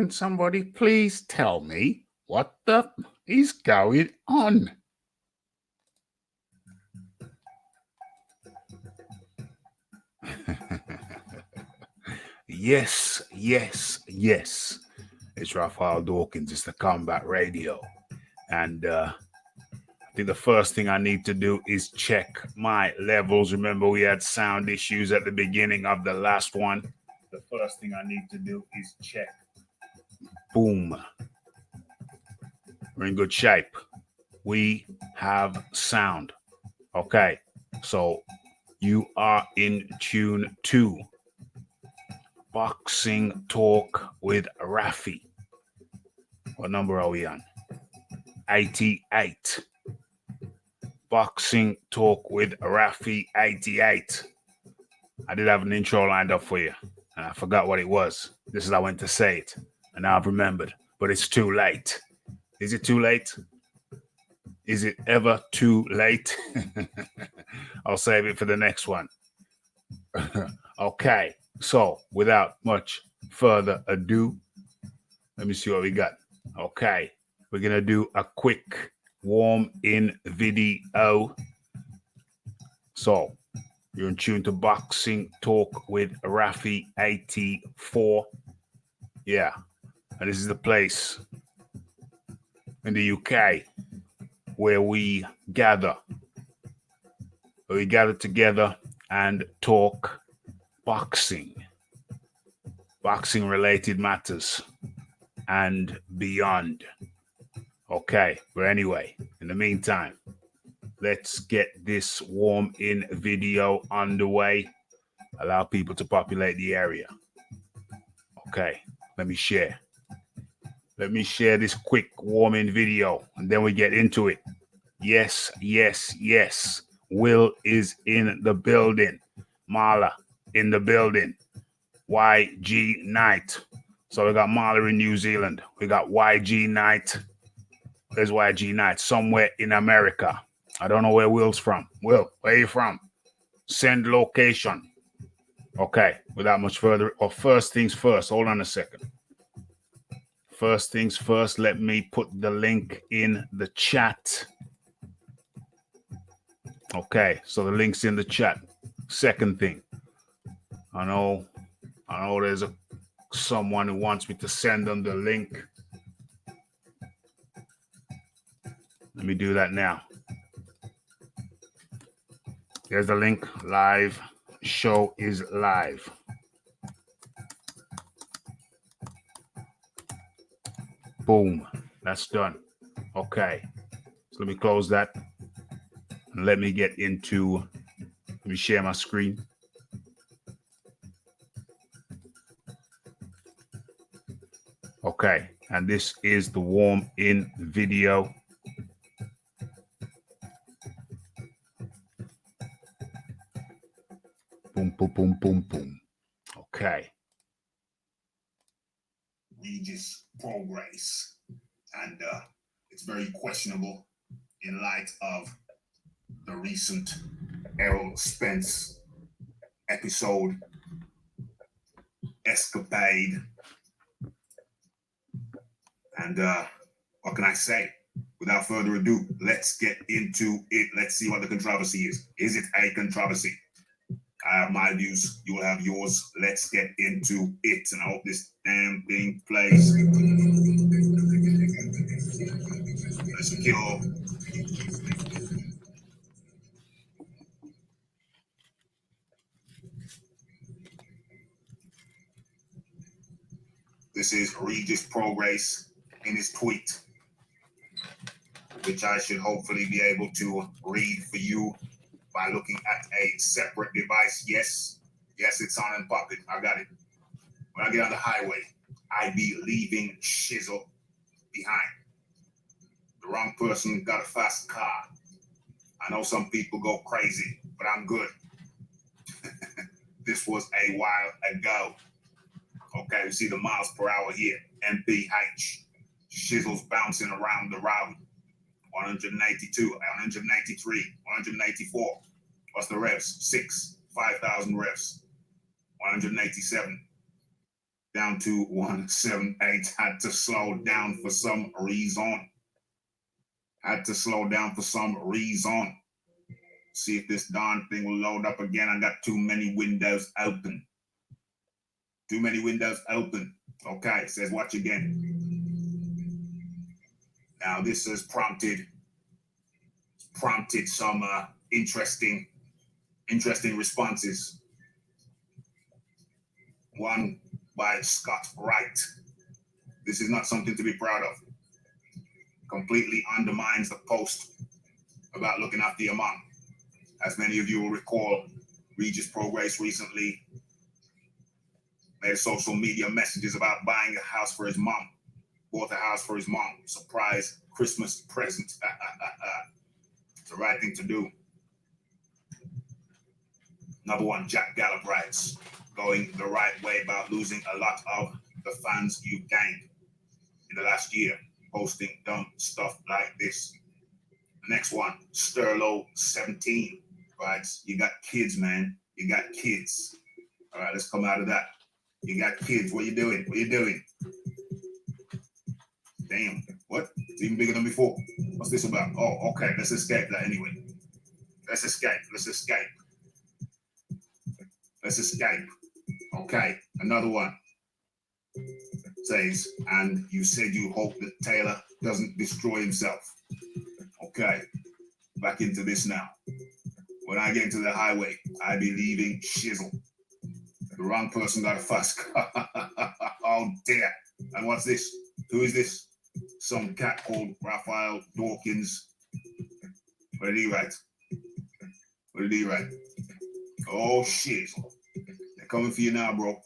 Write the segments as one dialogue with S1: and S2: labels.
S1: Can somebody please tell me what the is going on? Yes, yes, yes. It's Raphael Dawkins. It's the Combat Radio. And I think the first thing I need to do is check my levels. Remember, we had sound issues at the beginning of the last one. The first thing I need to do is check. Boom. We're in good shape. We have sound. Okay. So you are in tune to Boxing Talk with Raphie. What number are we on? 88. Boxing Talk with Raphie 88. I did have an intro lined up for you, and I forgot what it was. This is how I went to say it, and now I've remembered. But it's too late. Is it too late? Is it ever too late? I'll save it for the next one. Okay, so without much further ado, let me see what we got. Okay, we're going to do a quick warm-in video. So, you're in tune to Boxing Talk with Raphie 84. Yeah, and this is the place in the UK where we gather. We gather together and talk boxing related matters and beyond. Okay, but anyway, in the meantime, let's get this warm-in video underway. Allow people to populate the area. Okay, let me share. Let me share this quick warm-in video, and then we get into it. Yes, yes, yes. Will is in the building. Marla in the building. YG Knight. So we got Marla in New Zealand. We got YG Knight. Where's YG Knight? Somewhere in America. I don't know where Will's from. Will, where are you from? Send location. Okay, without much further, or first things first. Hold on a second. First things first, let me put the link in the chat. Okay, so the link's in the chat. Second thing, I know there's someone who wants me to send them the link. Let me do that now. There's the link. Live show is live. Boom. That's done. Okay. So let me close that. And let me get into, let me share my screen. Okay. And this is the warm-in video. Boom, boom, boom, boom, boom. Okay. Regis progress. And it's very questionable in light of the recent Errol Spence episode, escapade. And what can I say? Without further ado, let's get into it. Let's see what the controversy is. Is it a controversy? I have my views. You will have yours. Let's get into it. And I hope this damn thing plays. Let's kill. This is Regis Progress in his tweet, which I should hopefully be able to read for you by looking at a separate device. Yes, it's on and popping. I got it. When I get on the highway, I be leaving shizzle behind. The wrong person got a fast car. I know some people go crazy, but I'm good. This was a while ago. Okay, we see the miles per hour here. MPH. Shizzle's bouncing around the road. 192, 193, 194. What's the revs? 5,000 revs. 187. down to 178. Had to slow down for some reason. See if this darn thing will load up again. I got too many windows open. Okay, it says watch again. Now this has prompted some interesting responses. One by Scott Wright. This is not something to be proud of. Completely undermines the post about looking after your mom. As many of you will recall, Regis Progress recently made social media messages about buying a house for his mom. Bought a house for his mom. Surprise Christmas present. It's the right thing to do. Another one, Jack Gallup writes, going the right way about losing a lot of the fans you gained in the last year, posting dumb stuff like this. The next one, Sterlo17 writes, you got kids, man. You got kids. All right, let's come out of that. You got kids. What you doing? Damn, what? It's even bigger than before. What's this about? Oh, okay, let's escape that anyway. Let's escape. Okay, another one says, and you said you hope that Taylor doesn't destroy himself. Okay, back into this now. When I get into the highway, I be leaving shizzle. The wrong person got a fuss. Oh dear. And what's this? Who is this? Some cat called Raphael Dawkins. What did he write? Oh shit. They're coming for you now, bro.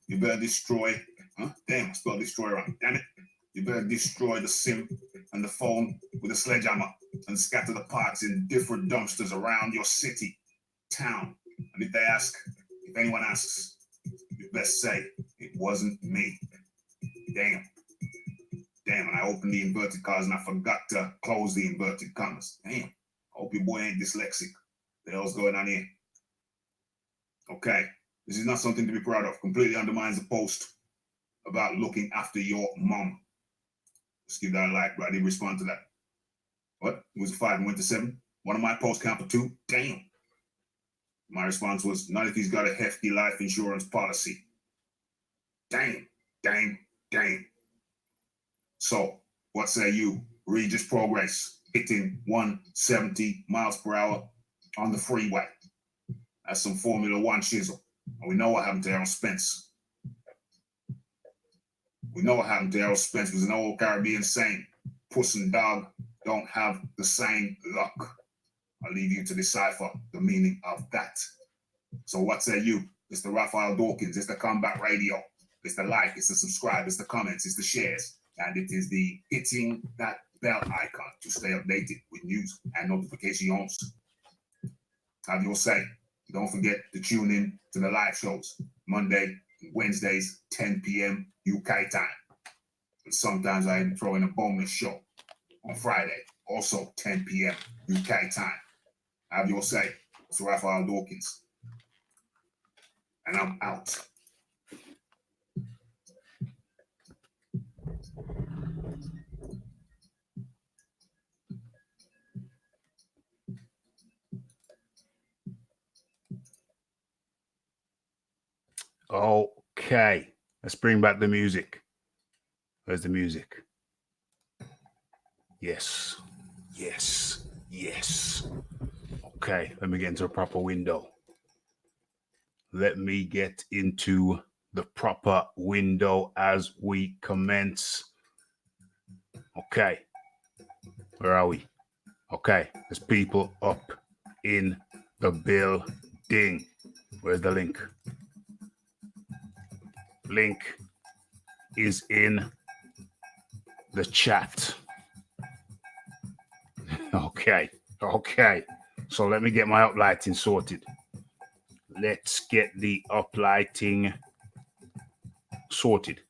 S1: You better destroy. Huh? Damn, I spelled destroy wrong. Damn it. You better destroy the SIM and the phone with a sledgehammer and scatter the parts in different dumpsters around your city, town. And if anyone asks, you best say, it wasn't me. Damn, and I opened the inverted commas and I forgot to close the inverted commas. Damn, I hope your boy ain't dyslexic. The hell's going on here? Okay, this is not something to be proud of. Completely undermines the post about looking after your mom. Let's give that a like, but I didn't respond to that. What? It was a 5 and went to 7? One of my posts count for 2? Damn. My response was, not if he's got a hefty life insurance policy. Damn. So, what say you? Regis Progress hitting 170 miles per hour on the freeway. That's some Formula One shizzle. And we know what happened to Errol Spence. Was an old Caribbean saying, puss and dog don't have the same luck. I'll leave you to decipher the meaning of that. So what say you? It's the Raphael Dawkins, it's the Combat Radio, it's the like, it's the subscribe, it's the comments, it's the shares, and it is the hitting that bell icon to stay updated with news and notifications. Have your say. Don't forget to tune in to the live shows, Monday, Wednesdays, 10 p.m. UK time. And sometimes I throw in a bonus show on Friday, also 10 p.m. UK time. Have your say. It's Raphael Dawkins. And I'm out. Okay, let's bring back the music. Where's the music? Yes. Okay, let me get into a proper window. Let me get into the proper window as we commence. Okay, where are we? Okay, there's people up in the building. Where's the link? Link is in the chat. Okay. So let me get my uplighting sorted. Let's get the uplighting sorted.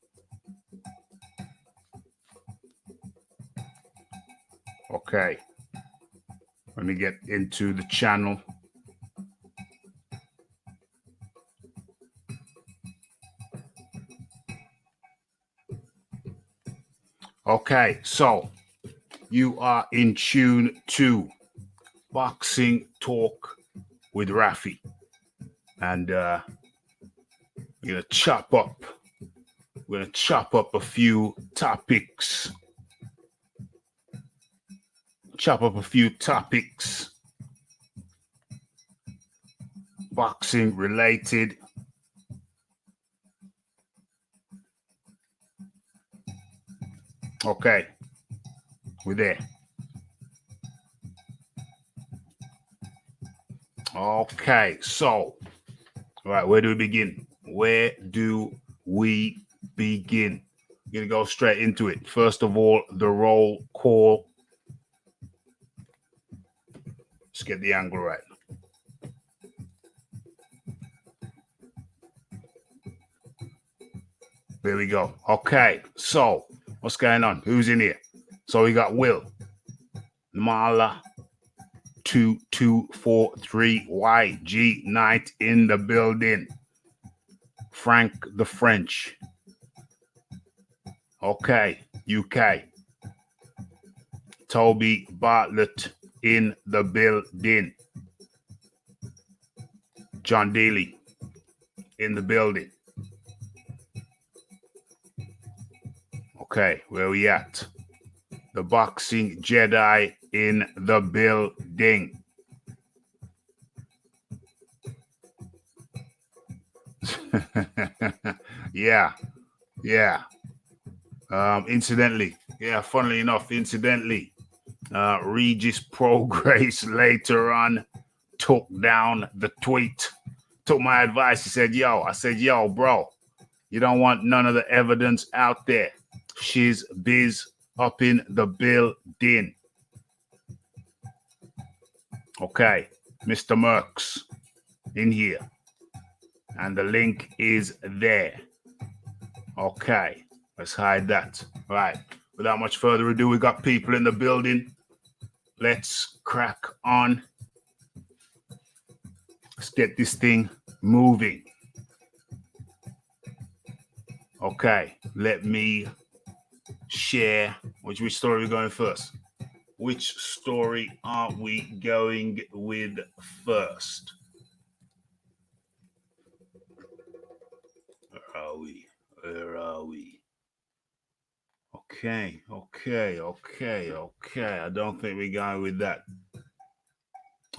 S1: Okay. Let me get into the channel. Okay, so you are in tune to Boxing Talk with Raphie. And we're gonna chop up a few topics. Boxing related. Okay, we're there. Okay, so, all right, where do we begin? We're gonna go straight into it. First of all, the roll call. Let's get the angle right. There we go. Okay, so what's going on? Who's in here? So we got Will, Mala, 2243 YG Knight in the building. Frank the French. Okay, UK. Toby Bartlett in the building. John Daly in the building. Okay, where we at? The Boxing Jedi in the building. yeah. Funnily enough, Regis Progress later on took down the tweet, took my advice. He said, I said, bro, you don't want none of the evidence out there. She's biz up in the building. Okay, Mr. Merks in here. And the link is there. Okay, let's hide that. All right, without much further ado, we got people in the building. Let's crack on. Let's get this thing moving. Okay, let me share. Which story are we going first? Which story are we going with first? Where are we? Okay. I don't think we're going with that.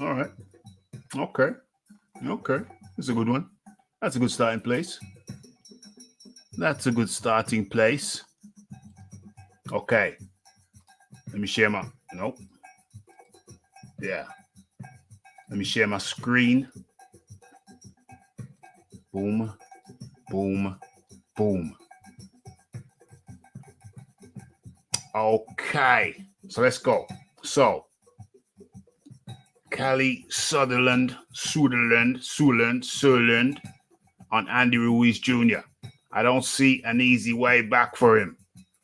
S1: All right. Okay. That's a good one. That's a good starting place. Okay. Let me share my... Nope. Yeah. Let me share my screen. Boom. Okay. So let's go. So, Cali Sutherland on Andy Ruiz Jr. I don't see an easy way back for him,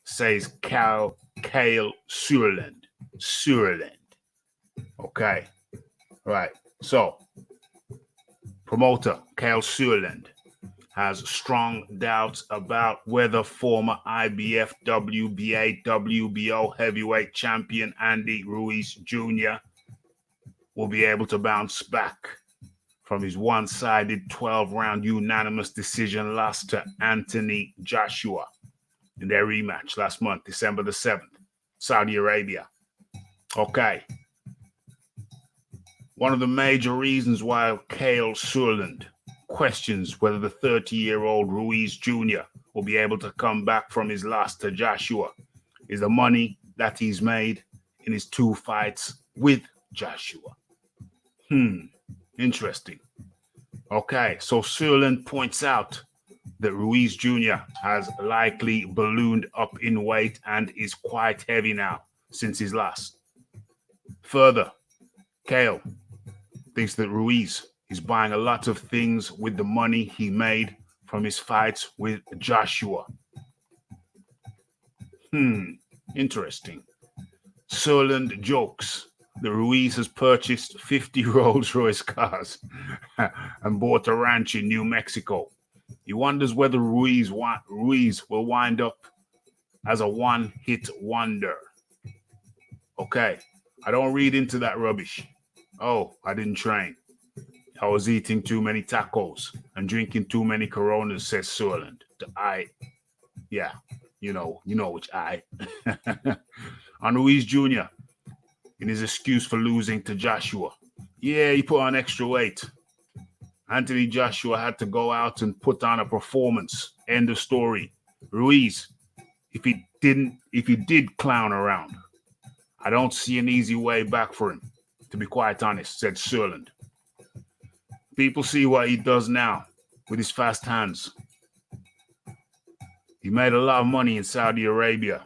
S1: says Cale Sutherland. Okay. Right. So, promoter Cale Sutherland has strong doubts about whether former IBF WBA WBO heavyweight champion Andy Ruiz Jr. will be able to bounce back from his one-sided 12-round unanimous decision loss to Anthony Joshua in their rematch last month, December the 7th, Saudi Arabia. Okay. One of the major reasons why Cale Sutherland questions whether the 30-year-old Ruiz Jr. will be able to come back from his loss to Joshua is the money that he's made in his 2 fights with Joshua. Interesting. Okay, so Sutherland points out that Ruiz Jr. has likely ballooned up in weight and is quite heavy now since his loss. Further, Cale thinks that Ruiz is buying a lot of things with the money he made from his fights with Joshua. Interesting. Sutherland jokes that Ruiz has purchased 50 Rolls-Royce cars and bought a ranch in New Mexico. He wonders whether Ruiz will wind up as a one-hit wonder. Okay, I don't read into that rubbish. Oh, I didn't train. I was eating too many tacos and drinking too many Coronas, says Suerland. Yeah, you know which I. On Ruiz Jr. in his excuse for losing to Joshua. Yeah, he put on extra weight. Anthony Joshua had to go out and put on a performance. End of story. Ruiz, if he did clown around, I don't see an easy way back for him, to be quite honest, said Suerland. People see what he does now with his fast hands. He made a lot of money in Saudi Arabia.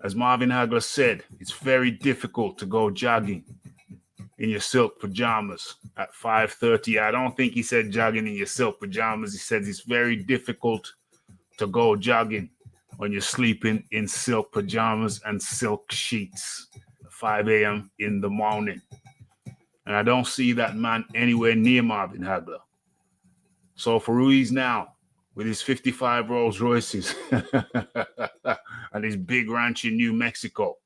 S1: As Marvin Hagler said, it's very difficult to go jogging in your silk pajamas at 5:30. I don't think he said jogging in your silk pajamas. He said it's very difficult to go jogging when you're sleeping in silk pajamas and silk sheets at 5 a.m. in the morning. And I don't see that man anywhere near Marvin Hagler. So for Ruiz now, with his 55 Rolls Royces and his big ranch in New Mexico,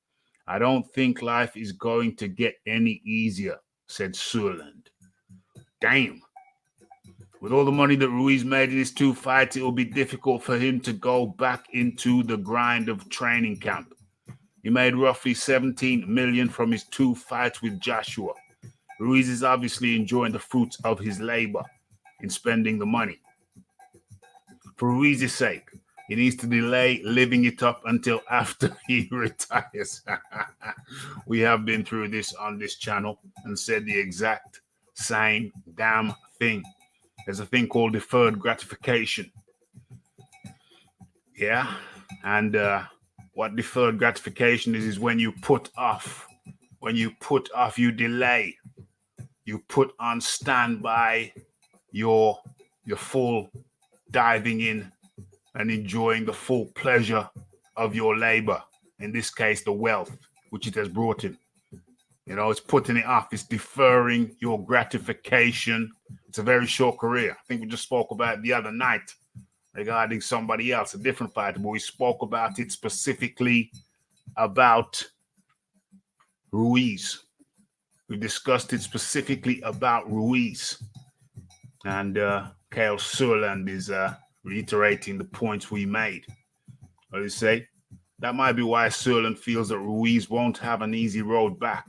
S1: I don't think life is going to get any easier, said Suerland. Damn. With all the money that Ruiz made in his 2 fights, it will be difficult for him to go back into the grind of training camp. He made roughly $17 million from his 2 fights with Joshua. Ruiz is obviously enjoying the fruits of his labor in spending the money. For Ruiz's sake, he needs to delay living it up until after he retires. We have been through this on this channel and said the exact same damn thing. There's a thing called deferred gratification. Yeah, and what deferred gratification is when you put off, you delay, you put on standby your full diving in and enjoying the full pleasure of your labor, in this case, the wealth which it has brought in. You know, it's putting it off. It's deferring your gratification. It's a very short career. I think we just spoke about it the other night regarding somebody else, a different fighter, but we spoke about it specifically about Ruiz. We discussed it specifically about Ruiz. And Kale Suerland is reiterating the points we made. What do you say? That might be why Suerland feels that Ruiz won't have an easy road back,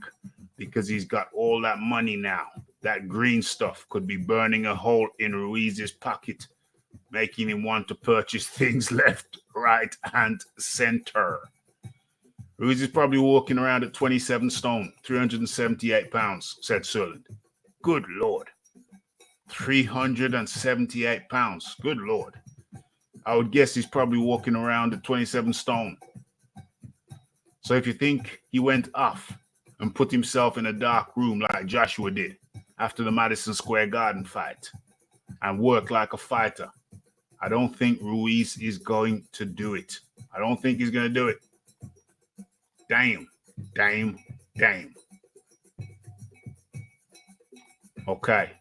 S1: because he's got all that money now. That green stuff could be burning a hole in Ruiz's pocket, making him want to purchase things left, right, and center. Ruiz is probably walking around at 27 stone, 378 pounds, said Suerland. Good Lord. 378 pounds. Good Lord. I would guess he's probably walking around at 27 stone. So if you think he went off and put himself in a dark room like Joshua did after the Madison Square Garden fight and worked like a fighter, I don't think Ruiz is going to do it. I don't think he's going to do it. Damn. Okay.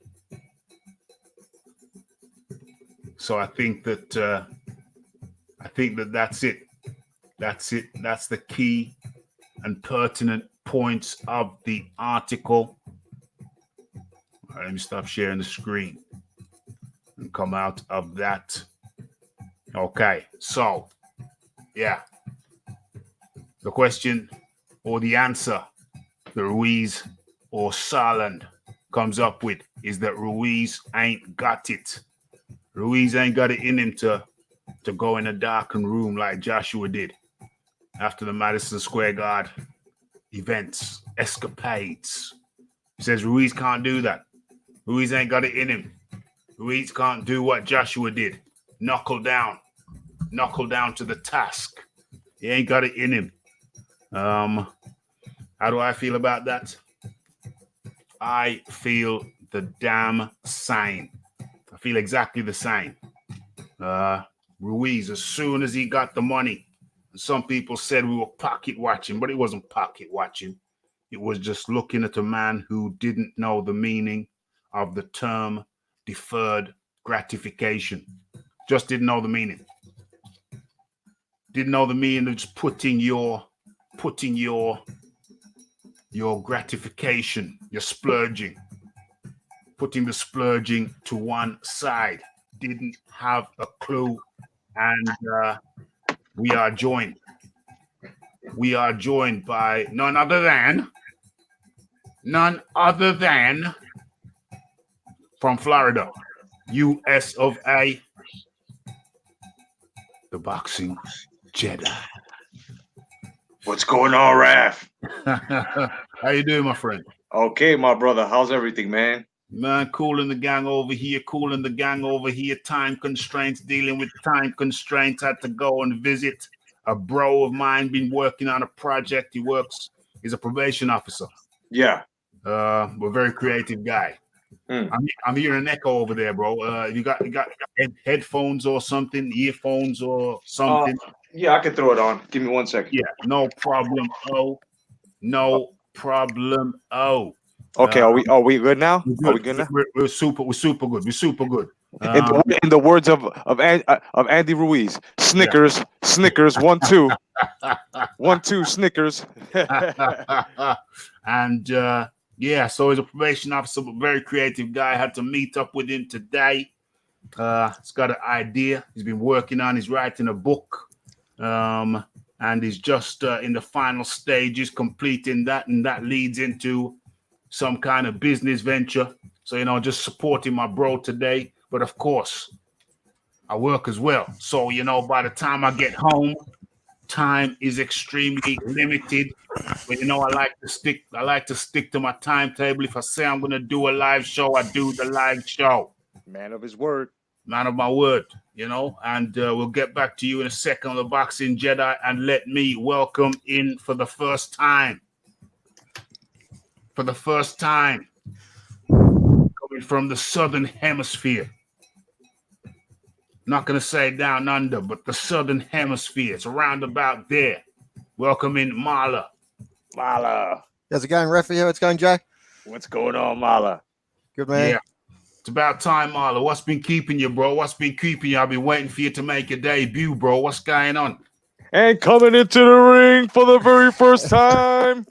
S1: So I think that that's it. That's it. That's the key and pertinent points of the article. All right, let me stop sharing the screen and come out of that. Okay, so yeah, the question or the answer that Ruiz or Suerland comes up with is that Ruiz ain't got it. Ruiz ain't got it in him to go in a darkened room like Joshua did after the Madison Square Garden events, escapades. He says Ruiz can't do that. Ruiz ain't got it in him. Ruiz can't do what Joshua did. Knuckle down to the task. He ain't got it in him. How do I feel about that? I feel the damn same. I feel exactly the same. Ruiz, as soon as he got the money, some people said we were pocket watching, but it wasn't pocket watching. It was just looking at a man who didn't know the meaning of the term deferred gratification. Just didn't know the meaning. Didn't know the meaning of just putting your gratification, your splurging, putting the splurging to one side. Didn't have a clue, and we are joined. We are joined by none other than from Florida, U.S. of A. The boxing Jedi.
S2: What's going on, Raph?
S1: How you doing, my friend?
S2: Okay, my brother. How's everything, man?
S1: Man, cooling the gang over here, cooling the gang over here. Time constraints, dealing with time constraints. Had to go and visit a bro of mine, been working on a project. He's a probation officer.
S2: Yeah.
S1: A very creative guy. I'm hearing an echo over there, bro. You got headphones or something, earphones or something?
S2: Yeah, I can throw it on. Give me 1 second.
S1: Yeah, no problem. Oh, no problem. Oh.
S2: Okay, are we good now?
S1: We're
S2: Are we good now?
S1: We're super good. We're super good.
S2: In the words of Andy Ruiz, Snickers, Snickers, 1 2, 1 2, Snickers.
S1: And yeah, so he's a probation officer, but very creative guy. I had to meet up with him today. He's got an idea. He's been working on. He's writing a book, and he's just in the final stages, completing that, and that leads into some kind of business venture. So, just supporting my bro today. But of course, I work as well. So, by the time I get home, time is extremely limited. But I like to stick to my timetable. If I say I'm gonna do a live show, I do the live show.
S2: Man of his word.
S1: Man of my word, and we'll get back to you in a second on the Boxing Jedi, and let me welcome in for the first time. Coming from the Southern Hemisphere. Not going to say down under, but the Southern Hemisphere. It's around about there. Welcome in Mala.
S2: Mala.
S3: How's it going, Raphie? How it's going, Jay?
S2: What's going on, Mala?
S3: Good, man.
S1: Yeah. It's about time, Mala. What's been keeping you, bro? What's been keeping you? I've been waiting for you to make your debut, bro. What's going on?
S2: And coming into the ring for the very first time.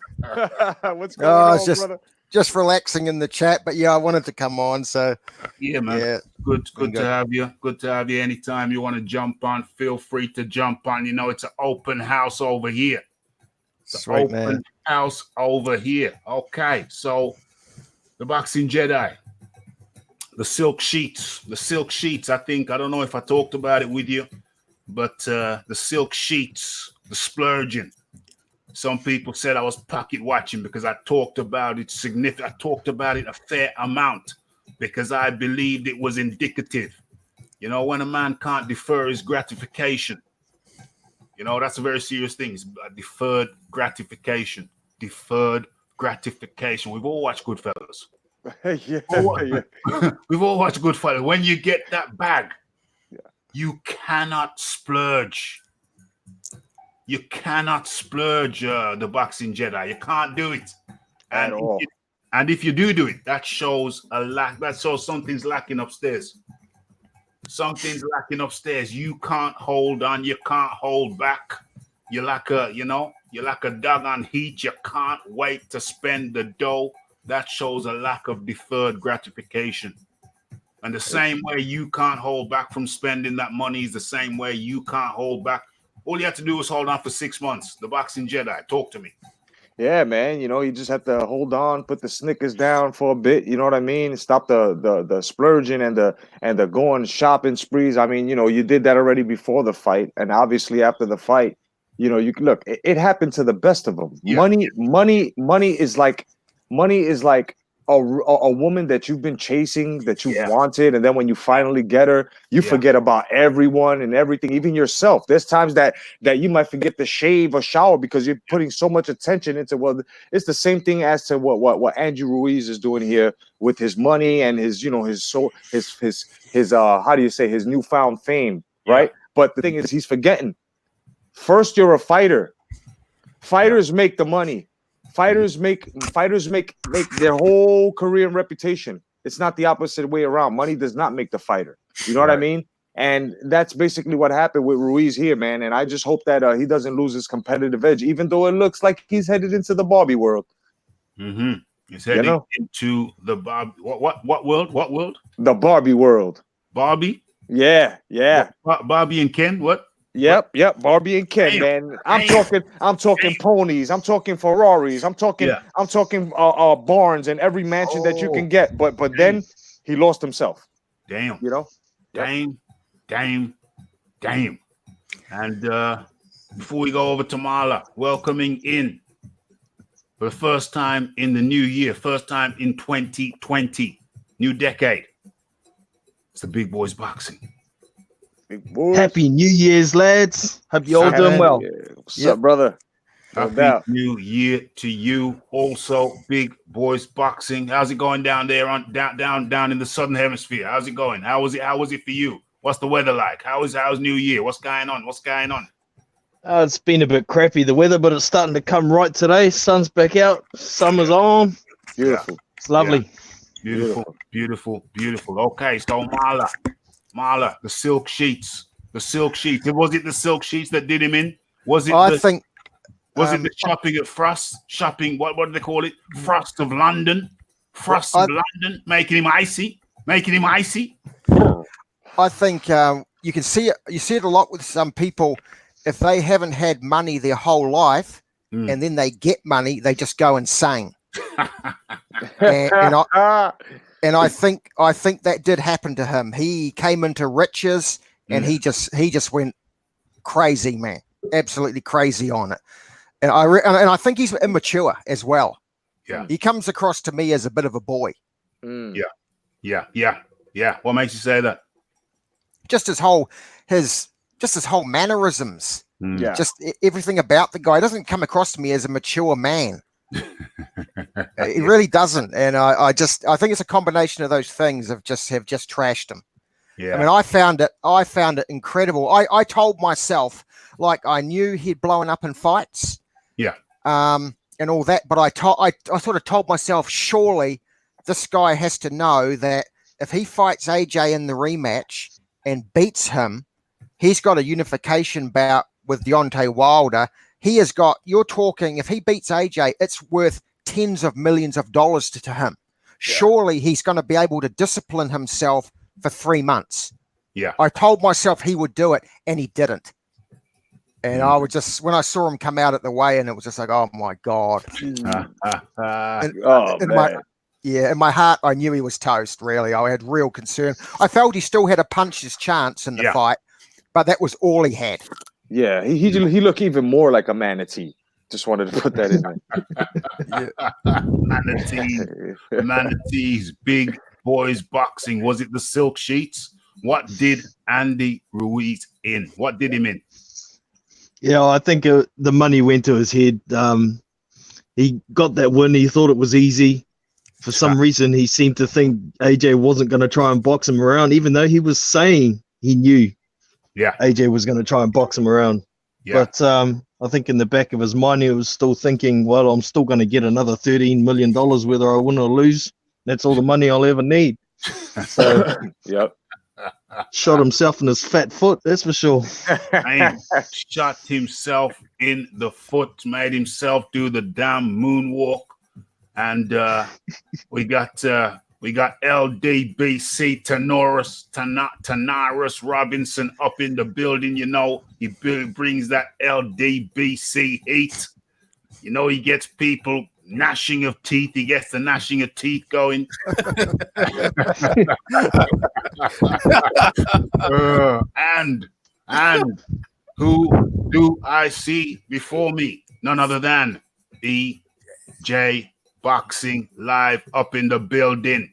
S2: What's going on, brother?
S3: Just relaxing in the chat, but yeah, I wanted to come on. So
S1: yeah, man. Yeah. Good to have you. Good to have you. Anytime you want to jump on, feel free to jump on. It's an open house over here.
S3: Sweet, man.
S1: House over here. Okay, so the Boxing Jedi. The silk sheets. I don't know if I talked about it with you, but the silk sheets, the splurging. Some people said I was pocket watching because I talked about it significant. I talked about it a fair amount because I believed it was indicative. When a man can't defer his gratification, that's a very serious thing. It's deferred gratification. Deferred gratification. We've all watched Goodfellas. We've all watched Goodfellas. When you get that bag, you cannot splurge. You cannot splurge the Boxing Jedi. You can't do it.
S2: At all.
S1: And if you do it, that shows a lack. That shows something's lacking upstairs. Something's lacking upstairs. You can't hold on. You can't hold back. You're like a dog on heat. You can't wait to spend the dough. That shows a lack of deferred gratification. And the same way you can't hold back from spending that money is the same way you can't hold back. All you have to do is hold on for 6 months. The Boxing Jedi, talk to me.
S2: Yeah, man. You just have to hold on, put the Snickers down for a bit. You know what I mean? Stop the splurging and the going shopping sprees. I mean, you did that already before the fight, and obviously after the fight, you can look. It happened to the best of them. Yeah. Money is like a woman that you've been chasing, that you've wanted, and then when you finally get her, you forget about everyone and everything, even yourself. There's times that you might forget to shave or shower because you're putting so much attention into. Well, it's the same thing as to what Andrew Ruiz is doing here with his money and his his how do you say, his newfound fame, right? But the thing is, he's forgetting. First, you're a fighter. Fighters make the money. Fighters make their whole career and reputation. It's not the opposite way around. Money does not make the fighter. You know what I mean? And that's basically what happened with Ruiz here, man. And I just hope that he doesn't lose his competitive edge, even though it looks like he's headed into the Barbie world.
S1: Mm-hmm. He's heading into the what world? What world?
S2: The Barbie world.
S1: Barbie?
S2: Yeah.
S1: Barbie and Ken? What?
S2: Yep. Barbie and Ken, man. I'm talking ponies. I'm talking Ferraris. I'm talking barns and every mansion that you can get. But then he lost himself.
S1: Damn.
S2: You know?
S1: Damn. And before we go over to Marla, welcoming in for the first time in the new year, first time in 2020, new decade. It's the Big Boys Boxing.
S2: Big boys.
S4: Happy New Year's, lads. Hope you all doing well.
S2: What's up, brother?
S1: Happy New Year to you. Also, Big Boys Boxing. How's it going down there down in the Southern Hemisphere? How's it going? How was it for you? What's the weather like? How's New Year? What's going on?
S4: It's been a bit crappy, the weather, but it's starting to come right today. Sun's back out. Summer's on.
S2: Beautiful.
S4: It's lovely.
S1: Yeah. Beautiful. Okay, so Marla, the silk sheets. Was it the silk sheets that did him in? Was it? Was it the shopping at Frost? Shopping, what do they call it? Frost of London. London, making him icy.
S3: I think you can see it. You see it a lot with some people. If they haven't had money their whole life, and then they get money, they just go insane. and I think that did happen to him. He came into riches, and he just went crazy, man, absolutely crazy on it. And I think he's immature as well.
S1: Yeah,
S3: he comes across to me as a bit of a boy.
S1: Yeah. What makes you say that?
S3: Just his whole mannerisms.
S2: Yeah,
S3: just everything about the guy doesn't come across to me as a mature man. It really doesn't, and I think it's a combination of those things have just trashed him.
S1: Yeah,
S3: I mean, I found it incredible. I told myself, like, I knew he'd blown up in fights, and all that, but I sort of told myself, surely this guy has to know that if he fights AJ in the rematch and beats him, he's got a unification bout with Deontay Wilder. He has got, you're talking, if he beats AJ, it's worth tens of millions of dollars to him. Surely he's going to be able to discipline himself for 3 months.
S1: Yeah.
S3: I told myself he would do it, and he didn't. And I would just, when I saw him come out at the weigh-in, it was just like, oh my God. In my heart, I knew he was toast, really. I had real concern. I felt he still had a puncher's chance in the fight, but that was all he had.
S2: Yeah, he looked even more like a manatee. Just wanted to put that in there.
S1: Manatees, Big Boys Boxing. Was it the silk sheets? What did Andy Ruiz in? What did him in?
S4: Yeah, I think the money went to his head. He got that win. He thought it was easy. For some reason, he seemed to think AJ wasn't going to try and box him around, even though he was saying he knew AJ was going to try and box him around. Yeah. But I think in the back of his mind, he was still thinking, well, I'm still going to get another $13 million whether I win or lose. That's all the money I'll ever need. So, shot himself in his fat foot, that's for sure.
S1: Shot himself in the foot, made himself do the damn moonwalk. And we got LDBC Tanaris Robinson up in the building. You know, he brings that LDBC heat. You know, he gets people gnashing of teeth. He gets the gnashing of teeth going. And who do I see before me? None other than BJ Boxing live up in the building.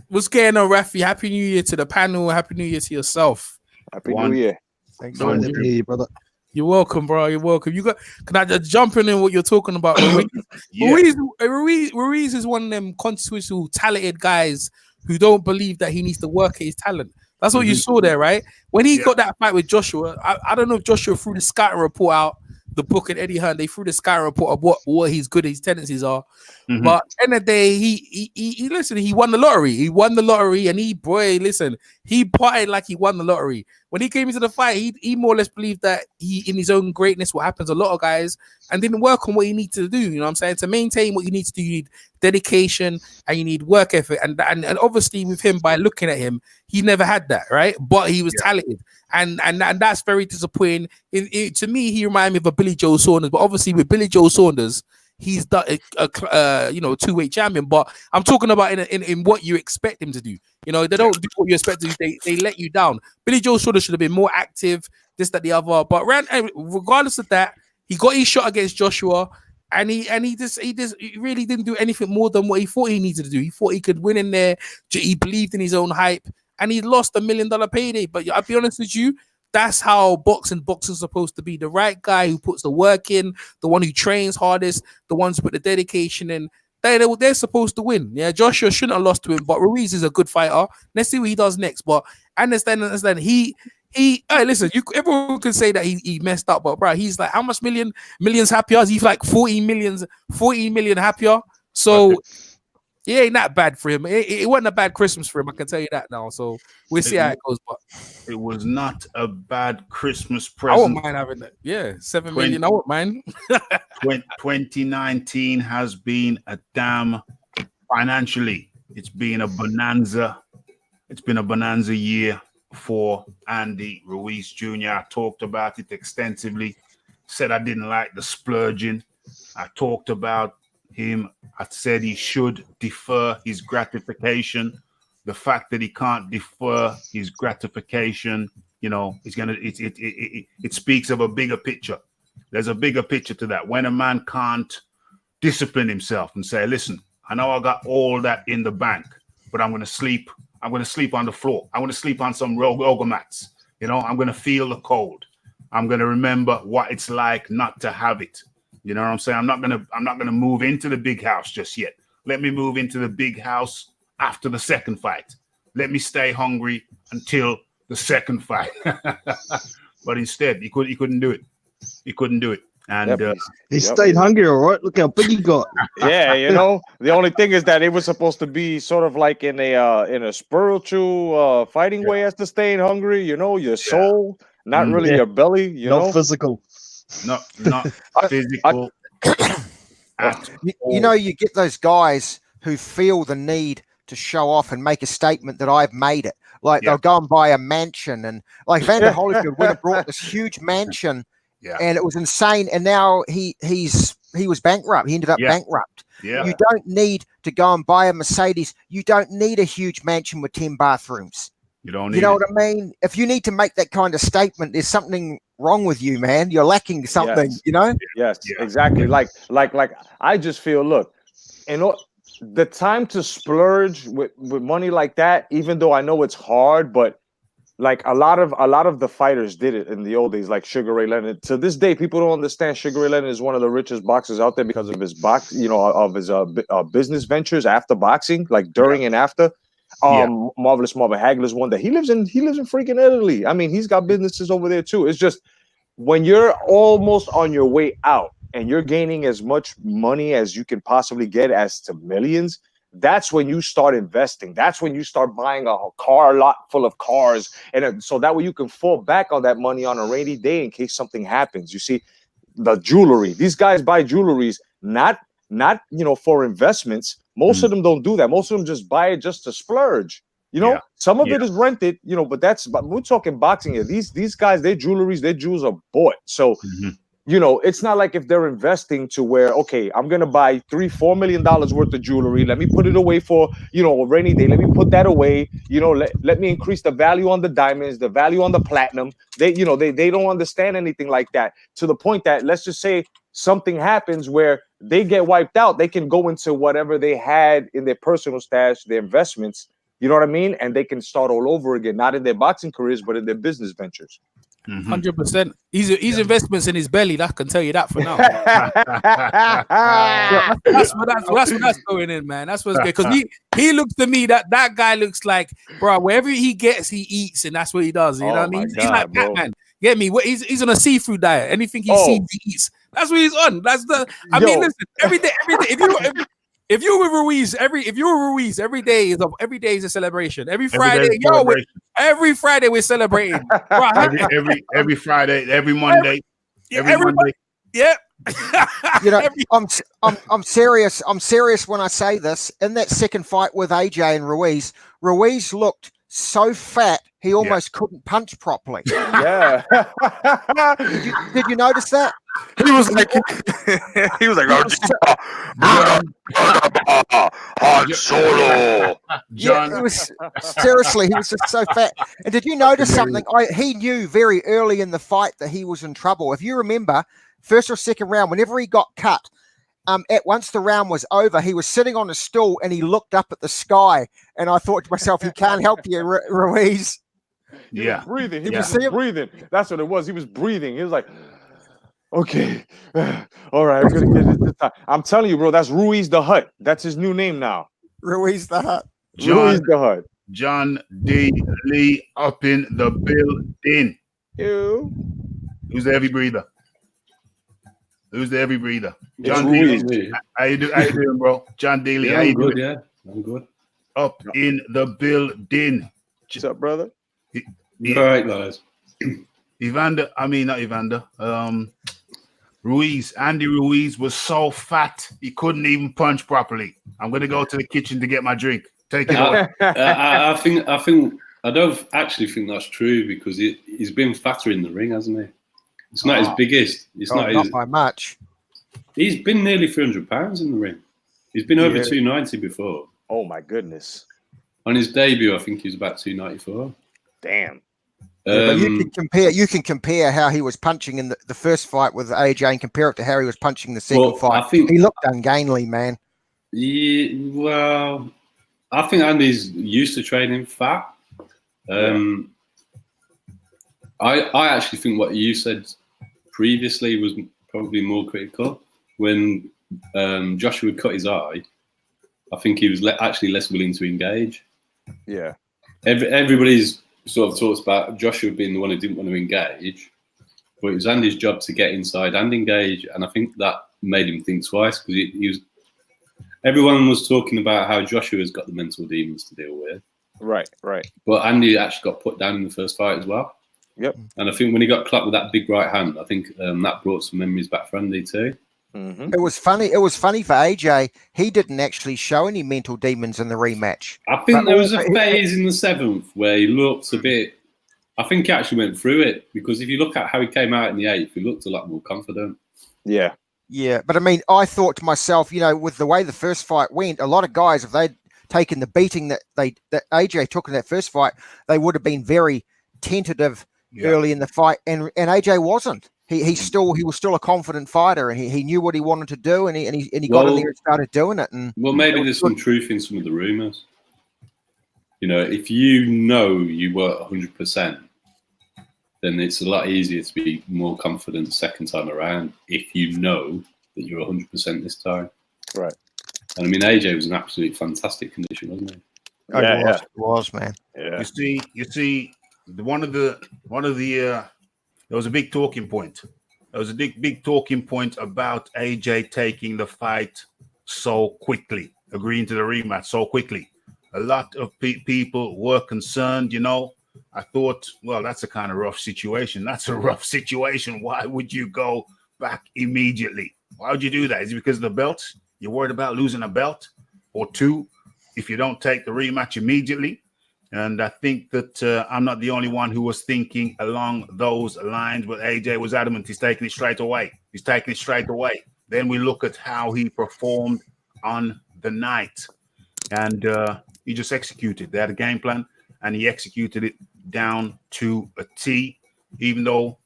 S5: What's going on, Raphie? Happy New Year to the panel. Happy New Year to yourself.
S2: Happy New Year.
S3: Thanks.
S4: Happy New Year, brother.
S5: You're welcome, bro. You're welcome. Can I just jump in what you're talking about? Ruiz is one of them controversial, talented guys who don't believe that he needs to work at his talent. That's what you saw there, right? When he got that fight with Joshua, I don't know if Joshua threw the scouting report out the book and Eddie Hearn, they threw the sky report of what he's good, his tendencies are.
S1: Mhm.
S5: But end of the day, he listen, he won the lottery. He won the lottery, and he partied like he won the lottery. When he came into the fight, he more or less believed that he, in his own greatness, what happens to a lot of guys, and didn't work on what he needs to do. You know what I'm saying? To maintain what you need to do, you need dedication and you need work ethic. And obviously with him, by looking at him, he never had that, right? But he was talented. And that's very disappointing. To me, he reminded me of a Billy Joe Saunders. But obviously with Billy Joe Saunders, he's done a two-weight champion. But I'm talking about in what you expect him to do. You know, they don't do what you expect to do. They let you down. Billy Joe Saunders should have been more active, this, that, the other. But regardless of that, he got his shot against Joshua. And he really didn't do anything more than what he thought he needed to do. He thought he could win in there. He believed in his own hype, and he lost $1 million payday. But I'll be honest with you, that's how boxing's supposed to be. The right guy who puts the work in, the one who trains hardest, the ones who put the dedication in. They're supposed to win. Yeah, Joshua shouldn't have lost to him, but Ruiz is a good fighter. Let's see what he does next. But understand. Hey, listen, everyone can say that he messed up, but bro, he's like how much millions happier? He's like 40 million happier. So it ain't that bad for him. It wasn't a bad Christmas for him, I can tell you that now. So we'll see how it goes. But
S1: it was not a bad Christmas
S5: I
S1: present.
S5: won't mind having that. Yeah, 7 million. I won't mind.
S1: 2019 has been a damn financially. It's been a bonanza. It's been a bonanza year for Andy Ruiz Jr. I talked about it extensively. Said I didn't like the splurging. I talked about him. I said he should defer his gratification. The fact that he can't defer his gratification, it speaks of a bigger picture. There's a bigger picture to that. When a man can't discipline himself and say, listen, I know I got all that in the bank, but I'm going to sleep. I'm going to sleep on the floor. I'm going to sleep on some yoga mats. I'm going to feel the cold. I'm going to remember what it's like not to have it. You know what I'm saying? I'm not going to move into the big house just yet. Let me move into the big house after the second fight. Let me stay hungry until the second fight. But instead, he couldn't do it. He couldn't do it. And
S4: he stayed hungry, all right. Look how big he got.
S2: Yeah, the only thing is that it was supposed to be sort of like in a spiritual fighting way as to staying hungry. Your soul, not really your belly.
S4: Not physical.
S1: Not physical.
S3: You get those guys who feel the need to show off and make a statement that I've made it. Like they'll go and buy a mansion, and like Vander Holyfield would have brought this huge mansion. Yeah. And it was insane. And now he was bankrupt. He ended up bankrupt. Yeah. You don't need to go and buy a Mercedes. You don't need a huge mansion with 10 bathrooms.
S1: You don't need
S3: You know what I mean? If you need to make that kind of statement, there's something wrong with you, man. You're lacking something,
S2: Yes, exactly. Like I just feel, look, the time to splurge with money like that, even though I know it's hard, but like a lot of the fighters did it in the old days, like Sugar Ray Leonard. To this day, people don't understand Sugar Ray Leonard is one of the richest boxers out there because of his business ventures after boxing, like during and after. Marvelous Marvin Hagler's one that he lives in freaking Italy. I mean, he's got businesses over there too. It's just when you're almost on your way out and you're gaining as much money as you can possibly get as to millions. That's when you start investing. That's when you start buying a car lot full of cars. And so that way you can fall back on that money on a rainy day in case something happens. You see, the jewelry, these guys buy jewelries, not for investments. Most of them don't do that. Most of them just buy it just to splurge. Some of it is rented, but we're talking boxing here. These guys, their jewels are bought. So, it's not like if they're investing to where, okay, I'm going to buy $3-4 million worth of jewelry. Let me put it away for, a rainy day. Let me put that away. Let me increase the value on the diamonds, the value on the platinum. They don't understand anything like that, to the point that, let's just say something happens where they get wiped out. They can go into whatever they had in their personal stash, their investments, you know what I mean? And they can start all over again, not in their boxing careers, but in their business ventures.
S5: 100%. He's investments in his belly. That can tell you that for now. that's what's going in, man. That's what's good, because he looks to me that guy looks like, bro. Wherever he gets, he eats, and that's what he does. You know what I mean? He's like Batman. Get me? He's on a seafood diet. Anything he sees, he eats. That's what he's on. That's the. I mean, listen. Every day. If you're with Ruiz, every day is a celebration. Every Friday, every Friday we're celebrating.
S1: every Friday, every Monday, every Monday.
S5: Yeah.
S3: You know, I'm serious. I'm serious when I say this. In that second fight with AJ and Ruiz looked so fat he almost couldn't punch properly.
S2: Yeah.
S3: Did you notice that?
S2: He was like, Han Solo.
S3: Yeah, he was seriously. He was just so fat. And did you notice something? He knew very early in the fight that he was in trouble. If you remember, first or second round, whenever he got cut, once the round was over, he was sitting on a stool and he looked up at the sky. And I thought to myself, he can't help you, Ruiz.
S2: He was breathing. He was breathing. That's what it was. He was breathing. He was like, okay, all right, I'm gonna get it this time. I'm telling you, bro, that's Ruiz the Hut. That's his new name now.
S3: Ruiz the Hut.
S2: Ruiz the Hut.
S1: John D. Lee up in the building.
S2: Ew.
S1: Who's the heavy breather? Who's the heavy breather?
S2: John D.
S1: Lee. How you doing, bro? John D. Lee.
S6: Yeah, I'm good. Yeah, I'm good.
S1: Up in the building.
S2: What's up, brother?
S6: All right, guys.
S1: Ruiz. Andy Ruiz was so fat he couldn't even punch properly. I'm gonna go to the kitchen to get my drink. Take it away.
S6: I don't actually think that's true because he's been fatter in the ring, hasn't he? It's not his biggest. It's not
S3: by much.
S6: He's been nearly 300 pounds in the ring. He's been over 290 before.
S2: Oh my goodness!
S6: On his debut, I think he was about 294.
S2: Damn.
S3: But you can compare how he was punching in the first fight with AJ and compare it to how he was punching the second fight. He looked ungainly, man.
S6: Yeah, well, I think Andy's used to training fat. I actually think what you said previously was probably more critical. When Joshua cut his eye, I think he was actually less willing to engage.
S2: Yeah.
S6: Everybody's sort of talks about Joshua being the one who didn't want to engage, but it was Andy's job to get inside and engage, and I think that made him think twice because he was. Everyone was talking about how Joshua's got the mental demons to deal with.
S2: Right.
S6: But Andy actually got put down in the first fight as well.
S2: Yep.
S6: And I think when he got clapped with that big right hand, I think that brought some memories back for Andy too.
S2: Mm-hmm.
S3: It was funny. It was funny for AJ. He didn't actually show any mental demons in the rematch.
S6: I think there was a phase in the seventh where he looked a bit. I think he actually went through it because if you look at how he came out in the eighth, he looked a lot more confident.
S2: Yeah.
S3: Yeah, but I mean, I thought to myself, with the way the first fight went, a lot of guys, if they'd taken the beating that AJ took in that first fight, they would have been very tentative early in the fight, and AJ wasn't. He was still a confident fighter, and he knew what he wanted to do, and he got in there and started doing it. And
S6: maybe there's some truth in some of the rumors. If you were 100%, then it's a lot easier to be more confident the second time around if you know that you're 100% this time.
S2: Right.
S6: And I mean, AJ was in absolutely fantastic condition, wasn't he?
S3: It was, man.
S2: Yeah.
S1: You see, one of the there was a big talking point. There was a big talking point about AJ taking the fight so quickly, agreeing to the rematch so quickly. A lot of people were concerned, I thought, well, that's a kind of rough situation. That's a rough situation. Why would you go back immediately? Why would you do that? Is it because of the belt? You're worried about losing a belt or two if you don't take the rematch immediately? And I think that I'm not the only one who was thinking along those lines, but AJ was adamant. He's taking it straight away. Then we look at how he performed on the night, and he just executed. They had a game plan, and he executed it down to a T, even though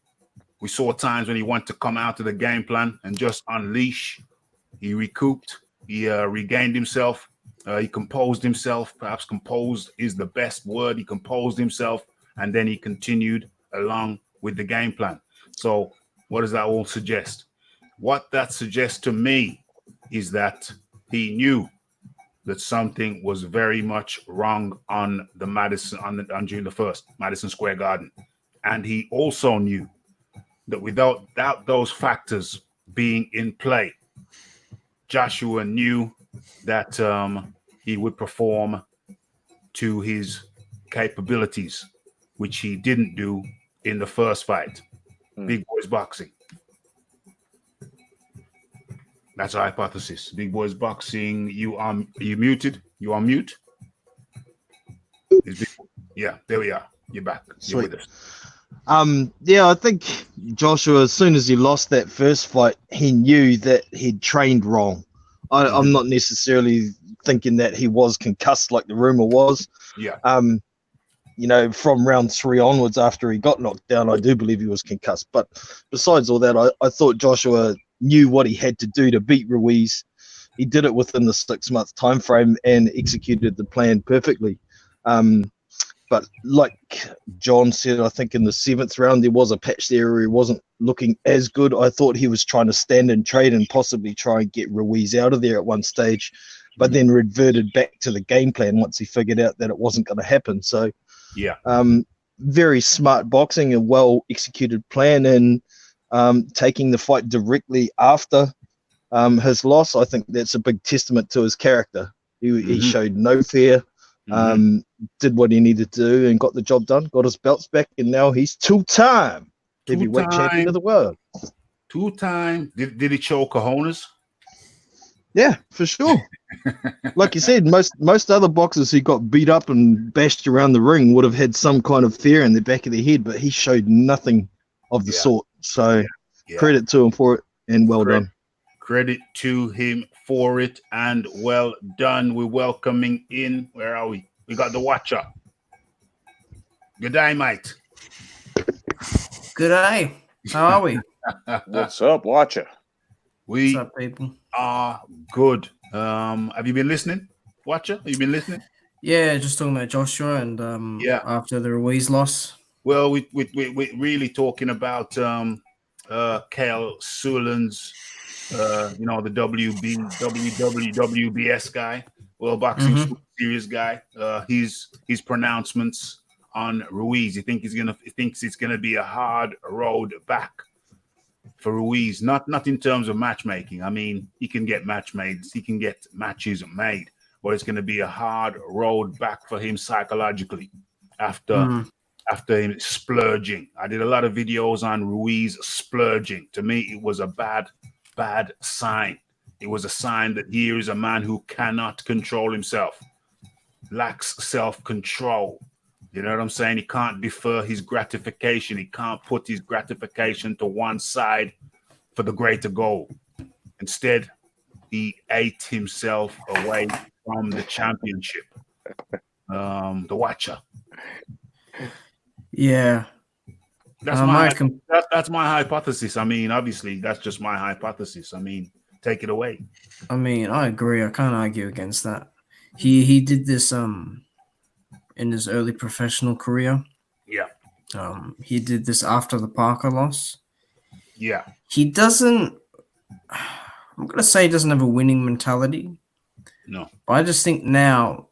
S1: we saw times when he wanted to come out of the game plan and just unleash. He recouped. He regained himself. He composed himself. Perhaps composed is the best word. He composed himself, and then he continued along with the game plan. So what does that all suggest? What that suggests to me is that he knew that something was very much wrong on the Madison, on June the 1st, Madison Square Garden. And he also knew that without those factors being in play, Joshua knew that he would perform to his capabilities, which he didn't do in the first fight. Big Boys Boxing. That's our hypothesis. Big Boys Boxing. You muted? You are mute? Yeah, there we are. You're back. You're with us.
S4: Yeah, I think Joshua, as soon as he lost that first fight, he knew that he'd trained wrong. I'm not necessarily thinking that he was concussed like the rumor was.
S1: Yeah.
S4: You know, from round 3 onwards, after he got knocked down, I do believe he was concussed. But besides all that, I thought Joshua knew what he had to do to beat Ruiz. He did it within the 6-month time frame and executed the plan perfectly. But like John said, I think in the 7th round, there was a patch there where he wasn't looking as good. I thought he was trying to stand and trade and possibly try and get Ruiz out of there at one stage, but then reverted back to the game plan once he figured out that it wasn't going to happen. So,
S1: yeah,
S4: very smart boxing, a well-executed plan, and taking the fight directly after his loss, I think that's a big testament to his character. He showed no fear. Did what he needed to do and got the job done, got his belts back, and now he's two-time heavyweight champion of the world.
S1: 2-time. Did he show cojones?
S4: Yeah, for sure. Like you said, most other boxers who got beat up and bashed around the ring would have had some kind of fear in the back of their head, but he showed nothing of the sort. So credit to him for it, and well done.
S1: Credit to him for it, and well done. We're welcoming in. Where are we? We got the Watcher. Good day, mate.
S7: Good day. How are we?
S2: What's up, Watcher?
S1: We
S7: What's up, people?
S1: are good. Have you been listening, Watcher? Have you been listening?
S7: Yeah, just talking about Joshua and after the Ruiz loss.
S1: Well, we're really talking about Kale Sulan's, the WBS guy, World Boxing Super Series guy. His pronouncements on Ruiz. He thinks it's gonna be a hard road back for Ruiz. Not in terms of matchmaking. I mean, he can get matches made, but it's gonna be a hard road back for him psychologically after him splurging. I did a lot of videos on Ruiz splurging. To me, it was a bad sign. It was a sign that here is a man who cannot control himself, lacks self-control. You know what I'm saying? He can't defer his gratification. He can't put his gratification to one side for the greater goal. Instead, he ate himself away from the championship. The Watcher.
S7: Yeah.
S1: That's my hypothesis. I mean, obviously, that's just my hypothesis. I mean, take it away.
S7: I mean, I agree. I can't argue against that. He did this in his early professional career.
S1: Yeah.
S7: He did this after the Parker loss.
S1: Yeah.
S7: He doesn't. I'm gonna say he doesn't have a winning mentality.
S1: No.
S7: But I just think now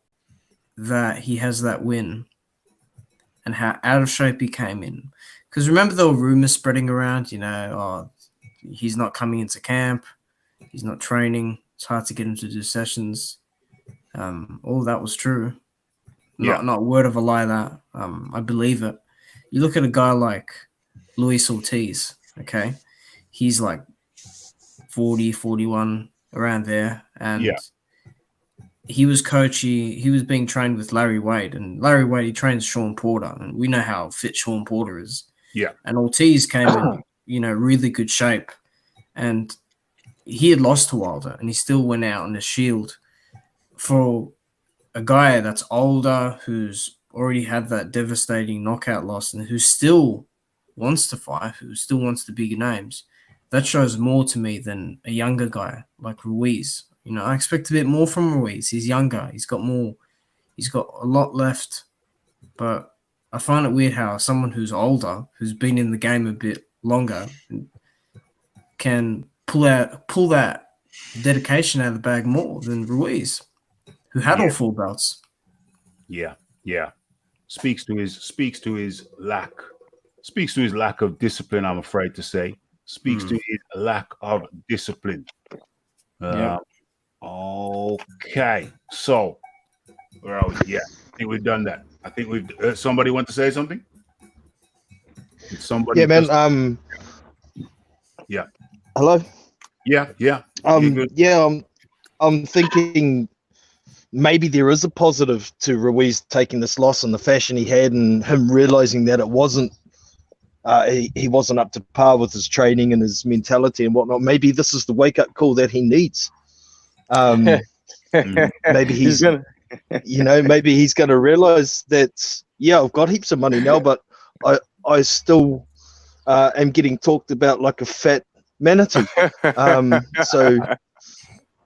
S7: that he has that win and how out of shape he came in. Because remember, there were rumors spreading around, he's not coming into camp, he's not training, it's hard to get him to do sessions. All that was true. Not a word of a lie that. I believe it. You look at a guy like Luis Ortiz, okay? He's like 40, 41, around there. And he was he was being trained with Larry Wade. And Larry Wade, he trains Sean Porter. And we know how fit Sean Porter is.
S1: Yeah.
S7: And Ortiz came in, really good shape. And he had lost to Wilder. And he still went out on the shield for a guy that's older, who's already had that devastating knockout loss, and who still wants to fight, who still wants the bigger names. That shows more to me than a younger guy like Ruiz. I expect a bit more from Ruiz. He's younger. He's got more. He's got a lot left. But I find it weird how someone who's older, who's been in the game a bit longer, can pull that dedication out of the bag more than Ruiz, who had all 4 belts.
S1: Yeah. Speaks to his lack Speaks to his lack of discipline, I'm afraid to say. Speaks to his lack of discipline. Okay. So, where are we? Yeah, I think we've done that. I think we've. Somebody want to say something? Somebody?
S4: Yeah, man.
S1: Yeah.
S4: Hello.
S1: Yeah. Yeah.
S4: Yeah. I'm thinking maybe there is a positive to Ruiz taking this loss and the fashion he had, and him realizing that it wasn't. He wasn't up to par with his training and his mentality and whatnot. Maybe this is the wake up call that he needs. Maybe he's gonna, maybe he's going to realize that, I've got heaps of money now, but I still am getting talked about like a fat manatee. So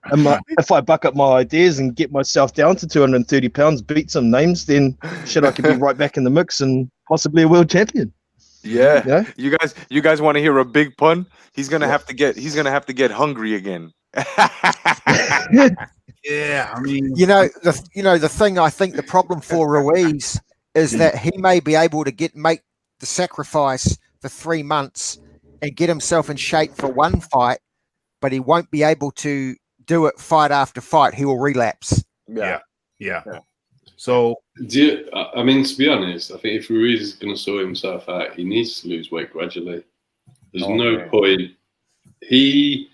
S4: if I buck up my ideas and get myself down to 230 pounds, beat some names, then shit, I could be right back in the mix and possibly a world champion.
S2: Yeah. You guys want to hear a big pun? He's gonna have to get hungry again.
S1: Yeah, I mean,
S3: the thing, I think the problem for Ruiz is that he may be able to make the sacrifice for 3 months and get himself in shape for one fight, but he won't be able to do it fight after fight. He will relapse.
S1: Yeah. So,
S6: I mean, to be honest, I think if Ruiz is going to sort himself out, he needs to lose weight gradually. There's no point. He's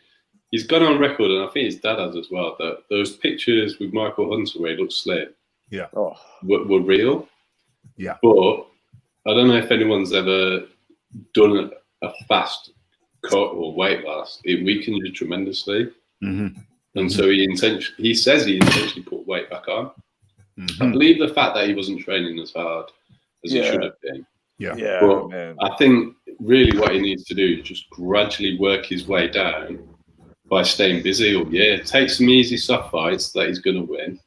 S6: gone on record, and I think his dad has as well, that those pictures with Michael Hunter where he looked slim, were real.
S1: Yeah.
S6: But I don't know if anyone's ever done a fast cut or weight loss. It weakens you tremendously.
S1: Mm-hmm.
S6: And so he says he intentionally put weight back on. Mm-hmm. I believe the fact that he wasn't training as hard as he should have been.
S1: Yeah.
S6: But
S2: man.
S6: I think really what he needs to do is just gradually work his way down by staying busy take some easy soft fights that he's going to win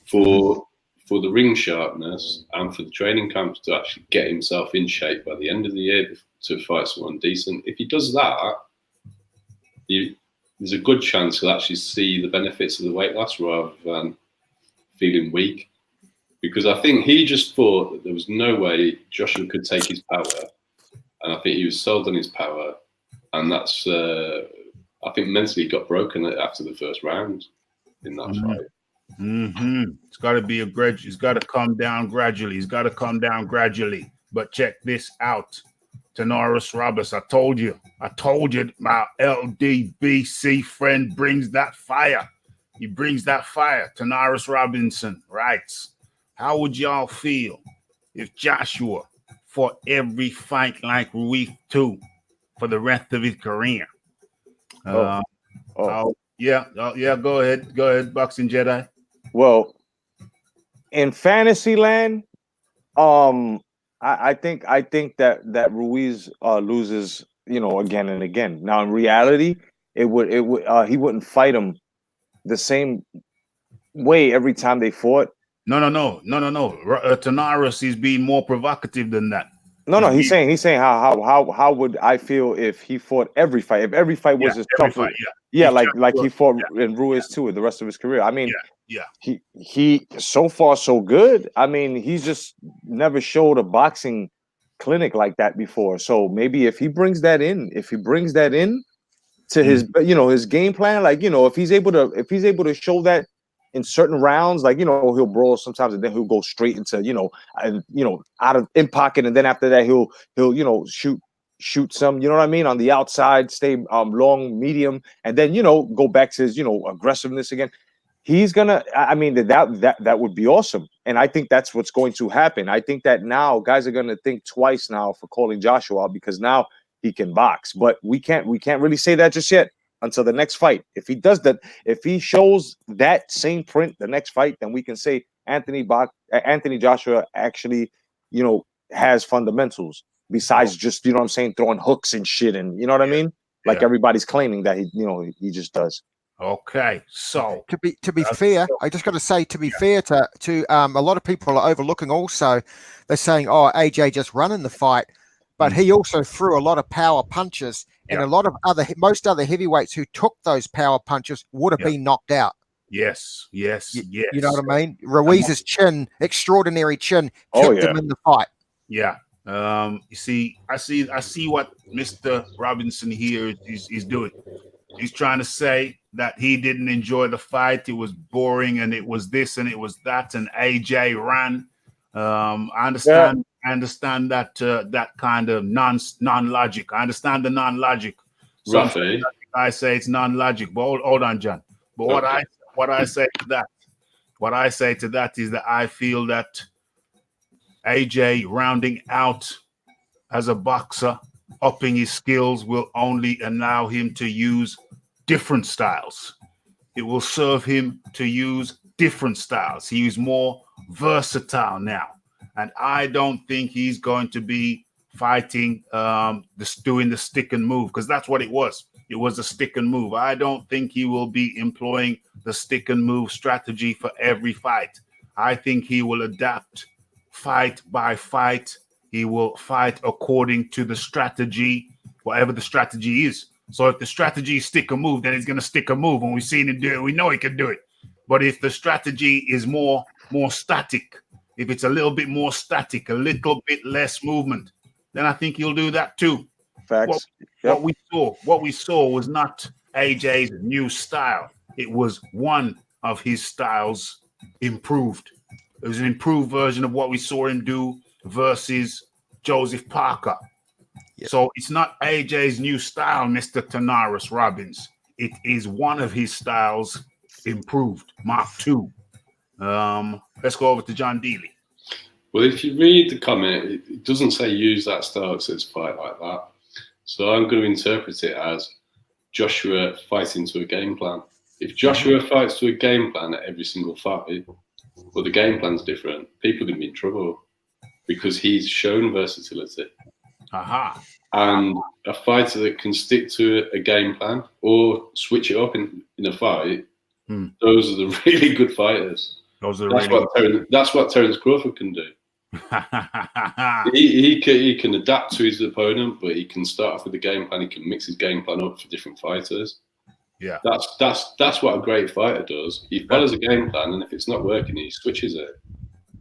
S6: for the ring sharpness and for the training camps to actually get himself in shape by the end of the year to fight someone decent. If he does that, there's a good chance he'll actually see the benefits of the weight loss rather than feeling weak. Because I think he just thought that there was no way Joshua could take his power. And I think he was sold on his power. And that's, I think mentally got broken after the first round in that fight.
S1: Mm-hmm. It's got to be he's got to come down gradually. But check this out. Tanaris Roberts, I told you, my LDBC friend brings that fire. He brings that fire. Tanaris Robinson writes, how would y'all feel if Joshua fought every fight like Ruiz 2 for the rest of his career? Go ahead, Boxing Jedi.
S2: Well, in fantasy land, I think that Ruiz loses, again and again. Now in reality, he wouldn't fight him the same way every time they fought.
S1: No. Tanaris is being more provocative than that.
S2: No. He's saying how would I feel if he fought every fight? If every fight was as tough, like he fought in Ruiz too the rest of his career. I mean, he so far so good. I mean, he's just never showed a boxing clinic like that before. So maybe if he brings that in to his his game plan, if he's able to show that in certain rounds, he'll brawl sometimes and then he'll go straight into out of in pocket, and then after that he'll shoot some, you know what I mean, on the outside, stay long, medium, and then go back to his aggressiveness again. He's gonna, I mean, that would be awesome, and I think that's what's going to happen. I think that now guys are gonna think twice now for calling Joshua out because now he can box, but we can't really say that just yet until the next fight. If he does that, if he shows that same print the next fight, then we can say Anthony Joshua actually, has fundamentals besides just, what I'm saying, throwing hooks and shit, and you know what I mean? Like everybody's claiming that he just does.
S1: Okay, so
S3: to be fair, I just got to say, to be fair to a lot of people are overlooking also. They're saying, oh, AJ just running the fight, but he also threw a lot of power punches, and a lot of most other heavyweights who took those power punches would have been knocked out.
S1: Yes.
S3: You know what I mean? Ruiz's extraordinary chin, kept him in the fight.
S1: Yeah. You see, I see what Mr. Robinson here is doing. He's trying to say that he didn't enjoy the fight. It was boring, and it was this, and it was that, and AJ ran. I understand.
S2: Yeah.
S1: I understand that that kind of non-logic. I understand the non-logic. Some
S6: Raphie,
S1: I say it's non-logic, but hold on, John. But
S6: Okay.
S1: what I say to that is that I feel that AJ rounding out as a boxer, upping his skills will only allow him to use different styles. It will serve him to use different styles. He is more versatile now. And I don't think he's going to be fighting, doing the stick and move, because that's what it was. It was a stick and move. I don't think he will be employing the stick and move strategy for every fight. I think he will adapt fight by fight. He will fight according to the strategy, whatever the strategy is. So if the strategy is stick and move, then he's going to stick and move. And we've seen him do it. We know he can do it. But if the strategy is more static, if it's a little bit more static, a little bit less movement, then I think he'll do that too.
S2: Facts.
S1: What we saw was not AJ's new style. It was one of his styles improved. It was an improved version of what we saw him do versus Joseph Parker. Yep. So it's not AJ's new style, Mr. Tanaris Robbins. It is one of his styles improved, Mark II. Let's go over to John Dealey.
S6: Well, if you read the comment, it doesn't say use that style, it says fight like that. So I'm going to interpret it as Joshua fighting to a game plan. If Joshua fights to a game plan at every single fight, well, the game plan's different. People are going to be in trouble because he's shown versatility.
S1: Aha.
S6: And a fighter that can stick to a game plan or switch it up in a fight, those are the really good fighters. That's what Terence Crawford can do. he can adapt to his opponent, but he can start off with a game plan. He can mix his game plan up for different fighters.
S1: Yeah,
S6: that's what a great fighter does. He follows a game plan, and if it's not working, he switches it.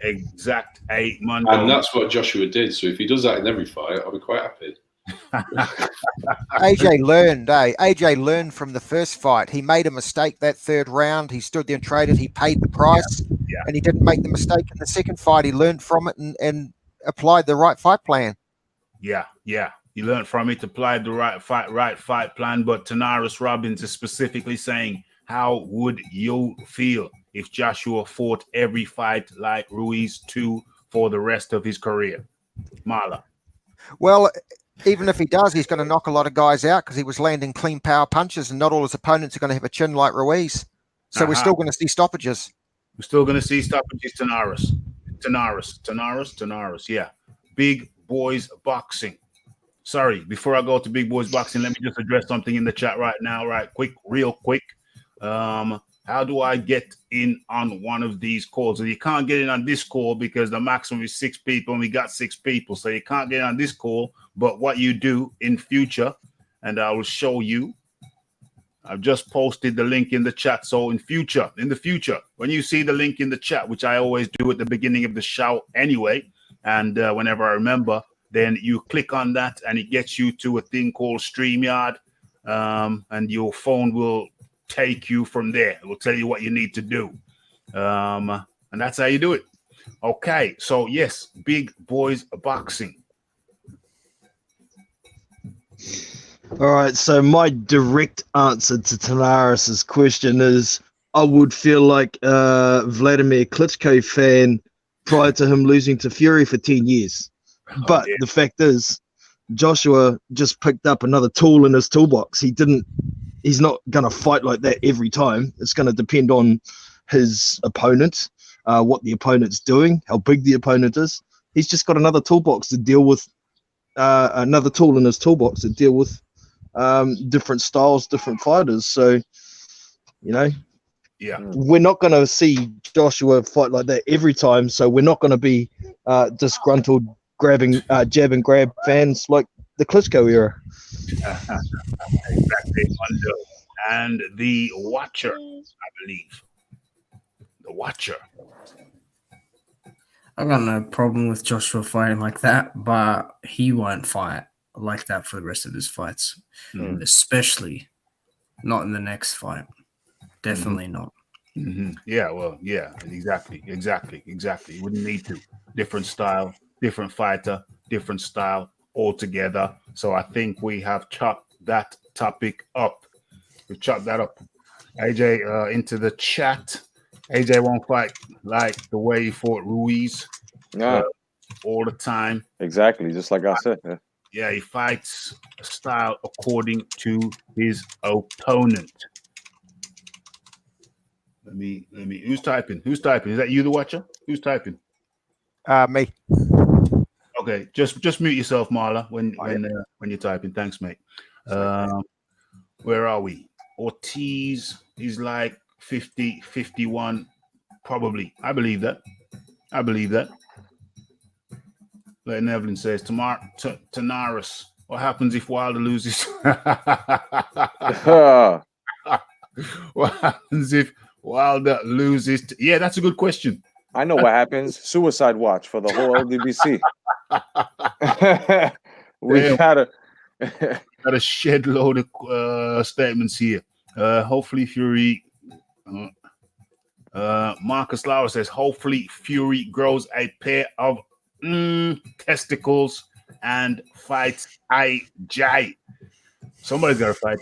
S1: Exact 8 months.
S6: And that's what Joshua did. So if he does that in every fight, I'll be quite happy.
S3: AJ learned, AJ learned from the first fight. He made a mistake that third round. He stood there and traded. He paid the price, and he didn't make the mistake in the second fight. He learned from it and applied the right fight plan.
S1: Yeah. He learned from it, applied the right fight plan. But Tanaris Robbins is specifically saying, how would you feel if Joshua fought every fight like Ruiz 2 for the rest of his career? Marla.
S3: Well, even if he does, he's going to knock a lot of guys out because he was landing clean power punches, and not all his opponents are going to have a chin like Ruiz. So we're still going to see stoppages.
S1: We're still going to see stoppages. Tanaris. Yeah. Big Boys Boxing. Sorry, before I go to Big Boys Boxing, let me just address something in the chat right now, real quick. How do I get in on one of these calls? And you can't get in on this call because the maximum is 6 people, and we got 6 people. So you can't get on this call. But what you do in future, and I will show you, I've just posted the link in the chat. So in the future, when you see the link in the chat, which I always do at the beginning of the show anyway, and whenever I remember, then you click on that and it gets you to a thing called StreamYard, and your phone will take you from there. It will tell you what you need to do. And that's how you do it. Okay, so yes, Big Boys Boxing.
S4: All right, so my direct answer to Tanaris's question is I would feel like a Vladimir Klitschko fan prior to him losing to Fury for 10 years. But the fact is, Joshua just picked up another tool in his toolbox. He's not going to fight like that every time. It's going to depend on his opponent, what the opponent's doing, how big the opponent is. He's just got another toolbox to deal with, another tool in his toolbox to deal with different styles, different fighters. So, we're not going to see Joshua fight like that every time. So we're not going to be disgruntled, jab and grab fans like the Klitschko era.
S1: Exactly. And the Watcher, I believe. The Watcher.
S7: I got no problem with Joshua fighting like that, but he won't fight like that for the rest of his fights, especially not in the next fight. Definitely not.
S1: Yeah, well, yeah, exactly. You wouldn't need to. Different style, different fighter, different style altogether. So I think we have chopped that topic up. We've chopped that up. AJ into the chat. AJ won't fight like the way he fought Ruiz all the time.
S2: Exactly, just like I said.
S1: Yeah, he fights style according to his opponent. Let me. Who's typing? Is that you, the watcher? Who's typing?
S3: Me.
S1: Okay, just mute yourself, Marla, when you're typing. Thanks, mate. Where are we? Ortiz is like 50, 51, probably. I believe that. Let Evelyn says, Tanaris, what happens if Wilder loses? What happens if Wilder loses? Yeah, that's a good question.
S2: I know what happens. Suicide watch for the whole LDBC. We got
S1: a shed load of statements here. Hopefully Fury... Marcus Lauer says, hopefully Fury grows a pair of testicles and fights AJ. Somebody's got to fight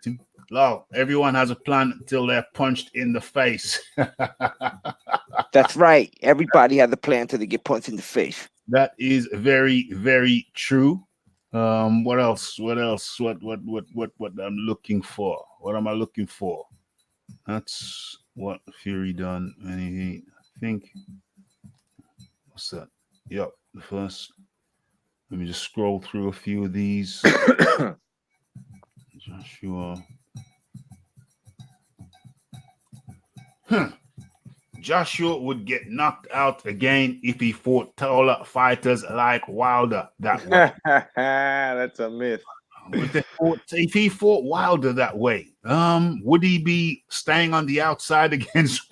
S1: him. Lol, everyone has a plan until they're punched in the face.
S8: That's right. Everybody has a plan until they get punched in the face.
S1: That is very, very true. What else? What I'm looking for? What am I looking for? That's what Fury done. And I think, what's that? Yep, the first. Let me just scroll through a few of these. Joshua. Joshua would get knocked out again if he fought taller fighters like Wilder that way.
S2: That's a myth.
S1: If he fought Wilder that way, would he be staying on the outside against?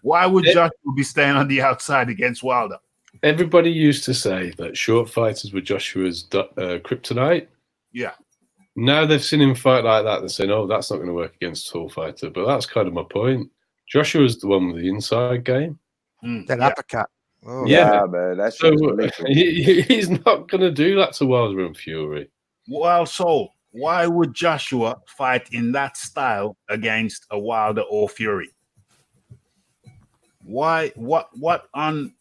S1: Why would Joshua be staying on the outside against Wilder?
S9: Everybody used to say that short fighters were Joshua's kryptonite.
S1: Yeah.
S9: Now they've seen him fight like that. They're saying, "Oh, that's not going to work against a tall fighter." But that's kind of my point. Joshua's the one with the inside game.
S3: That uppercut.
S2: Oh, yeah, man. That's
S9: so he's not going to do that to Wilder and Fury.
S1: Well, so why would Joshua fight in that style against a Wilder or Fury? Why? What on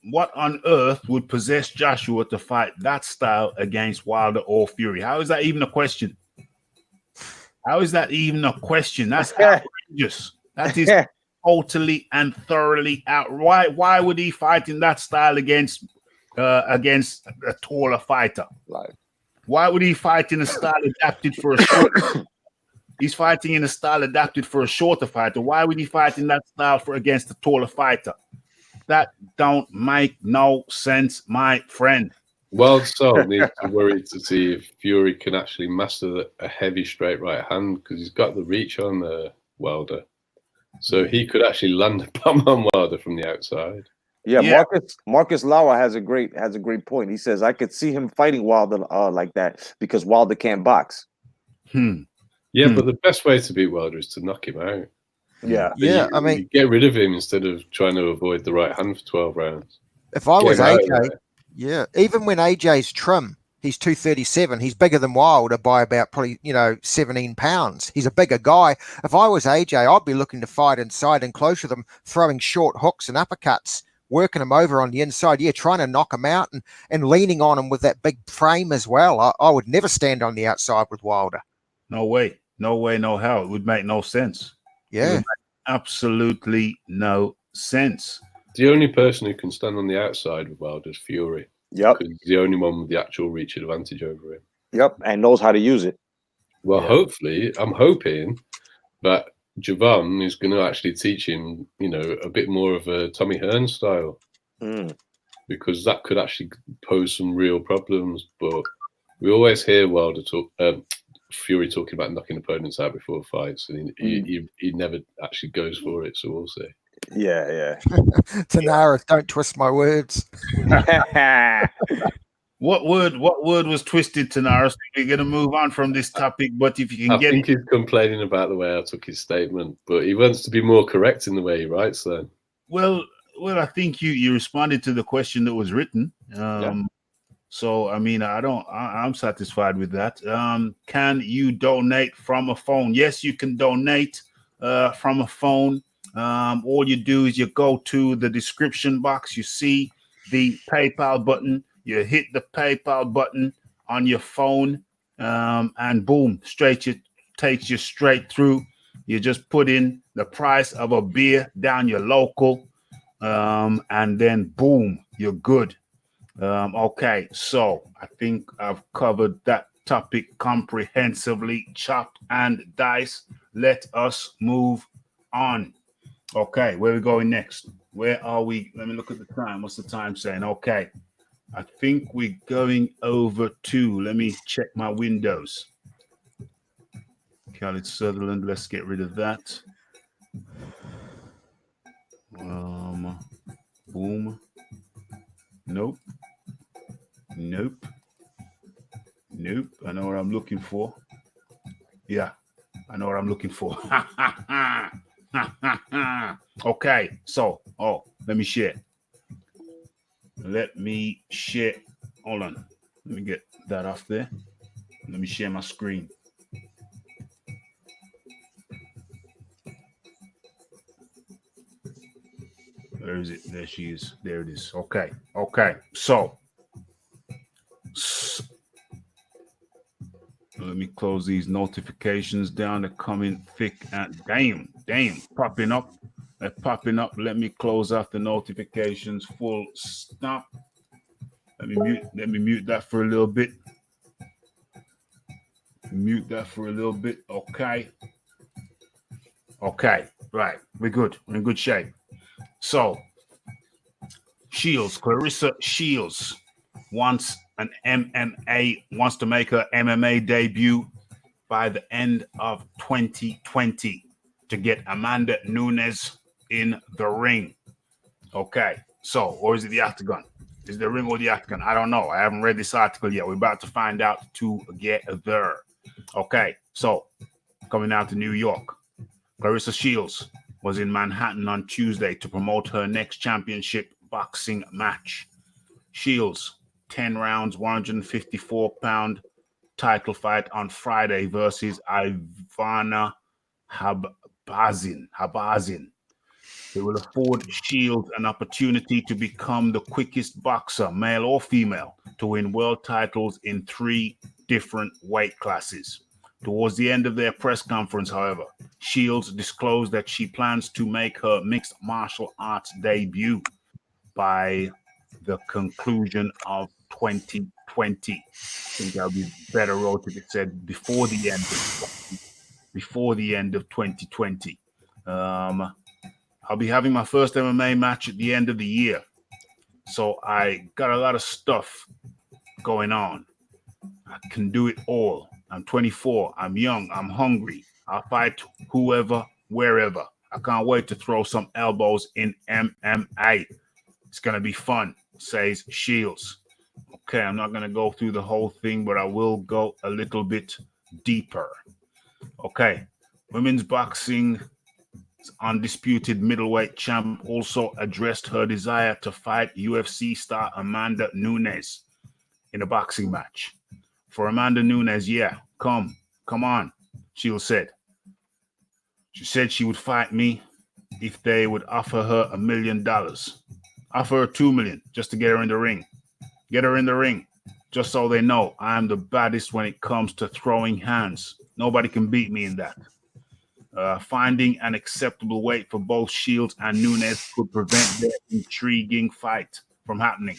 S1: earth would possess Joshua to fight that style against Wilder or Fury? How is that even a question? That's outrageous. That is totally and thoroughly out. Why would he fight in that style against a taller fighter? Why would he fight in a style adapted for a short? He's fighting in a style adapted for a shorter fighter. Why would he fight in that style against a taller fighter? That don't make no sense, my friend.
S9: Wild Soul needs to worry to see if Fury can actually master a heavy straight right hand, because he's got the reach on Wilder. So he could actually land a bomb on Wilder from the outside.
S2: Yeah. Marcus Lauer has a great point. He says, I could see him fighting Wilder like that because Wilder can't box.
S9: Yeah, but the best way to beat Wilder is to knock him out.
S2: Yeah.
S3: I mean,
S9: you get rid of him instead of trying to avoid the right hand for 12 rounds.
S3: If I was AJ, even when AJ's trim, he's 237. He's bigger than Wilder by about probably 17 pounds. He's a bigger guy. If I was AJ, I'd be looking to fight inside and close with him, throwing short hooks and uppercuts, working him over on the inside. Yeah, trying to knock him out and leaning on him with that big frame as well. I would never stand on the outside with Wilder.
S1: No way, no how. It would make no sense.
S3: Yeah,
S1: absolutely no sense.
S9: The only person who can stand on the outside with Wilder is Fury.
S2: Yep.
S9: Because he's the only one with the actual reach advantage over him.
S2: Yep, and knows how to use it.
S9: Well, hopefully, I'm hoping that Javon is going to actually teach him, a bit more of a Tommy Hearn style. Because that could actually pose some real problems. But we always hear Fury talking about knocking opponents out before fights, and he never actually goes for it. So we'll see.
S2: Yeah.
S3: Tanaris, don't twist my words.
S1: What word was twisted, Tanaris? We're going to move on from this topic, but if you can
S9: I think he's complaining about the way I took his statement, but he wants to be more correct in the way he writes then.
S1: Well, I think you responded to the question that was written. So, I mean, I'm satisfied with that. Can you donate from a phone? Yes, you can donate from a phone. All you do is you go to the description box. You see the PayPal button. You hit the PayPal button on your phone, and boom, takes you straight through. You just put in the price of a beer down your local, and then boom, you're good. Okay, so I think I've covered that topic comprehensively, chopped and diced. Let us move on. Okay, where are we going next? Where are we? Let me look at the time. What's the time saying? Okay, I think we're going over to, let me check my windows. Khaled Sutherland, let's get rid of that. Boom. Nope. I know what I'm looking for. Yeah, I know what I'm looking for. Okay, so, let me share. Hold on. Let me get that off there. Let me share my screen. Where is it? There she is. There it is. Okay. So let me close these notifications down. They're coming thick and damn, popping up. They're popping up. Let me close off the notifications. Full stop. Let me mute that for a little bit. Okay. Right. We're good. We're in good shape. So Clarissa Shields wants to make her MMA debut by the end of 2020 to get Amanda Nunes in the ring. Okay, so, or is it the octagon? Is it the ring or the octagon? I don't know. I haven't read this article yet. We're about to find out together. Okay, so coming out to New York, Clarissa Shields was in Manhattan on Tuesday to promote her next championship boxing match. Shields, 10 rounds, 154-pound title fight on Friday versus Ivana Habazin. It will afford Shields an opportunity to become the quickest boxer, male or female, to win world titles in 3 different weight classes. Towards the end of their press conference, however, Shields disclosed that she plans to make her mixed martial arts debut by the conclusion of 2020. I think that would be better wrote if it said before the end of 2020. I'll be having my first MMA match at the end of the year. So I got a lot of stuff going on. I can do it all. I'm 24. I'm young. I'm hungry. I'll fight whoever, wherever. I can't wait to throw some elbows in MMA. It's going to be fun, says Shields. Okay, I'm not going to go through the whole thing, but I will go a little bit deeper. Okay, women's boxing undisputed middleweight champ also addressed her desire to fight UFC star Amanda Nunes in a boxing match. For Amanda Nunes, yeah, come on, Shields said. She said she would fight me if they would offer her $1 million. Offer her $2 million just to get her in the ring. Get her in the ring, just so they know I'm the baddest when it comes to throwing hands. Nobody can beat me in that. Finding an acceptable weight for both Shields and Nunes could prevent their intriguing fight from happening.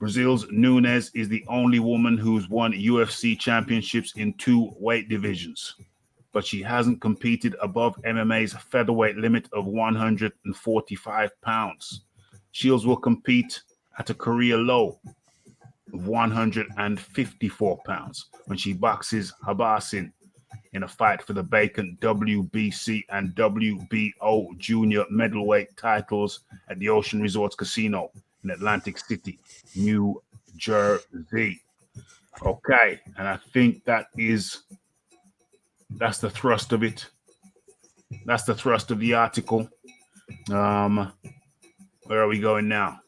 S1: Brazil's Nunes is the only woman who's won UFC championships in 2 weight divisions, but she hasn't competed above MMA's featherweight limit of 145 pounds. Shields will compete at a career low of 154 pounds when she boxes Habazin in a fight for the vacant WBC and WBO junior middleweight titles at the Ocean Resorts Casino in Atlantic City, New Jersey. Okay, and I think that's the thrust of it. That's the thrust of the article. Where are we going now?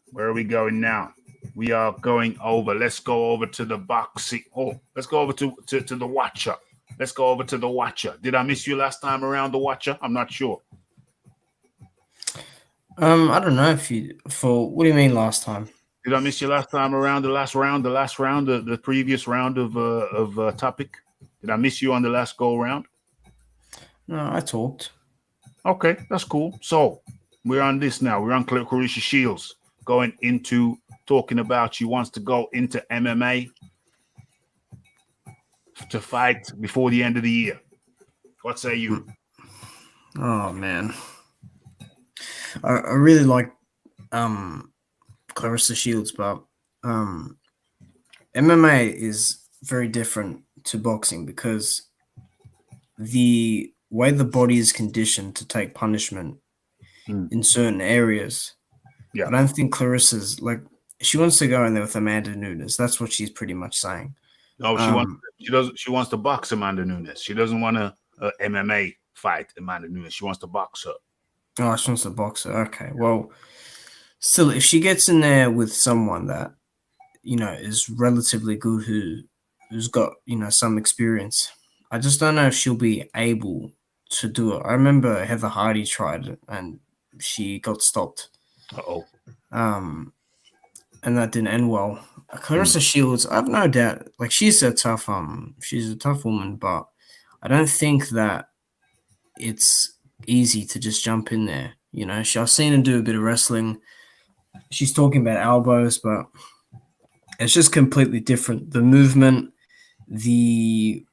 S1: We are going over. Let's go over to the boxing. Oh, let's go over to the Watcher. Let's go over to the Watcher. Did I miss you last time around, the Watcher? I'm not sure.
S7: I don't know what do you mean last time?
S1: Did I miss you last time around? The previous round of topic. Did I miss you on the last go round?
S7: No, I talked.
S1: Okay, that's cool. So we're on this now. We're on Clarissa Shields going into talking about she wants to go into MMA to fight before the end of the year. What say you?
S7: Oh man, I really like Clarissa Shields, but MMA is very different to boxing because the way the body is conditioned to take punishment in certain areas.
S1: Yeah,
S7: I don't think Clarissa's like she wants to go in there with Amanda Nunes. That's what she's pretty much saying.
S1: No, she wants to box Amanda Nunes. She doesn't want to MMA fight Amanda Nunes. She wants to box her.
S7: Oh, she wants to box her. Okay, well, still, if she gets in there with someone that is relatively good, who's got some experience, I just don't know if she'll be able to do it. I remember Heather Hardy tried it and she got stopped. And that didn't end well. Clarissa Shields, I have no doubt. Like she's a tough woman, but I don't think that it's easy to just jump in there. I've seen her do a bit of wrestling. She's talking about elbows, but it's just completely different. The movement, the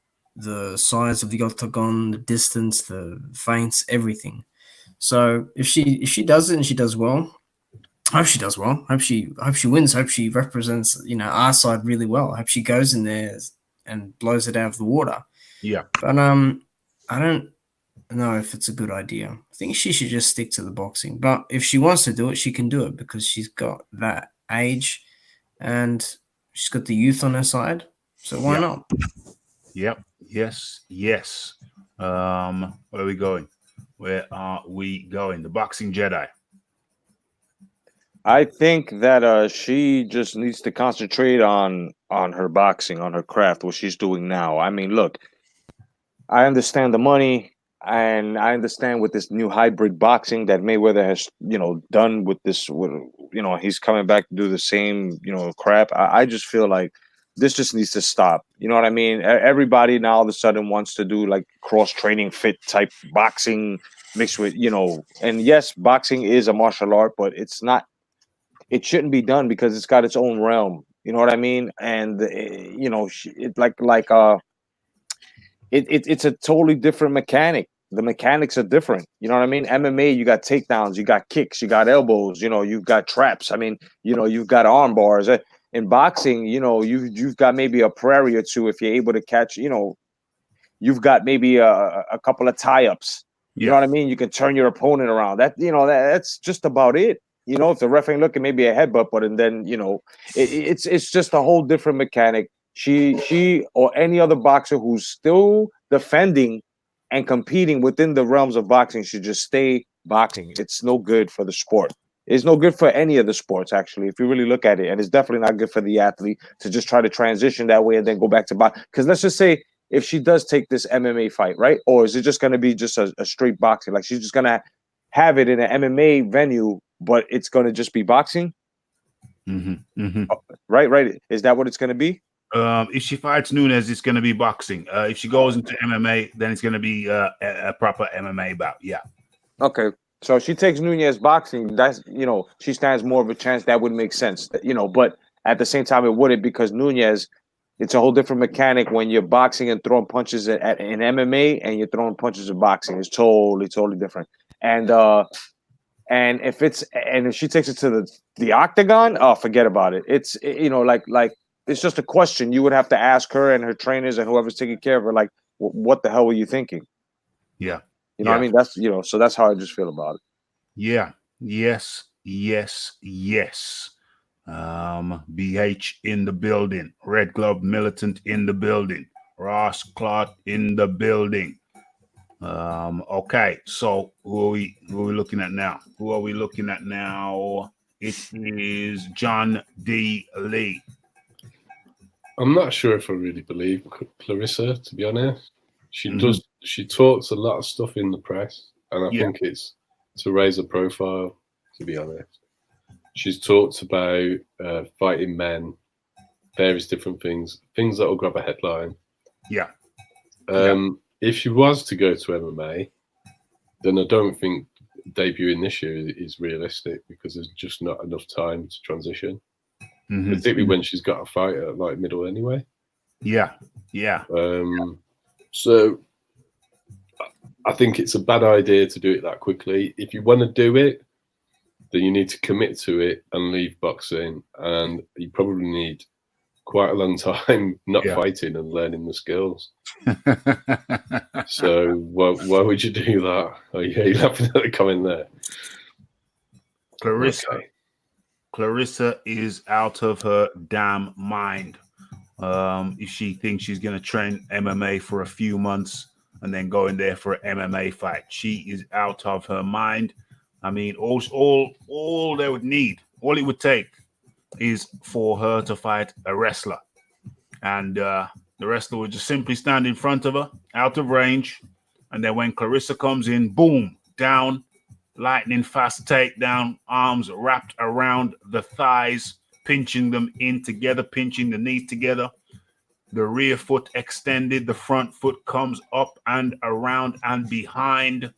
S7: size of the octagon, the distance, the feints, everything. So if she does it and she does well, I hope she does well. Hope she wins. Hope she represents our side really well. Hope she goes in there and blows it out of the water.
S1: Yeah.
S7: But I don't know if it's a good idea. I think she should just stick to the boxing. But if she wants to do it, she can do it because she's got that age and she's got the youth on her side. So why not?
S1: Yep. Yes. Where are we going? The Boxing Jedi.
S2: I think that she just needs to concentrate on her boxing, on her craft, what she's doing now. I mean, look, I understand the money, and I understand with this new hybrid boxing that Mayweather has, done with this. He's coming back to do the same, crap. I just feel like this just needs to stop. You know what I mean? Everybody now all of a sudden wants to do like cross training fit type boxing mixed with, and yes, boxing is a martial art, but it's not. It shouldn't be done because it's got its own realm. You know what I mean? And it's a totally different mechanic. The mechanics are different. You know what I mean? MMA, you got takedowns, you got kicks, you got elbows. You've got traps. I mean, you've got arm bars. In boxing, you've got maybe a prairie or two if you're able to catch. You've got maybe a couple of tie-ups. You know what I mean? You can turn your opponent around. That's just about it. If the ref ain't looking, maybe a headbutt, but and then it's just a whole different mechanic. She or any other boxer who's still defending and competing within the realms of boxing should just stay boxing. It's no good for the sport. It's no good for any of the sports, actually, if you really look at it. And it's definitely not good for the athlete to just try to transition that way and then go back to boxing. Because let's just say if she does take this MMA fight, right? Or is it just going to be just a straight boxing? Like she's just going to have it in an MMA venue, but it's going to just be boxing? Right. Is that what it's going to be?
S1: If she fights Nunes, it's going to be boxing. If she goes into MMA, then it's going to be a proper MMA bout. Yeah.
S2: Okay. So if she takes Nunes boxing, that's, she stands more of a chance. That would make sense, but at the same time, it wouldn't, because Nunes, it's a whole different mechanic when you're boxing and throwing punches in MMA and you're throwing punches in boxing. It's totally different. And if she takes it to the octagon, oh, forget about it. It's, like it's just a question you would have to ask her and her trainers and whoever's taking care of her. Like, what the hell were you thinking?
S1: Yeah.
S2: You know what I mean? That's, so that's how I just feel about it.
S1: Yeah. Yes. BH in the building. Red Glove Militant in the building. Ross Clark in the building. Okay, so who are we looking at now? It is John D. Lee.
S9: I'm not sure if I really believe Clarissa, to be honest. She talks a lot of stuff in the press, and I think it's to raise a profile, to be honest. She's talked about fighting men, various different things that will grab a headline. If she was to go to MMA, then I don't think debuting this year is realistic, because there's just not enough time to transition, particularly when she's got a fight at like middle anyway. So I think it's a bad idea to do it that quickly. If you want to do it, then you need to commit to it and leave boxing, and you probably need quite a long time not fighting and learning the skills. So why would you do that? Oh yeah, you're laughing at the comment there.
S1: Clarissa is out of her damn mind. If she thinks she's going to train MMA for a few months and then go in there for an MMA fight, she is out of her mind. I mean, all they would need, all it would take, is for her to fight a wrestler, and the wrestler would just simply stand in front of her, out of range, and then when Clarissa comes in, boom, down, lightning fast takedown, arms wrapped around the thighs, pinching them in together, pinching the knees together, the rear foot extended, the front foot comes up and around and behind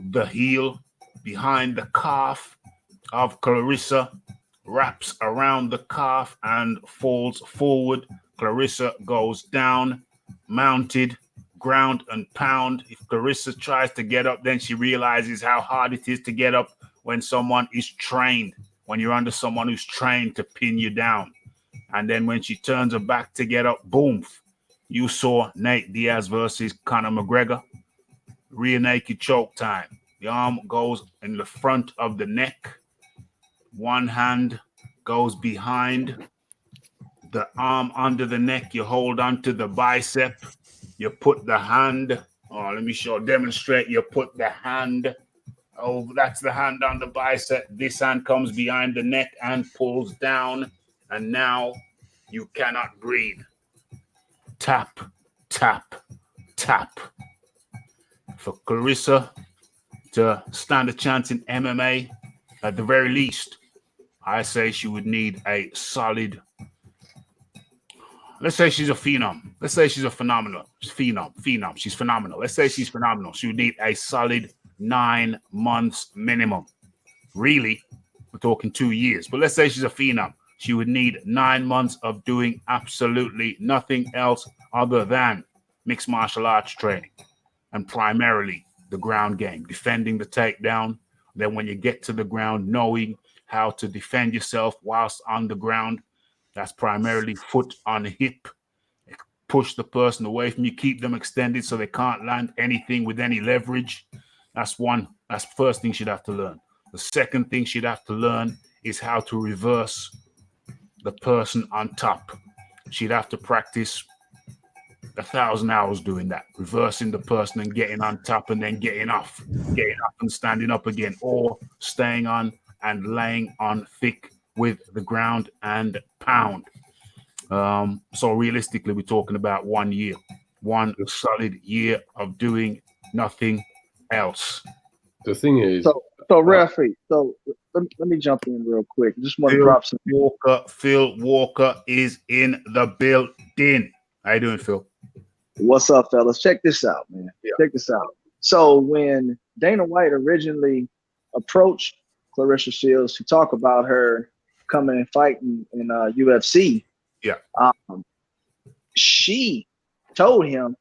S1: the heel, behind the calf of Clarissa, wraps around the calf and falls forward. Clarissa goes down, mounted, ground and pound. If Clarissa tries to get up, then she realizes how hard it is to get up when someone is trained, when you're under someone who's trained to pin you down. And then when she turns her back to get up, boom. You saw Nate Diaz versus Conor McGregor. Rear naked choke time. The arm goes in the front of the neck. One hand goes behind the arm under the neck. You hold onto the bicep. You put the hand. Let me demonstrate. You put the hand over. That's the hand on the bicep. This hand comes behind the neck and pulls down. And now you cannot breathe. Tap, tap, tap. For Clarissa to stand a chance in MMA, at the very least, I say she would need a solid. Let's say she's a phenom. Let's say she's a phenomenal phenom. She's phenomenal. Let's say she's phenomenal. She would need a solid 9 months minimum. Really, we're talking 2 years. But let's say she's a phenom. She would need 9 months of doing absolutely nothing else other than mixed martial arts training, and primarily the ground game, defending the takedown. Then when you get to the ground, knowing how to defend yourself whilst on the ground. That's primarily foot on hip. Push the person away from you, keep them extended so they can't land anything with any leverage. That's the first thing she'd have to learn. The second thing she'd have to learn is how to reverse the person on top. She'd have to practice 1,000 hours doing that, reversing the person and getting on top and then getting up and standing up again, or staying on and laying on thick with the ground and pound. So realistically, we're talking about 1 year, one solid year of doing nothing else.
S9: The thing is,
S10: so Raphie, so let me jump in real quick. Just want to drop some.
S1: Phil Walker is in the building. How you doing, Phil?
S10: What's up, fellas? Check this out, man. Yeah. Check this out. So when Dana White originally approached Clarissa Shields to talk about her coming and fighting in UFC, she told him,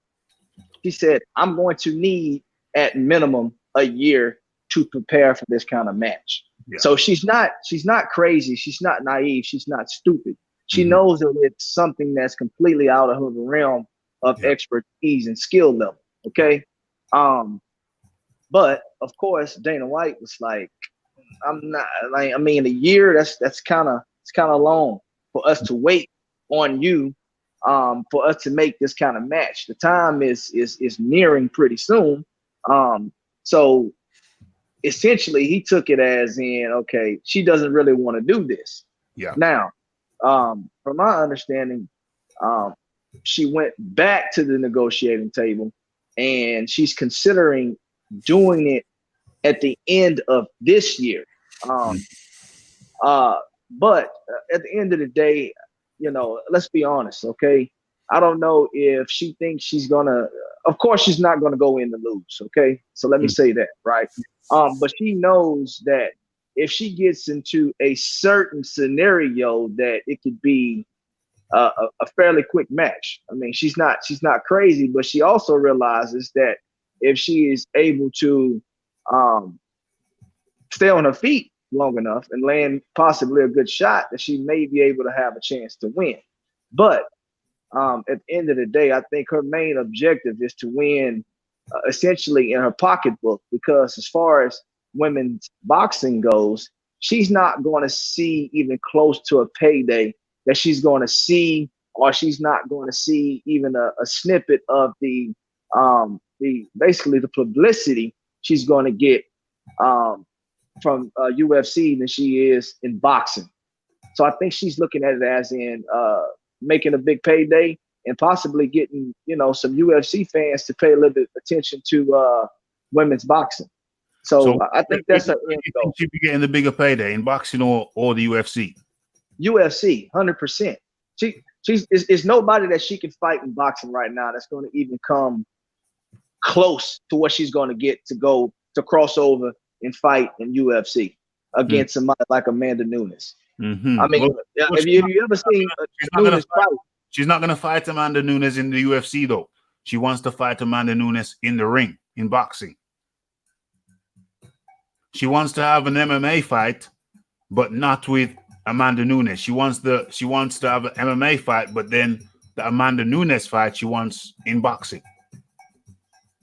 S10: she said, I'm going to need at minimum a year to prepare for this kind of match. Yeah. So she's not crazy. She's not naive. She's not stupid. She knows that it's something that's completely out of her realm of expertise and skill level. Okay. But of course, Dana White was like, I'm not like, I mean, a year, that's kind of long for us to wait on you, for us to make this kind of match. The time is nearing pretty soon. So essentially he took it as in, okay, she doesn't really want to do this.
S1: Yeah.
S10: Now, from my understanding, she went back to the negotiating table and she's considering doing it at the end of this year. But at the end of the day, you know, let's be honest, okay? I don't know if she thinks she's gonna. Of course, she's not gonna go in to lose, okay? So let me say that, right? But she knows that if she gets into a certain scenario, that it could be a fairly quick match. I mean, she's not crazy, but she also realizes that if she is able to stay on her feet long enough and land possibly a good shot, that she may be able to have a chance to win. But at the end of the day, I think her main objective is to win essentially in her pocketbook, because as far as women's boxing goes, she's not going to see even close to a payday that she's going to see, or she's not going to see even a snippet of the basically the publicity she's going to get from UFC than she is in boxing. So I think she's looking at it as in making a big payday and possibly getting, you know, some UFC fans to pay a little bit of attention to women's boxing. So I think that's an end goal.
S1: She'd be getting the bigger payday in boxing or the UFC.
S10: UFC, 100%. She's nobody that she can fight in boxing right now that's going to even come close to what she's going to get to go to cross over and fight in UFC against somebody like Amanda Nunes. I mean, if you ever seen Nunes fight,
S1: she's not going to fight Amanda Nunes in the UFC though. She wants to fight Amanda Nunes in the ring in boxing. She wants to have an MMA fight, but not with Amanda Nunes. She wants to have an MMA fight, but then the Amanda Nunes fight she wants in boxing.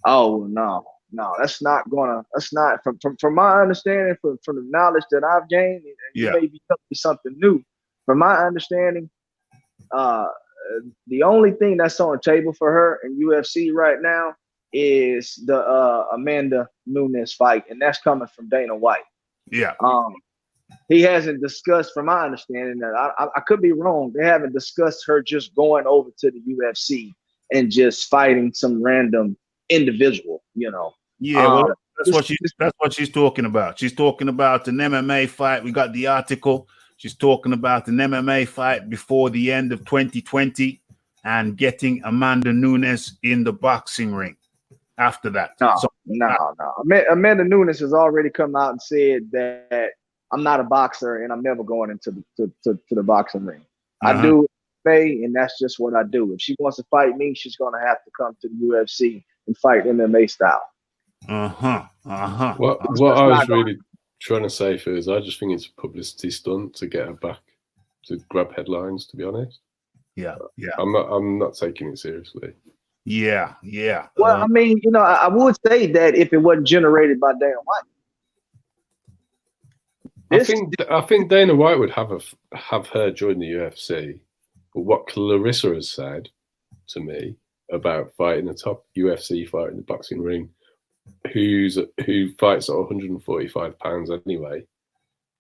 S10: Oh no, that's not from my understanding, from the knowledge that I've gained, and you may be telling me something new. From my understanding, the only thing that's on the table for her in UFC right now is the Amanda Nunes fight, and that's coming from Dana White.
S1: Yeah.
S10: He hasn't discussed, from my understanding, that I could be wrong. They haven't discussed her just going over to the UFC and just fighting some random individual, you know.
S1: Yeah, well, that's what she's talking about. She's talking about an MMA fight. We got the article. She's talking about an MMA fight before the end of 2020 and getting Amanda Nunes in the boxing ring after that.
S10: No. Amanda Nunes has already come out and said that I'm not a boxer and I'm never going into the boxing ring. I do MMA, and that's just what I do. If she wants to fight me, she's going to have to come to the UFC and fight MMA style.
S9: What I was really trying to say for is I just think it's a publicity stunt to get her back to grab headlines, to be honest.
S1: Yeah.
S9: I'm not taking it seriously.
S1: Yeah.
S10: Well, I mean, you know, I would say that if it wasn't generated by Dana White.
S9: I think Dana White would have her join the UFC, but what Clarissa has said to me about fighting a top UFC fighter in the boxing ring, who fights at 145 pounds anyway,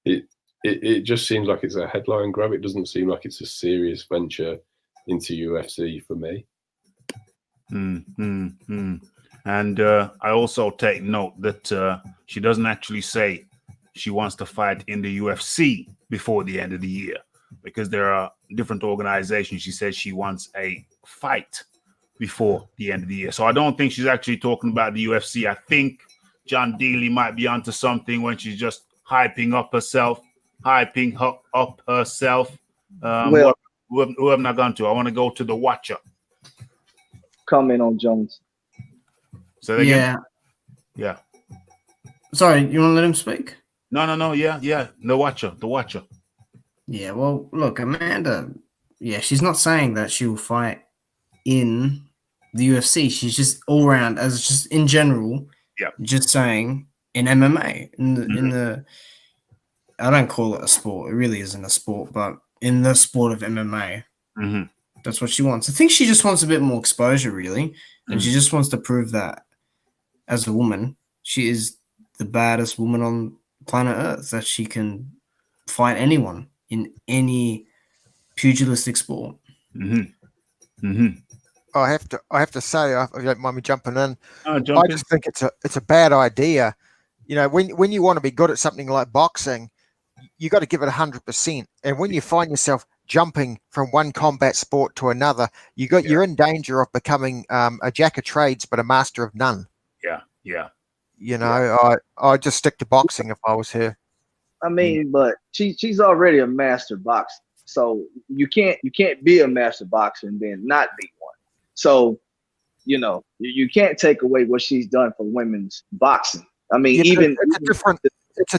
S9: it just seems like it's a headline grab. It doesn't seem like it's a serious venture into UFC for me.
S1: And I also take note that she doesn't actually say she wants to fight in the UFC before the end of the year, because there are different organizations. She says she wants a fight before the end of the year. So I don't think she's actually talking about the UFC. I think John Dealey might be onto something when she's just hyping up herself. Who am I going to? I want to go to the Watcher.
S10: Comment on Jones.
S1: So again? Yeah.
S7: Sorry, you want to let him speak?
S1: No. Yeah. The Watcher.
S7: Yeah. Well, look, Amanda. Yeah, she's not saying that she will fight in the UFC. She's just all around, as just in general.
S1: Yeah.
S7: Just saying in MMA, in the I don't call it a sport. It really isn't a sport, but in the sport of MMA, that's what she wants. I think she just wants a bit more exposure, really, and she just wants to prove that as a woman, she is the baddest woman on planet Earth, that she can fight anyone in any pugilistic sport.
S3: I have to say, if you don't mind me jumping in, I
S1: jump
S3: just think it's a bad idea. You know, when you want to be good at something like boxing, you got to give it 100%. And when you find yourself jumping from one combat sport to another, you're in danger of becoming a jack of trades but a master of none.
S1: Yeah.
S3: You know, I just stick to boxing if I was her.
S10: I mean, but she's already a master boxer, so you can't be a master boxer and then not be one. So, you know, you can't take away what she's done for women's boxing. I mean,
S3: it's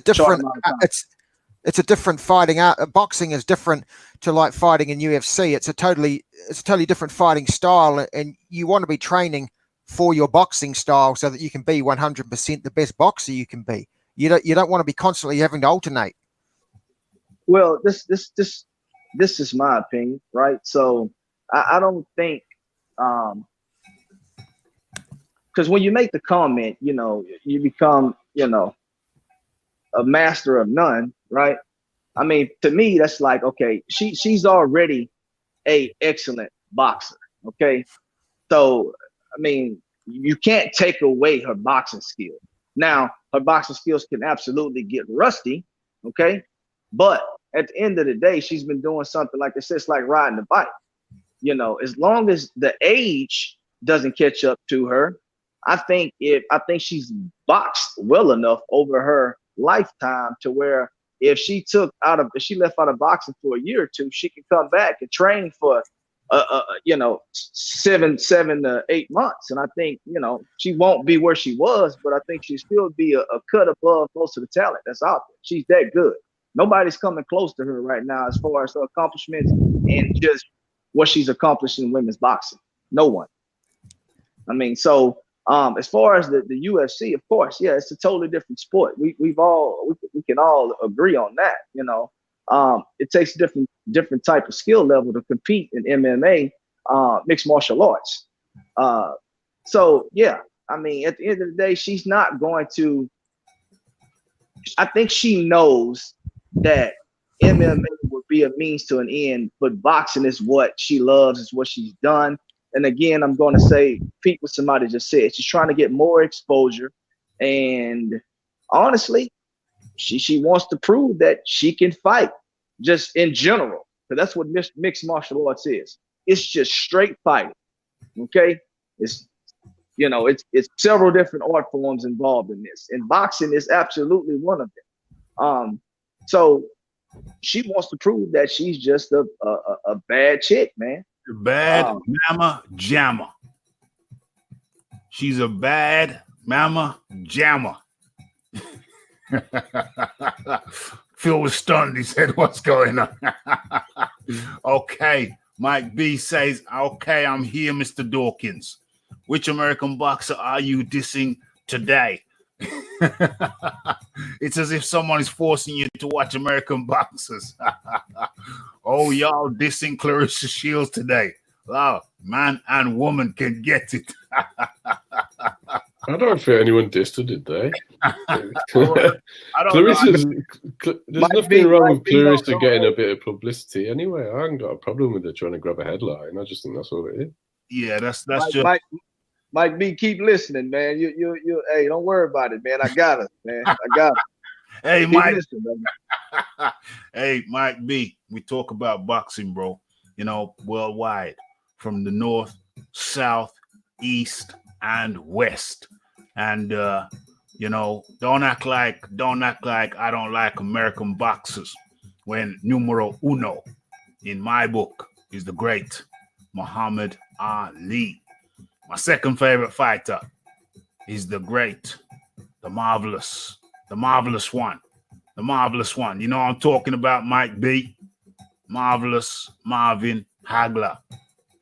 S3: a different fighting out. Boxing is different to like fighting in UFC. It's a totally different fighting style, and you want to be training for your boxing style so that you can be 100% the best boxer you can be. You don't want to be constantly having to alternate.
S10: Well, this is my opinion, right? So I don't think, because when you make the comment, you know, you become, you know, a master of none, right? I mean, to me, that's like, okay, she's already a excellent boxer, okay? So, I mean, you can't take away her boxing skill. Now, her boxing skills can absolutely get rusty, okay? But at the end of the day, she's been doing something like this. It's like riding a bike. You know, as long as the age doesn't catch up to her, I think she's boxed well enough over her lifetime to where if she left out of boxing for a year or two, she can come back and train for 7 to 8 months. And I think, you know, she won't be where she was, but I think she'll still be a cut above most of the talent that's out there. She's that good. Nobody's coming close to her right now as far as her accomplishments and just what she's accomplished in women's boxing. No one. I mean, so as far as the UFC, of course, yeah, it's a totally different sport. We can all agree on that. You know, it takes different type of skill level to compete in MMA, mixed martial arts. So yeah, I mean, at the end of the day, she's not going to. I think she knows that MMA would be a means to an end, but boxing is what she loves, is what she's done. And again, I'm going to say, repeat what somebody just said. She's trying to get more exposure, and honestly, she wants to prove that she can fight, just in general, because that's what mixed martial arts is. It's just straight fighting. Okay, it's several different art forms involved in this, and boxing is absolutely one of them. So she wants to prove that she's just a bad chick, man.
S1: Bad mama jammer. She's a bad mama jammer. Phil was stunned. He said, "What's going on?" Okay, Mike B says, "Okay, I'm here, Mr. Dawkins. Which American boxer are you dissing today?" It's as if someone is forcing you to watch American boxers. Oh, y'all dissing Clarissa Shields today. Wow, man and woman can get it.
S9: I don't think anyone dissed her, did they?
S1: There's
S9: nothing wrong with Clarissa getting a bit of publicity anyway. I haven't got a problem with her trying to grab a headline. I just think that's all it is.
S1: Yeah, that's
S10: Mike B, keep listening, man. You hey, don't worry about it, man. I got it, man. I got it.
S1: Hey, Mike. Hey, Mike B, we talk about boxing, bro. You know, worldwide, from the north, south, east, and west. And you know, don't act like I don't like American boxers when numero uno in my book is the great Muhammad Ali. My second favorite fighter is the great, the marvelous one. The marvelous one. You know I'm talking about, Mike B. Marvelous Marvin Hagler.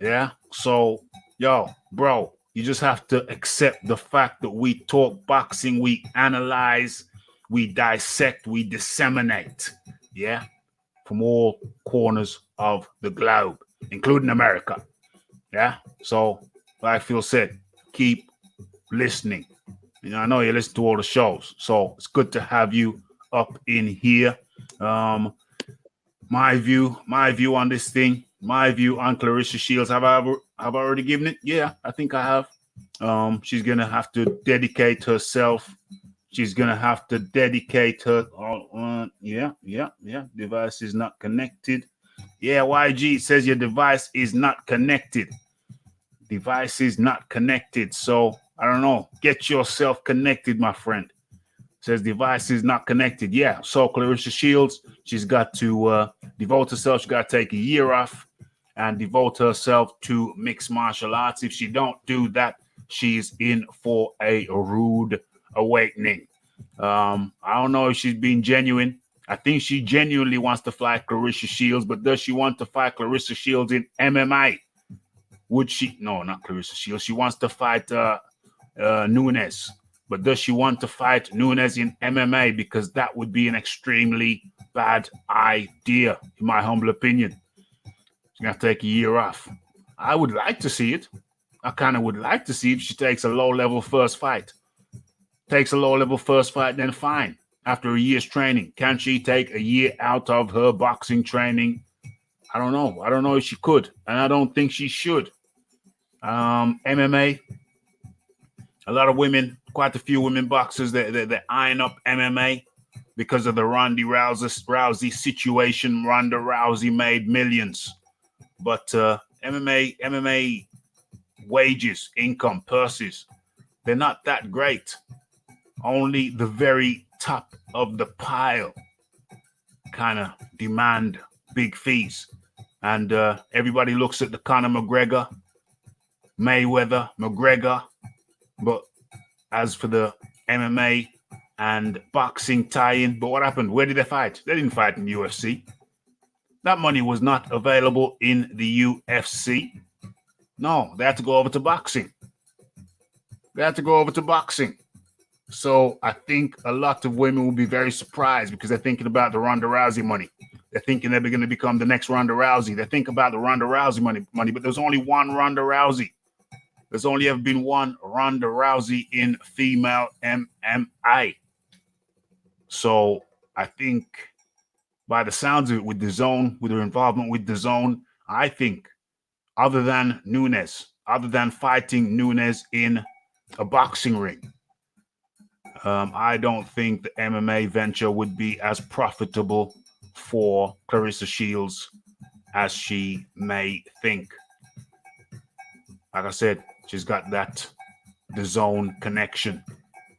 S1: Yeah? So Yo, bro, you just have to accept the fact that we talk boxing, we analyze, we dissect, we disseminate. Yeah. From all corners of the globe, including America. Yeah. So, like Phil said, keep listening. You know, I know you listen to all the shows, so it's good to have you up in here. My view on this thing, my view on Clarissa Shields. Have I already given it? Yeah, I think I have. She's gonna have to dedicate herself. She's gonna have to dedicate her. Yeah. Device is not connected. Yeah, YG says your device is not connected. Device is not connected. So I don't know. Get yourself connected, my friend. Says device is not connected. Yeah. So Clarissa Shields, she's got to devote herself. She's got to take a year off and devote herself to mixed martial arts. If she don't do that, she's in for a rude awakening. I don't know if she's being genuine. I think she genuinely wants to fight Clarissa Shields, but does she want to fight Clarissa Shields in MMA? Would she? No, not Clarissa Shields. She wants to fight Nunes. But does she want to fight Nunes in MMA? Because that would be an extremely bad idea, in my humble opinion. She's going to take a year off. I would like to see it. I kind of would like to see if she takes a low-level first fight. Takes a low-level first fight, then fine. After a year's training, can she take a year out of her boxing training? I don't know. I don't know if she could, and I don't think she should. MMA, a lot of women, quite a few women boxers, they're eyeing up MMA because of the Ronda Rousey situation. Ronda Rousey made millions, but MMA wages, income, purses, they're not that great. Only the very top of the pile kind of demand big fees. And everybody looks at the Conor McGregor, Mayweather, McGregor. But as for the MMA and boxing tie-in, but what happened? Where did they fight? They didn't fight in the UFC. That money was not available in the UFC. No, they had to go over to boxing. So I think a lot of women will be very surprised because they're thinking about the Ronda Rousey money. They're thinking they're going to become the next Ronda Rousey. They think about the Ronda Rousey money, but there's only one Ronda Rousey. There's only ever been one Ronda Rousey in female MMA. So I think by the sounds of it, with DAZN, with her involvement with DAZN, I think other than Nunes, other than fighting Nunes in a boxing ring, I don't think the MMA venture would be as profitable for Clarissa Shields as she may think. Like I said, she's got that DAZN connection.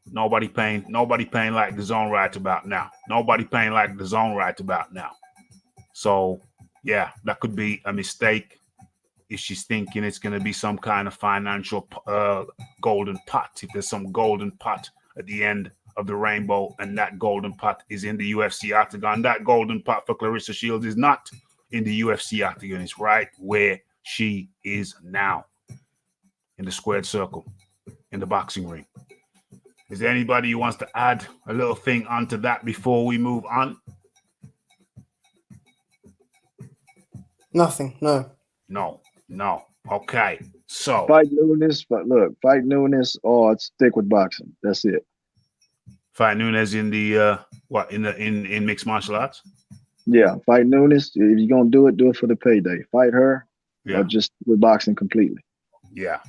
S1: Nobody paying like DAZN right about now. So yeah, that could be a mistake if she's thinking it's going to be some kind of financial golden pot. If there's some golden pot at the end of the rainbow, and that golden pot is in the UFC octagon. That golden pot for Clarissa Shields is not in the UFC octagon. It's right where she is now, in the squared circle, in the boxing ring. Is there anybody who wants to add a little thing onto that before we move on?
S11: Nothing, no.
S1: No. Okay, so
S10: Fight Nunes, but look, fight Nunes or stick with boxing. That's it.
S1: Fight Nunes in the in mixed martial arts?
S10: Yeah, fight Nunes. If you're gonna do it for the payday. Fight her, or just with boxing completely.
S1: Yeah.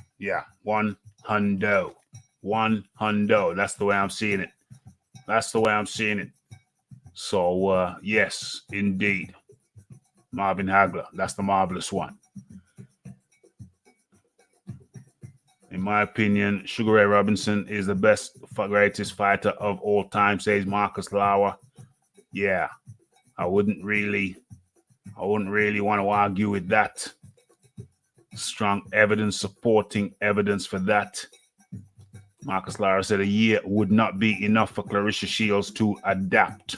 S1: 100. That's the way I'm seeing it. So yes, indeed. Marvin Hagler, that's the marvelous one. In my opinion, Sugar Ray Robinson is the greatest fighter of all time, says Marcus Lauer. Yeah, I wouldn't really want to argue with that. Strong evidence, supporting evidence for that. Marcus Lauer said a year would not be enough for Clarissa Shields to adapt.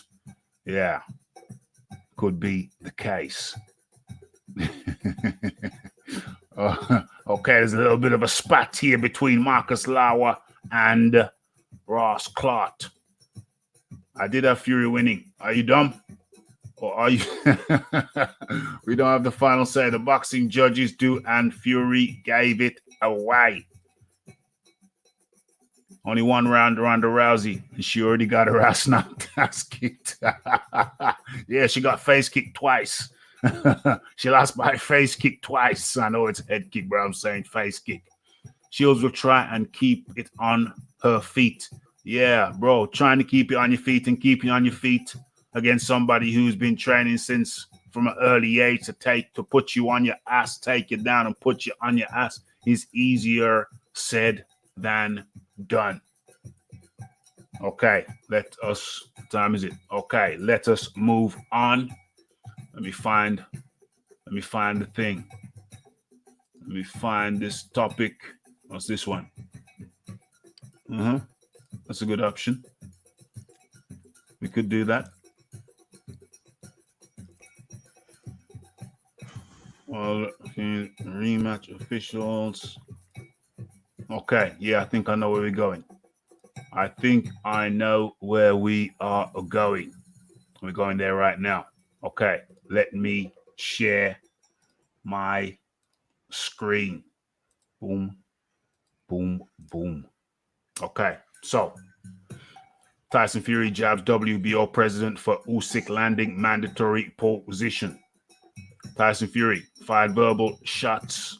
S1: Yeah, could be the case. Okay, there's a little bit of a spat here between Marcus Lauer and Ross Clark. I did have Fury winning. Are you dumb? Or are you? We don't have the final say. The boxing judges do, and Fury gave it away. Only one round, Ronda Rousey, and she already got her ass knocked, ass kicked. Yeah, she got face kicked twice. She lost by face kick twice. I know it's head kick, but I'm saying face kick. Shields will try and keep it on her feet. Yeah, bro, trying to keep you on your feet and keep you on your feet against somebody who's been training since from an early age to put you on your ass, take you down and put you on your ass is easier said than done. Okay, what time is it? Okay, let us move on. Let me find the thing. Let me find this topic. What's this one? That's a good option. We could do that. Well, rematch officials. Okay, yeah, I think I know where we're going. I think I know where we are going. We're going there right now. Okay, let me share my screen. Boom, boom, boom. Okay, so Tyson Fury jabs WBO president for Usyk landing mandatory position. Tyson Fury fired verbal shots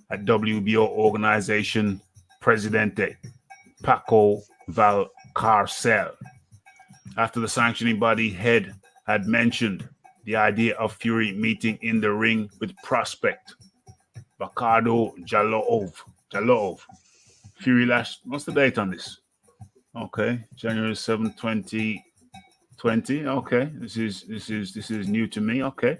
S1: at WBO organization Presidente Paco Valcarcel after the sanctioning body head had mentioned the idea of Fury meeting in the ring with prospect Ricardo Jalov. Fury last, what's the date on this? Okay, January 7, 2020. Okay, this is new to me. Okay.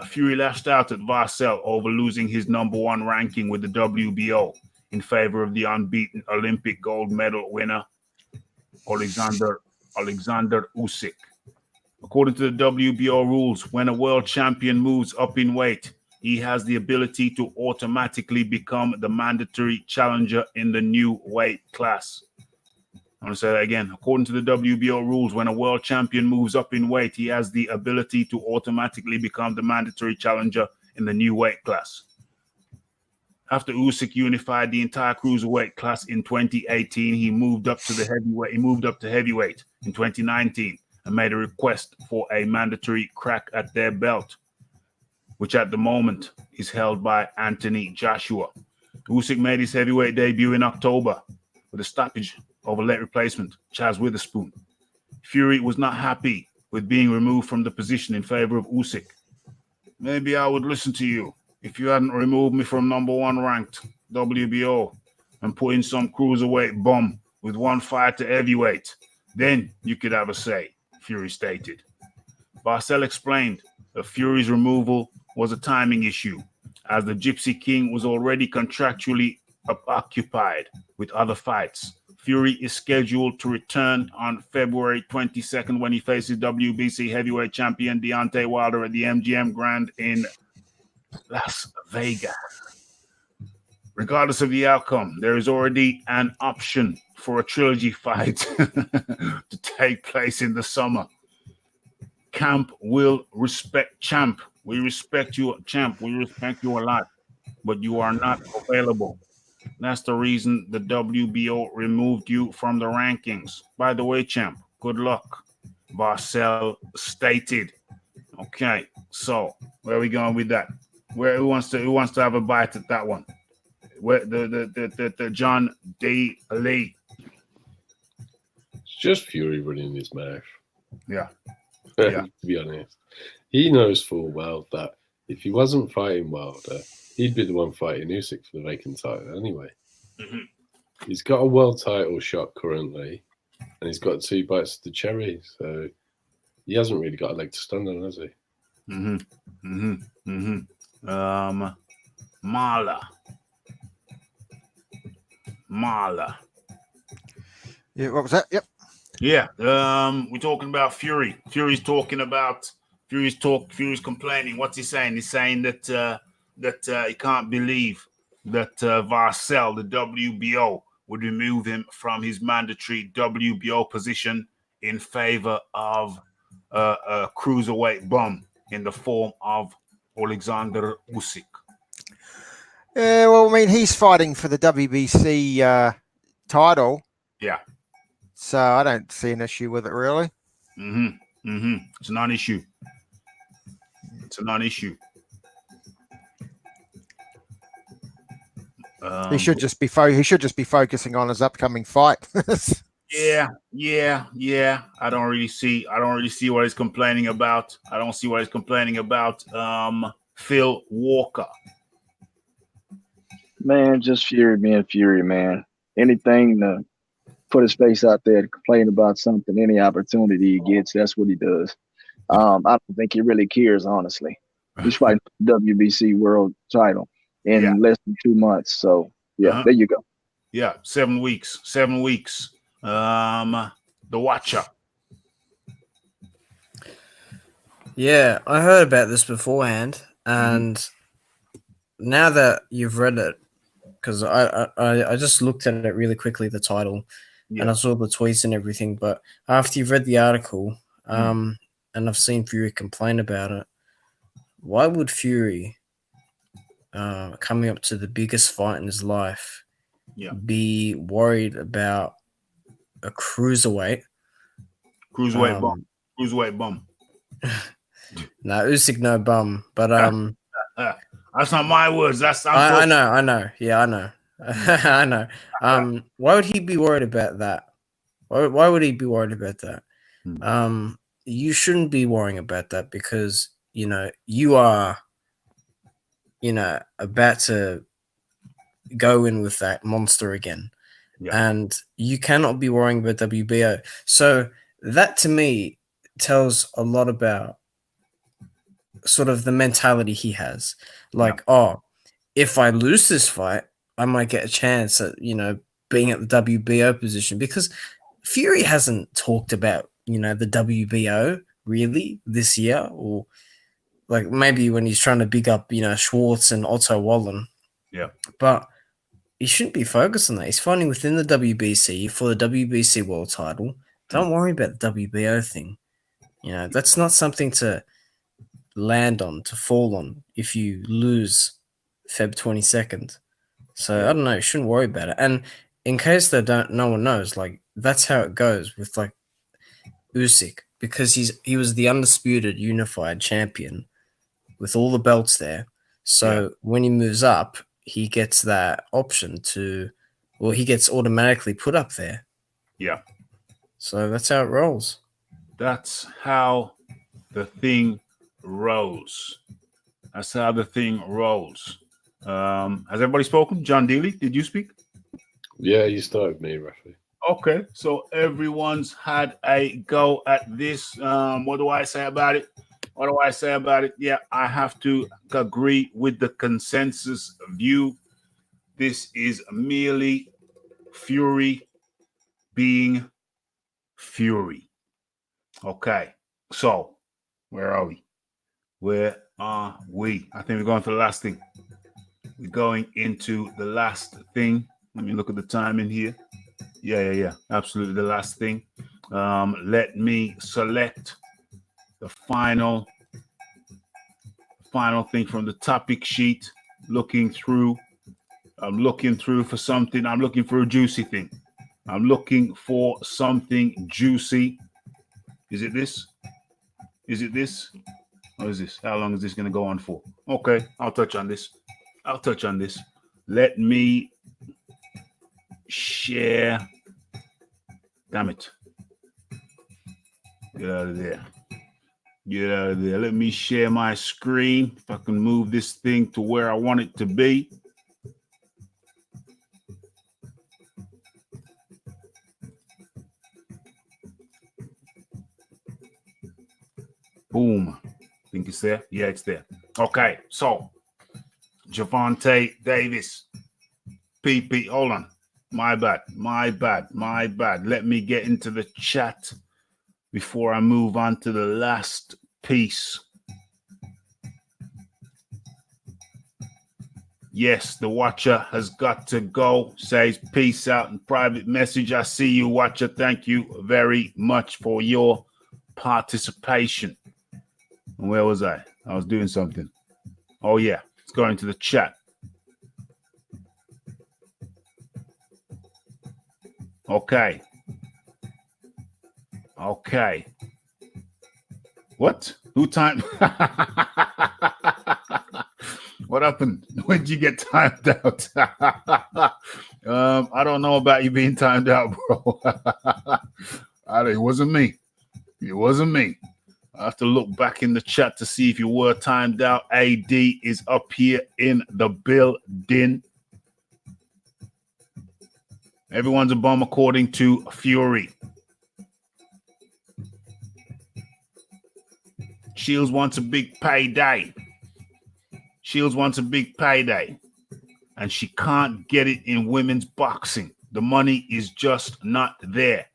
S1: Fury lashed out at Varcel over losing his #1 ranking with the WBO in favor of the unbeaten Olympic gold medal winner Alexander Usyk. According to the WBO rules, when a world champion moves up in weight, he has the ability to automatically become the mandatory challenger in the new weight class. I'm going to say that again. According to the WBO rules, when a world champion moves up in weight, he has the ability to automatically become the mandatory challenger in the new weight class. After Usyk unified the entire cruiserweight class in 2018, he moved up to heavyweight in 2019 and made a request for a mandatory crack at their belt, which at the moment is held by Anthony Joshua. Usyk made his heavyweight debut in October with a stoppage over late replacement Chaz Witherspoon. Fury was not happy with being removed from the position in favor of Usyk. Maybe I would listen to you if you hadn't removed me from #1 ranked WBO and put in some cruiserweight bum with one fight to heavyweight. Then you could have a say, Fury stated. Barcel explained that Fury's removal was a timing issue, as the Gypsy King was already contractually occupied with other fights. Fury is scheduled to return on February 22nd when he faces WBC heavyweight champion Deontay Wilder at the MGM Grand in Las Vegas. Regardless of the outcome, there is already an option for a trilogy fight to take place in the summer. Camp will respect Champ. We respect you, Champ. We respect you a lot, but you are not available. That's the reason the WBO removed you from the rankings. By the way, Champ, good luck, Barcel stated. Okay, so where are we going with that? Who wants to have a bite at that one? Where the John D. Lee?
S9: It's just Fury running his mouth.
S1: Yeah.
S9: To be honest, he knows full well that if he wasn't fighting Wilder, he'd be the one fighting Usyk for the vacant title anyway. Mm-hmm. He's got a world title shot currently, and he's got 2 bites of the cherry, so he hasn't really got a leg to stand on, has he? Marla.
S3: Yeah, what was that? Yep.
S1: Yeah. We're talking about Fury. Fury's complaining. What's he saying? He's saying that he can't believe that Varcel, the WBO, would remove him from his mandatory WBO position in favor of a cruiserweight bum in the form of Alexander Usyk.
S3: Yeah, well, I mean, he's fighting for the WBC title.
S1: Yeah.
S3: So I don't see an issue with it, really.
S1: It's a non-issue. It's a non-issue.
S3: He should just be focusing on his upcoming fight.
S1: Yeah. I don't really see what he's complaining about. I don't see what he's complaining about. Phil Walker.
S10: Man, just Fury being Fury, man. Anything to put his face out there to complain about something, any opportunity he gets, that's what he does. I don't think he really cares, honestly. He's fighting for the WBC world title in less than 2 months. So, there you go.
S1: Yeah, 7 weeks. 7 weeks. The Watcher.
S7: Yeah, I heard about this beforehand, and now that you've read it, because I just looked at it really quickly, the title, and I saw the tweets and everything. But after you've read the article, and I've seen Fury complain about it, why would Fury, coming up to the biggest fight in his life, be worried about a cruiserweight?
S1: Cruiserweight bum. Cruiserweight bum.
S7: No, Usyk no bum, but
S1: that's not my words.
S7: I know. Yeah, I know. I know. Why would he be worried about that? Why would he be worried about that? You shouldn't be worrying about that because you are about to go in with that monster again, and you cannot be worrying about WBO. So that to me tells a lot about sort of the mentality he has. Like, if I lose this fight, I might get a chance at, being at the WBO position, because Fury hasn't talked about, the WBO really this year, or like maybe when he's trying to big up, Schwartz and Otto Wallen.
S1: Yeah.
S7: But he shouldn't be focused on that. He's fighting within the WBC for the WBC world title. Don't worry about the WBO thing. That's not something to land on, to fall on if you lose Feb 22nd. So I don't know, you shouldn't worry about it. And in case no one knows, like, that's how it goes with like Usyk, because he was the undisputed unified champion with all the belts there. So when he moves up, he gets that option he gets automatically put up there.
S1: Yeah.
S7: So that's how it rolls.
S1: That's how the thing rolls. That's how the thing rolls. Has everybody spoken? John Dealey, did you speak?
S9: Yeah, you started me, Raphie.
S1: Okay, so everyone's had a go at this. What do I say about it? Yeah, I have to agree with the consensus view. This is merely Fury being Fury. Okay, so where are we? I think we're going for the last thing. We're going into the last thing. Let me look at the time in here. Yeah. Absolutely the last thing. Let me select the final thing from the topic sheet. I'm looking through for something. I'm looking for a juicy thing. I'm looking for something juicy. Is it this? Or is this? How long is this going to go on for? Okay, I'll touch on this. Let me share. Damn it. Get out of there. Let me share my screen. If I can move this thing to where I want it to be. Boom. Think it's there? Yeah, it's there. Okay, so Gervonta Davis. PP, hold on. My bad. Let me get into the chat before I move on to the last piece. Yes, the watcher has got to go. Says peace out in private message. I see you, watcher. Thank you very much for your participation. And where was I? I was doing something. Oh yeah, let's go into the chat. Okay. What? Who timed? What happened? When did you get timed out? I don't know about you being timed out, bro. It wasn't me. It wasn't me. I have to look back in the chat to see if you were timed out. AD is up here in the building. Everyone's a bum according to Fury. Shields wants a big payday. Shields wants a big payday. And she can't get it in women's boxing. The money is just not there.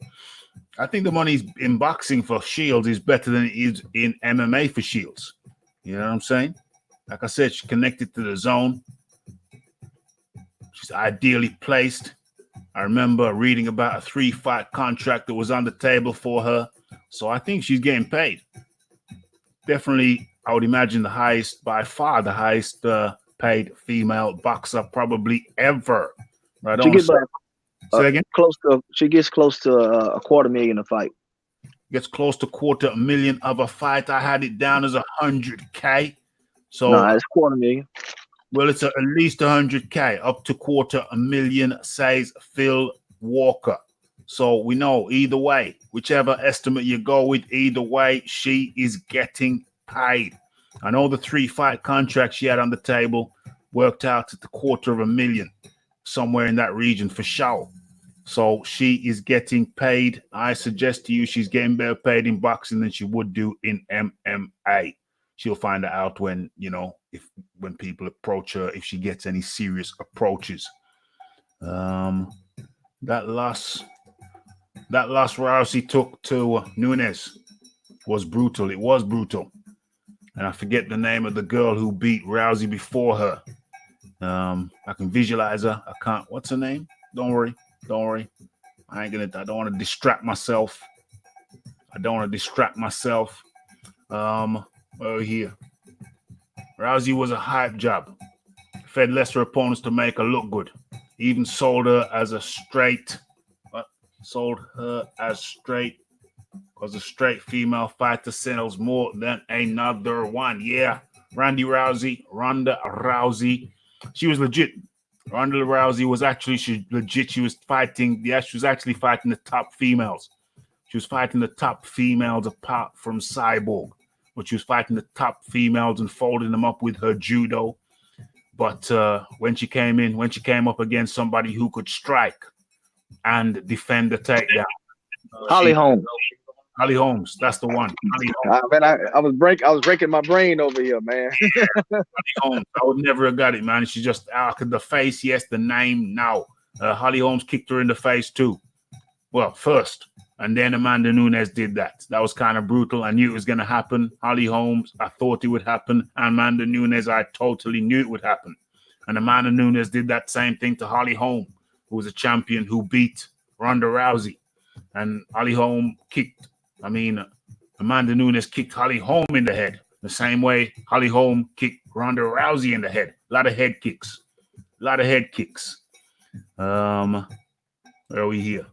S1: I think the money in boxing for Shields is better than it is in MMA for Shields. You know what I'm saying? Like I said, she's connected to the zone. She's ideally placed. I remember reading about a 3-fight contract that was on the table for her. So I think she's getting paid. Definitely, I would imagine by far the highest paid female boxer probably ever. Right on. Say again?
S10: She gets close to $250,000 a fight.
S1: Gets close to $250,000 of a fight. I had it down as $100K. So
S10: no, it's $250,000.
S1: Well, it's at least $100K, up to $250,000, says Phil Walker. So we know either way, whichever estimate you go with, either way, she is getting paid. I know the 3-fight contract she had on the table worked out at $250,000, somewhere in that region for sure. So she is getting paid. I suggest to you she's getting better paid in boxing than she would do in MMA. She'll find out when, when people approach her, if she gets any serious approaches. That loss Rousey took to Nunes was brutal. It was brutal. And I forget the name of the girl who beat Rousey before her. I can visualize her. I can't. What's her name? Don't worry. I don't want to distract myself. Here. Rousey was a hype job. Fed lesser opponents to make her look good. Even sold her as straight because a straight female fighter sells more than another one. Yeah. Ronda Rousey. She was legit. Ronda Rousey was actually legit. She was actually fighting the top females. She was fighting the top females apart from Cyborg. But she was fighting the top females and folding them up with her judo. But when she came up against somebody who could strike and defend the takedown.
S10: Holly Holmes.
S1: Holly Holmes, that's the one.
S10: I was breaking my brain over here, man.
S1: Holly Holmes, I would never have got it, man. She just the face, yes, the name, no. Holly Holmes kicked her in the face too. Well, first, and then Amanda Nunes did that. That was kind of brutal. I knew it was going to happen. Holly Holmes, I thought it would happen. Amanda Nunes, I totally knew it would happen. And Amanda Nunes did that same thing to Holly Holm, who was a champion who beat Ronda Rousey. And Amanda Nunes kicked Holly Holm in the head the same way Holly Holm kicked Ronda Rousey in the head. A lot of head kicks. Where are we here?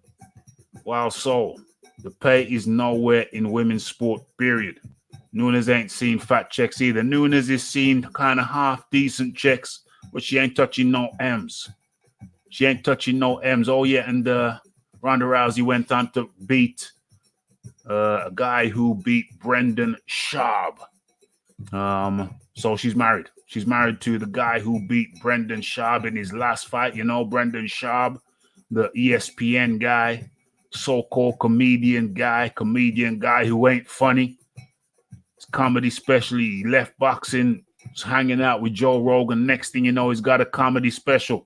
S1: Wow, so the pay is nowhere in women's sport, period. Nunes ain't seen fat checks either. Nunes is seen kind of half decent checks, but she ain't touching no M's. Oh, yeah, and Ronda Rousey went on to beat a guy who beat Brendan Schaub. So she's married. She's married to the guy who beat Brendan Schaub in his last fight. You know, Brendan Schaub, the ESPN guy, so-called comedian guy who ain't funny. It's comedy special. He left boxing, was hanging out with Joe Rogan. Next thing you know, he's got a comedy special.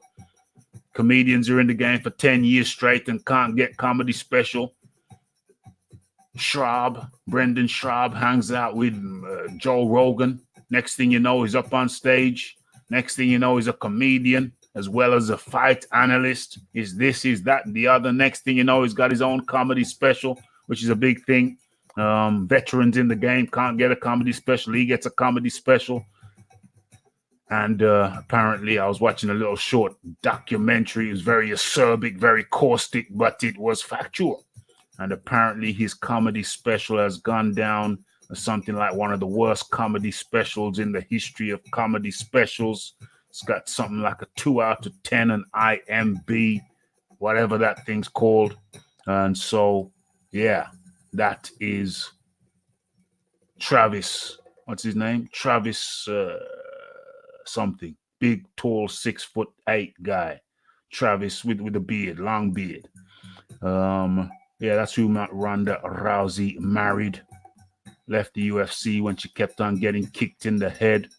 S1: Comedians are in the game for 10 years straight and can't get comedy special. Brendan Schaub hangs out with Joe Rogan. Next thing you know, he's up on stage Next thing you know, he's a comedian as well as a fight analyst. Is this, is that, and the other. Next thing you know, he's got his own comedy special, which is a big thing. Veterans in the game can't get a comedy special. He gets a comedy special. And apparently I was watching a little short documentary. It was very acerbic, very caustic, but it was factual. And apparently his comedy special has gone down as something like one of the worst comedy specials in the history of comedy specials. It's got something like a 2 out of 10 on IMDb, whatever that thing's called. And so, yeah, that is Travis. What's his name? Travis something. Big, tall, 6'8" guy. Travis with a beard, long beard. Yeah, that's who Ronda Rousey married. Left the UFC when she kept on getting kicked in the head.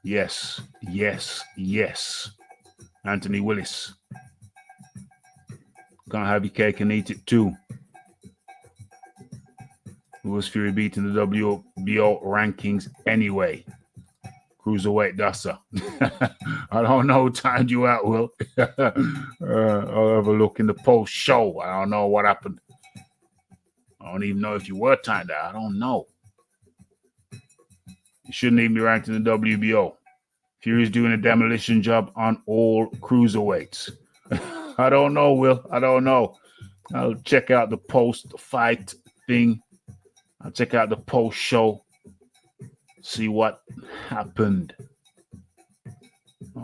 S1: Yes, yes, yes. Anthony Willis. Gonna have your cake and eat it too. Lewis Fury beating the WBO rankings anyway. Cruiserweight Dasa. I don't know who timed you out, Will. I'll have a look in the post show. I don't know what happened. I don't even know if you were timed out. I don't know. You shouldn't even be ranked in the WBO. Fury's doing a demolition job on all cruiserweights. I don't know, Will. I don't know. I'll check out the post-fight thing. I'll check out the post-show. See what happened.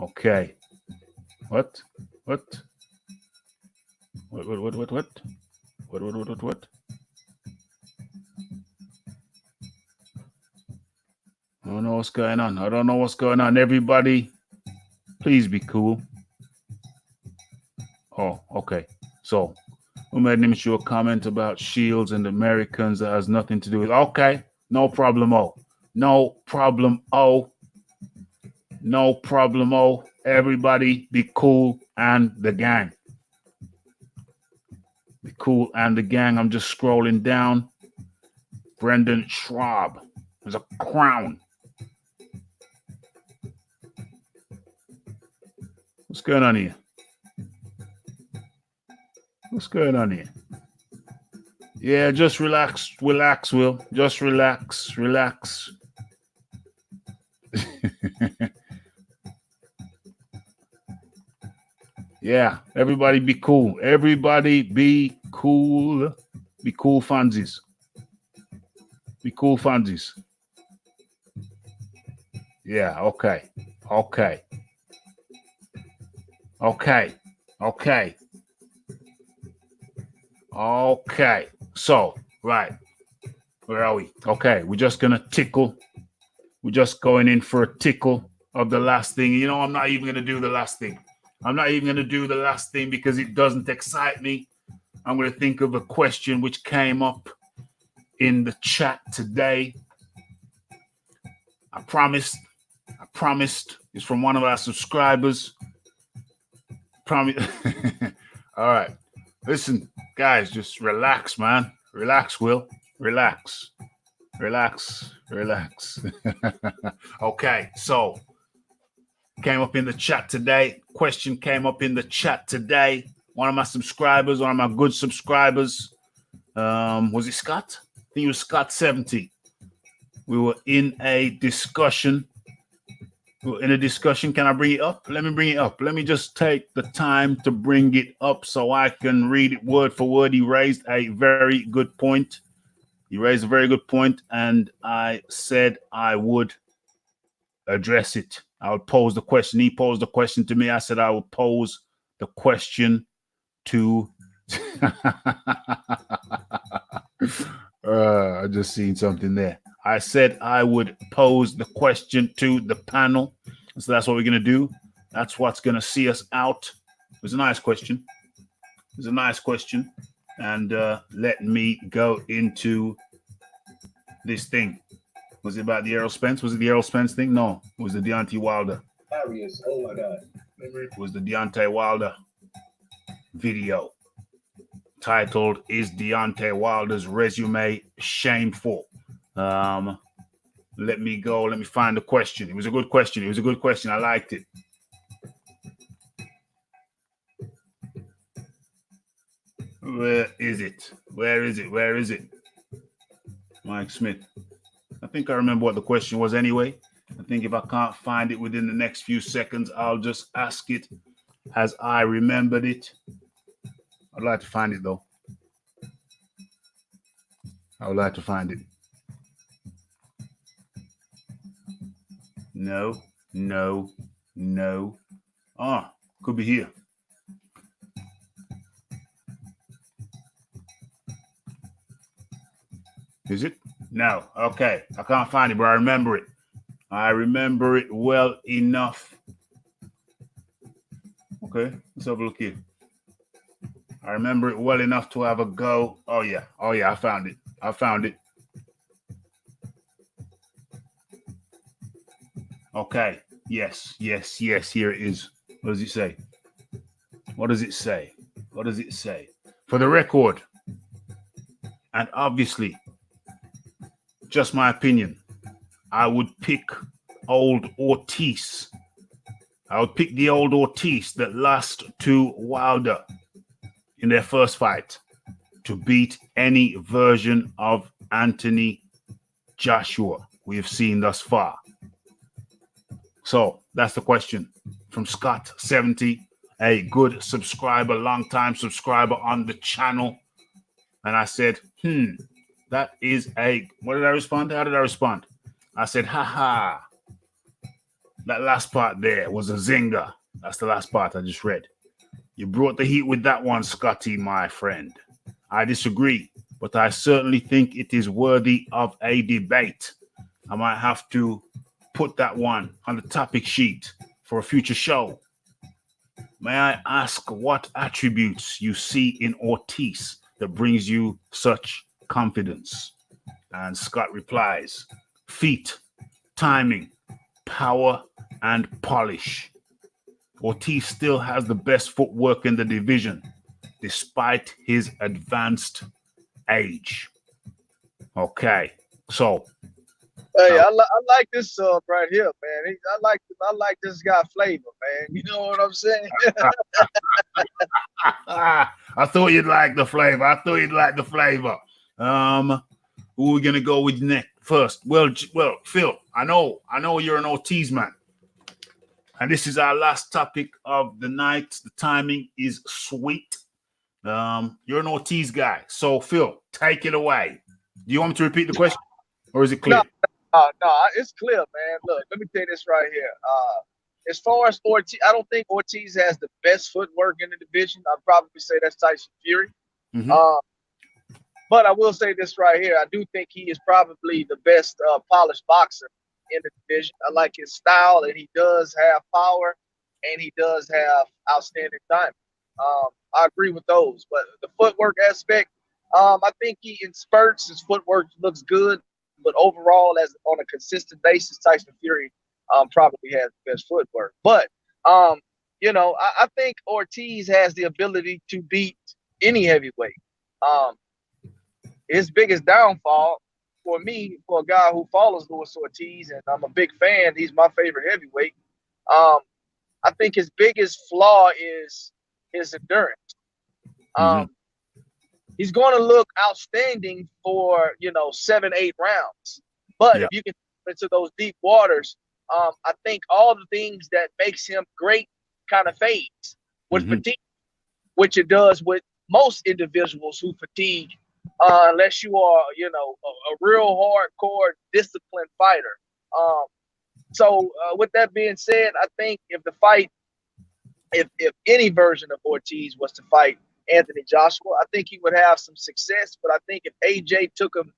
S1: Okay. What? What? What? I don't know what's going on. I don't know what's going on. Everybody, please be cool. Oh, okay. So, who made an immature comment about Shields and Americans that has nothing to do with? Okay, no problem. No problem. No problem. Everybody be cool and the gang. Be cool and the gang. I'm just scrolling down. Brendan Schwab. There's a crown. What's going on here? What's going on here? Yeah, just relax, Will. Just relax. Yeah, everybody be cool. Everybody be cool. Be cool, funsies. Be cool, funsies. Yeah, okay. So, right. Where are we? Okay, we're just going to tickle. We're just going in for a tickle of the last thing. You know, I'm not even going to do the last thing. Because it doesn't excite me. I'm going to think of a question which came up in the chat today. I promised. It's from one of our subscribers. All right. Listen, guys, just relax, man. Relax, Will. Relax. Okay, so came up in the chat today. Question came up in the chat today. One of my subscribers, one of my good subscribers. Was it Scott? I think it was Scott 70. We were in a discussion. Can I bring it up? Let me bring it up. Let me just take the time to bring it up so I can read it word for word. He raised a very good point. And I said I would address it. I would pose the question. He posed the question to me. I said I would pose the question to... I just seen something there. I said I would pose the question to the panel. So that's what we're going to do. That's what's going to see us out. It was a nice question. And let me go into this thing. Was it about the Errol Spence? Was it the Errol Spence thing? No. It was the Deontay Wilder.
S11: Arius. Oh, my God.
S1: It was the Deontay Wilder video titled, "Is Deontay Wilder's Resume Shameful?" Let Let me go. Let me find the question. It was a good question. It was a good question. I liked it. Where is it? Where is it? Where is it? Mike Smith. I think I remember what the question was anyway. I think if I can't find it within the next few seconds, I'll just ask it as I remembered it. I'd like to find it though. I would like to find it. No, no, no. Ah, could be here. Is it? No. Okay. I can't find it, but I remember it. I remember it well enough. Okay. Let's have a look here. I remember it well enough to have a go. Oh, yeah. Oh, yeah. I found it. I found it. Okay. Yes. Yes. Yes. Here it is. What does it say? What does it say? What does it say? For the record, and obviously, just my opinion, I would pick old Ortiz. I would pick the old Ortiz that lost to Wilder in their first fight to beat any version of Anthony Joshua we have seen thus far. So that's the question from Scott 70, a good subscriber, long-time subscriber on the channel. And I said, that is a, what did I respond? How did I respond? I said, haha. That last part there was a zinger. That's the last part I just read. You brought the heat with that one, Scotty, my friend. I disagree, but I certainly think it is worthy of a debate. I might have to put that one on the topic sheet for a future show. May I ask what attributes you see in Ortiz that brings you such confidence? And Scott replies, feet, timing, power, and polish. Ortiz still has the best footwork in the division, despite his advanced age. Okay, so.
S10: Hey, I like this sub right here, man. I like this guy flavor, man. You know what I'm saying?
S1: I thought you'd like the flavor. Who are we gonna go with next first? Well, Phil, I know you're an Ortiz man, and this is our last topic of the night. The timing is sweet. You're an Ortiz guy, so Phil, take it away. Do you want me to repeat the question, or is it clear?
S10: No, it's clear, man. Look, let me tell you this right here. As far as Ortiz, I don't think Ortiz has the best footwork in the division. I'd probably say that's Tyson Fury. But I will say this right here. I do think he is probably the best polished boxer in the division. I like his style, and he does have power, and he does have outstanding timing. I agree with those. But the footwork aspect, I think he in spurts, his footwork looks good. But overall, as on a consistent basis, Tyson Fury probably has the best footwork. But, I think Ortiz has the ability to beat any heavyweight. His biggest downfall for me, for a guy who follows Luis Ortiz, and I'm a big fan, he's my favorite heavyweight. I think his biggest flaw is his endurance. He's going to look outstanding for, 7-8 rounds. But if you get into those deep waters, I think all the things that makes him great kind of fades with fatigue, which it does with most individuals who fatigue, unless you are, a real hardcore disciplined fighter. So with that being said, I think if the fight, if any version of Ortiz was to fight Anthony Joshua, I think he would have some success. But I think if AJ took him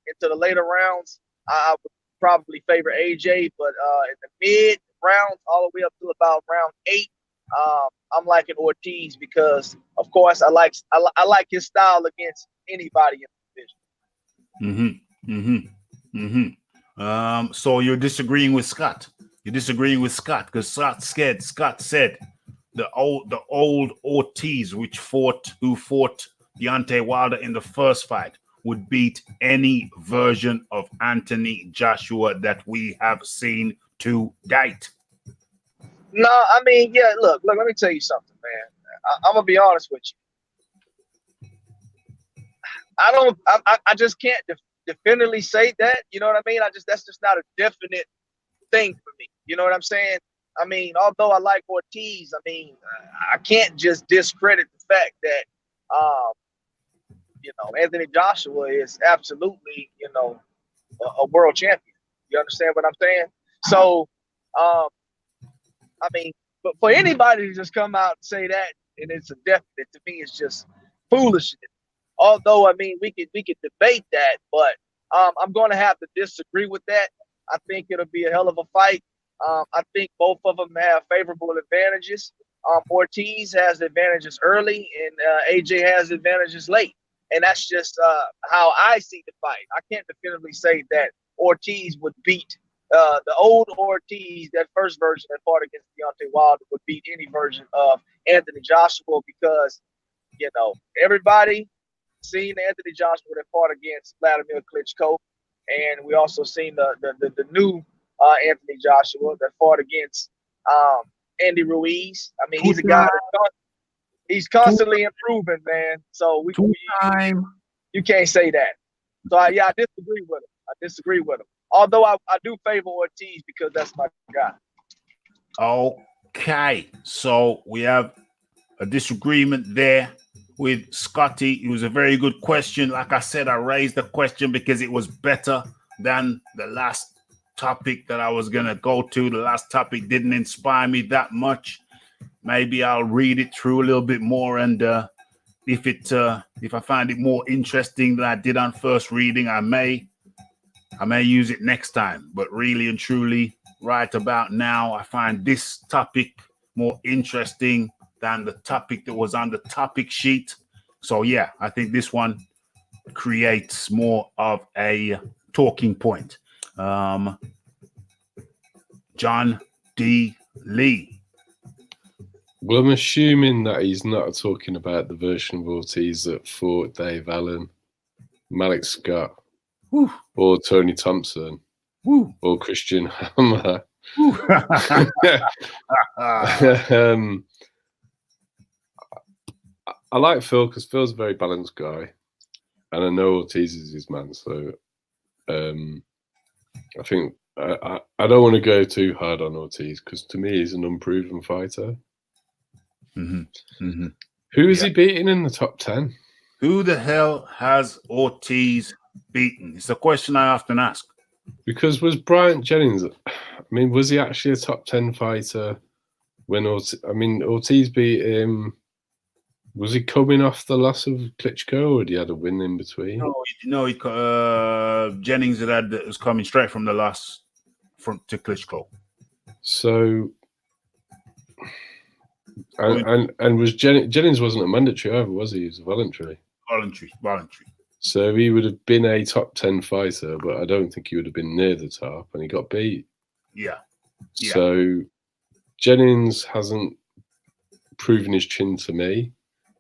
S10: into the later rounds, I would probably favor AJ. But in the mid rounds, all the way up to about round 8, I'm liking Ortiz because, of course, I like his style against anybody in the division.
S1: So you're disagreeing with Scott. You're disagreeing with Scott because Scott said the old Ortiz, who fought Deontay Wilder in the first fight, would beat any version of Anthony Joshua that we have seen to date?
S10: No, I mean, yeah. Look. Let me tell you something, man. I'm gonna be honest with you. I just can't definitively say that. You know what I mean? That's just not a definite thing for me. You know what I'm saying? I mean, although I like Ortiz, I mean, I can't just discredit the fact that, Anthony Joshua is absolutely, a world champion. You understand what I'm saying? So, I mean, but for anybody to just come out and say that, and it's a definite, to me, it's just foolishness. Although, I mean, we could debate that, but I'm going to have to disagree with that. I think it'll be a hell of a fight. I think both of them have favorable advantages. Ortiz has advantages early, and AJ has advantages late. And that's just how I see the fight. I can't definitively say that Ortiz would beat the old Ortiz, that first version that fought against Deontay Wilder, would beat any version of Anthony Joshua because, everybody seen Anthony Joshua that fought against Vladimir Klitschko. And we also seen the new Anthony Joshua that fought against Andy Ruiz. I mean, he's a guy he's constantly improving, man. So you can't say that. So I disagree with him. Although I do favor Ortiz because that's my guy.
S1: Okay, so we have a disagreement there with Scotty. It was a very good question. Like I said, I raised the question because it was better than the last topic that I was going to go to. The last topic didn't inspire me that much. Maybe I'll read it through a little bit more, and if I find it more interesting than I did on first reading, I may use it next time. But really and truly, right about now, I find this topic more interesting than the topic that was on the topic sheet. So yeah, I think this one creates more of a talking point. John D. Lee.
S9: Well, I'm assuming that he's not talking about the version of Ortiz that fought Dave Allen, Malik Scott, or Tony Thompson, or Christian Hammer. I like Phil because Phil's a very balanced guy, and I know Ortiz is his man. So I think I don't want to go too hard on Ortiz because to me he's an unproven fighter. Who is he beating in the top 10?
S1: Who the hell has Ortiz beaten? It's a question I often ask.
S9: Because was Bryant Jennings, I mean, was he actually a top 10 fighter when Ortiz beat him? Was he coming off the loss of Klitschko, or had he had a win in between?
S1: No, Jennings was coming straight from the loss to Klitschko.
S9: So, and was Jennings wasn't a mandatory either, was he? He was a voluntary. Voluntary. So he would have been a top 10 fighter, but I don't think he would have been near the top, and he got beat.
S1: Yeah.
S9: So Jennings hasn't proven his chin to me.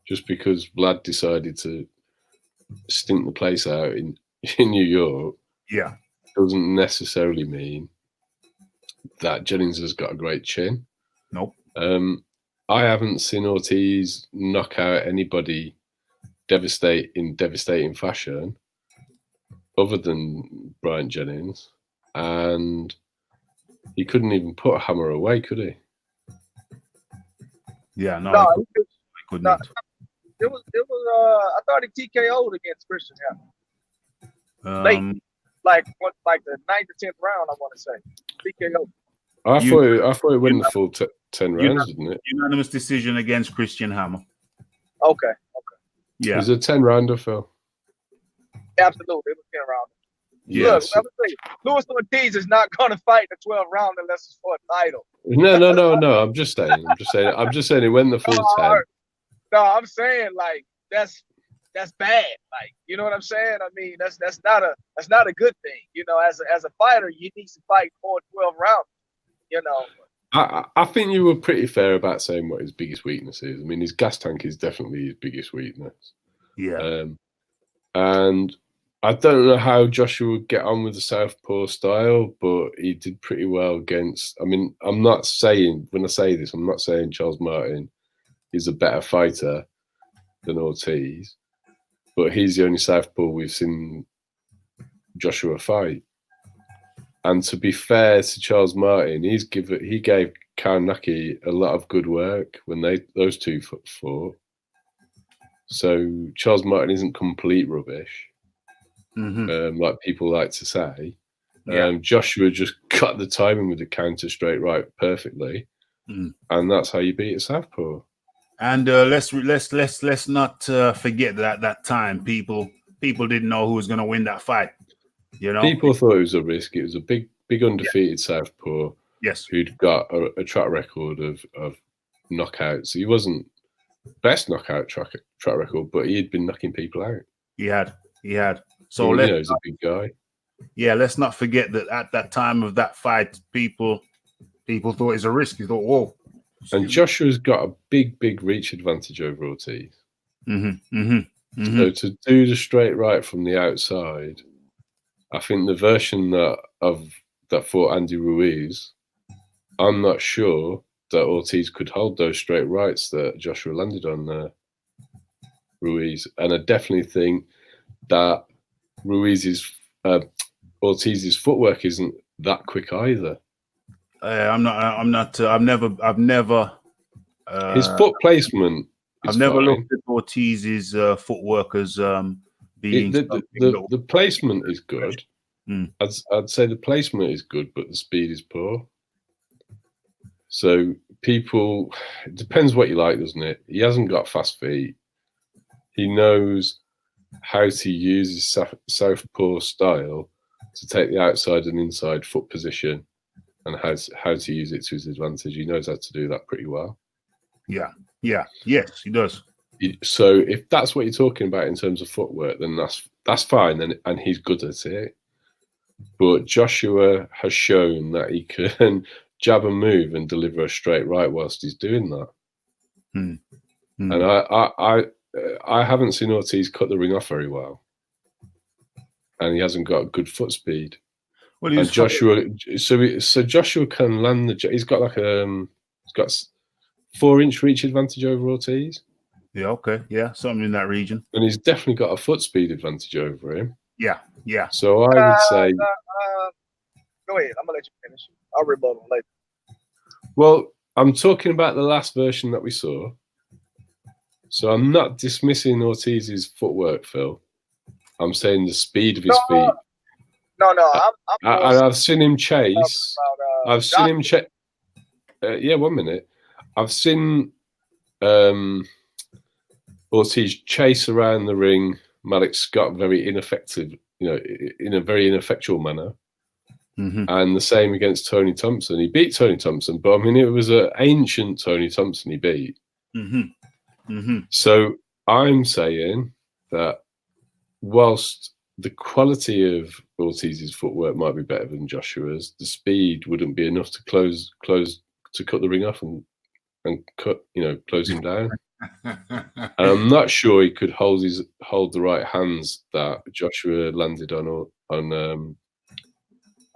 S9: Just because Vlad decided to stink the place out in New York, doesn't necessarily mean that Jennings has got a great chin.
S1: Nope.
S9: I haven't seen Ortiz knock out anybody devastating fashion other than Bryant Jennings, and he couldn't even put a hammer away, could he?
S1: Yeah, no,
S10: he couldn't. It was. I thought he TKO'd against Christian Hammer. Late, like the 9th or 10th round, I want to say TKO.
S9: I thought it went the full 10 rounds, didn't it?
S1: Unanimous decision against Christian Hammer.
S10: Okay.
S1: Yeah,
S9: it was a 10 rounder, Phil.
S10: Absolutely, it was 10 rounder.
S9: Yes.
S10: Look, Luis Ortiz is not going to fight the 12th round unless it's for a title.
S9: No. I'm just saying it went the full 10.
S10: No, I'm saying like that's bad. Like, you know what I'm saying? I mean, that's not a good thing. You know, as a fighter, you need to fight for 12 rounds. You know.
S9: I think you were pretty fair about saying what his biggest weakness is. I mean, his gas tank is definitely his biggest weakness.
S1: Yeah.
S9: And I don't know how Joshua would get on with the southpaw style, but he did pretty well against. I mean, I'm not saying, when I say this, I'm not saying Charles Martin is a better fighter than Ortiz, but he's the only southpaw we've seen Joshua fight. And to be fair to Charles Martin, he gave Karanaki a lot of good work when those two fought. So Charles Martin isn't complete rubbish. Like people like to say. Joshua just cut the timing with the counter straight right perfectly, and that's how you beat a southpaw.
S1: And let's not forget that at that time people didn't know who was going to win that fight. You know,
S9: people thought it was a risk. It was a big undefeated southpaw.
S1: Yes,
S9: who'd got a track record of knockouts. He wasn't best knockout track record, but he had been knocking people out.
S1: He had. So
S9: he's a big guy.
S1: Yeah, let's not forget that at that time of that fight, people thought it was a risk. They thought, whoa.
S9: And Joshua's got a big reach advantage over Ortiz. So to do the straight right from the outside, I think the version that fought Andy Ruiz, I'm not sure that Ortiz could hold those straight rights that Joshua landed on Ruiz. And I definitely think that Ortiz's footwork isn't that quick either.
S1: I've never.
S9: His foot placement.
S1: I've never looked at Ortiz's footwork as being.
S9: The placement is good. I'd say the placement is good, but the speed is poor. So it depends what you like, doesn't it? He hasn't got fast feet. He knows how to use his southpaw style to take the outside and inside foot position, and how to use it to his advantage. He knows how to do that pretty well. Yes, he does. So if that's what you're talking about in terms of footwork, then that's fine, and he's good at it. But Joshua has shown that he can jab and move and deliver a straight right whilst he's doing that. And I haven't seen Ortiz cut the ring off very well, and he hasn't got good foot speed. Well, and Joshua, so Joshua can land the. He's got like he's got 4-inch reach advantage over Ortiz.
S1: Yeah, okay, yeah, something in that region.
S9: And he's definitely got a foot speed advantage over him.
S1: Yeah.
S9: So I would say.
S10: Go ahead. I'm gonna let you finish. I'll rebuttal later.
S9: Well, I'm talking about the last version that we saw. So I'm not dismissing Ortiz's footwork, Phil. I'm saying the speed of his feet.
S10: No.
S9: I've seen him chase. I've seen him chase. 1 minute. I've seen Ortiz chase around the ring Malik Scott very ineffective, in a very ineffectual manner. And the same against Tony Thompson. He beat Tony Thompson, but I mean, it was an ancient Tony Thompson he beat. So I'm saying that whilst the quality of Ortiz's footwork might be better than Joshua's, the speed wouldn't be enough to cut the ring off and cut, close him down. And I'm not sure he could hold the right hands that Joshua landed on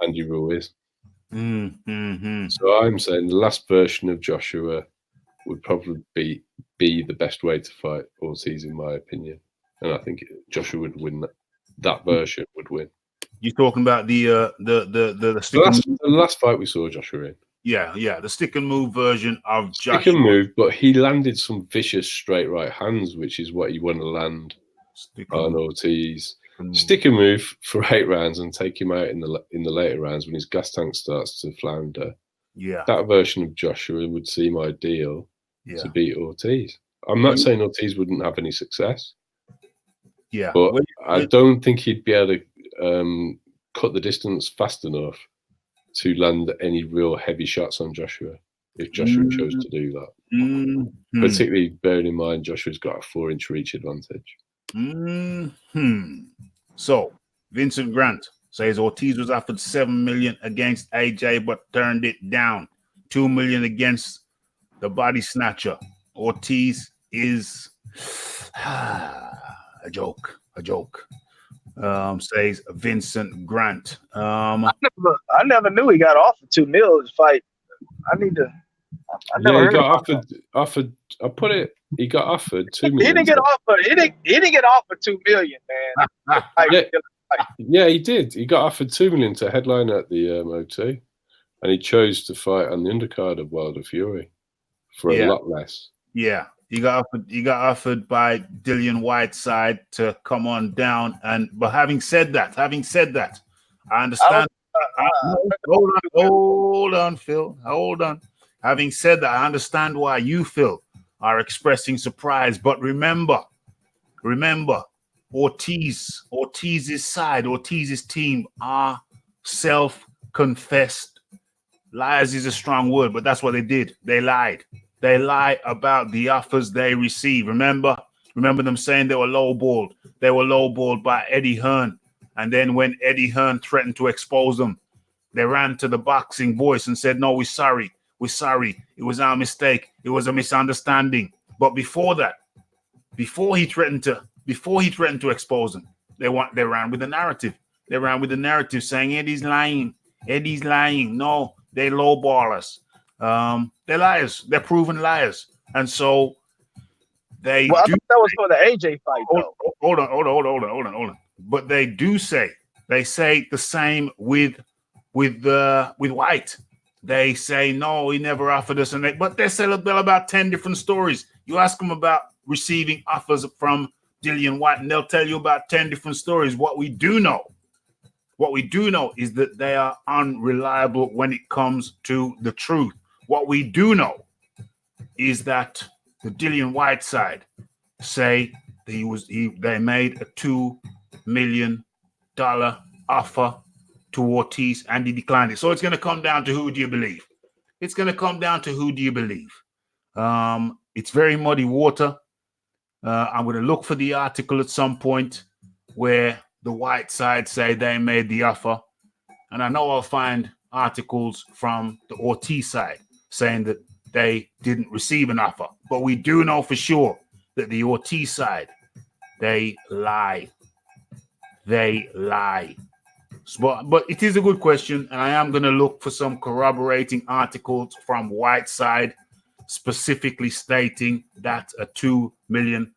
S9: Andy Ruiz. So I'm saying the last version of Joshua would probably be the best way to fight Ortiz, in my opinion. And I think Joshua would win that version would win.
S1: You're talking about the
S9: last fight we saw Joshua in.
S1: Yeah, the stick and move version of Joshua.
S9: Stick and move, but he landed some vicious straight right hands, which is what you want to land on Ortiz. Stick and move for 8 rounds and take him out in the later rounds when his gas tank starts to flounder.
S1: Yeah, that
S9: version of Joshua would seem ideal to beat Ortiz. I'm not saying Ortiz wouldn't have any success.
S1: Yeah,
S9: but I don't think he'd be able to cut the distance fast enough to land any real heavy shots on Joshua if Joshua chose to do that. Particularly bearing in mind Joshua's got a 4-inch reach advantage.
S1: So Vincent Grant says Ortiz was offered $7 million against AJ, but turned it down. $2 million against the body snatcher. Ortiz is a joke. says Vincent Grant.
S10: I never knew he got offered $2 million to fight. I never
S9: he
S10: heard
S9: got
S10: about
S9: offered. I put it. He got offered $2
S10: He
S9: million.
S10: didn't get offered. He didn't get offered $2 million, man.
S9: Yeah, he did. He got offered $2 million to headline at the OT, and he chose to fight on the undercard of Wilder Fury for a lot less.
S1: Yeah, he got offered by Dillian Whiteside to come on down. But having said that, I understand. Hold on, Phil. Hold on. Having said that, I understand why you, Phil, are expressing surprise. But remember, Ortiz's side, Ortiz's team are self-confessed. Liars is a strong word, but that's what they did. They lied. They lie about the offers they received. Remember them saying they were lowballed. They were lowballed by Eddie Hearn. And then when Eddie Hearn threatened to expose them, they ran to the boxing voice and said, "No, we're sorry. We're sorry. It was our mistake. It was a misunderstanding." But before that, before he threatened to expose them, they ran with the narrative. They ran with the narrative saying Eddie's lying. Eddie's lying. No, they lowball us. They're liars. They're proven liars. And so I thought that was for the AJ fight. Hold on. But they do say the same with White. They say no, he never offered us, but they sell about 10 different stories. You ask them about receiving offers from Dillian White, and they'll tell you about 10 different stories. What we do know is that they are unreliable when it comes to the truth. What we do know is that the Dillian White side say they made a $2 million offer to Ortiz and he declined it. So it's going to come down to who do you believe? It's going to come down to who do you believe? It's very muddy water. I'm going to look for the article at some point where the White side say they made the offer. And I know I'll find articles from the Ortiz side saying that they didn't receive an offer. But we do know for sure that the Ortiz side, they lie. They lie. But it is a good question, and I am going to look for some corroborating articles from Whiteside, specifically stating that a $2 million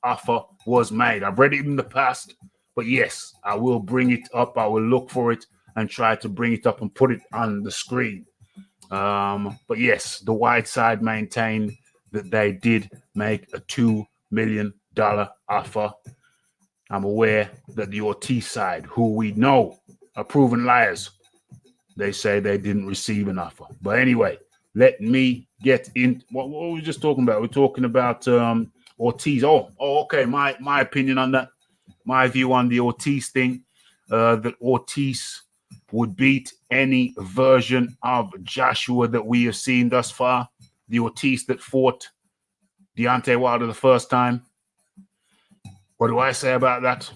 S1: offer was made. I've read it in the past, but yes, I will bring it up. I will look for it and try to bring it up and put it on the screen. But yes, the Whiteside maintained that they did make a $2 million offer. I'm aware that the Ortiz side, who we know are proven liars, they say they didn't receive an offer. But anyway, let me get in. What were we just talking about? We're talking about Ortiz. Oh, okay. My opinion on that, my view on the Ortiz thing, that Ortiz would beat any version of Joshua that we have seen thus far. The Ortiz that fought Deontay Wilder the first time. What do I say about that?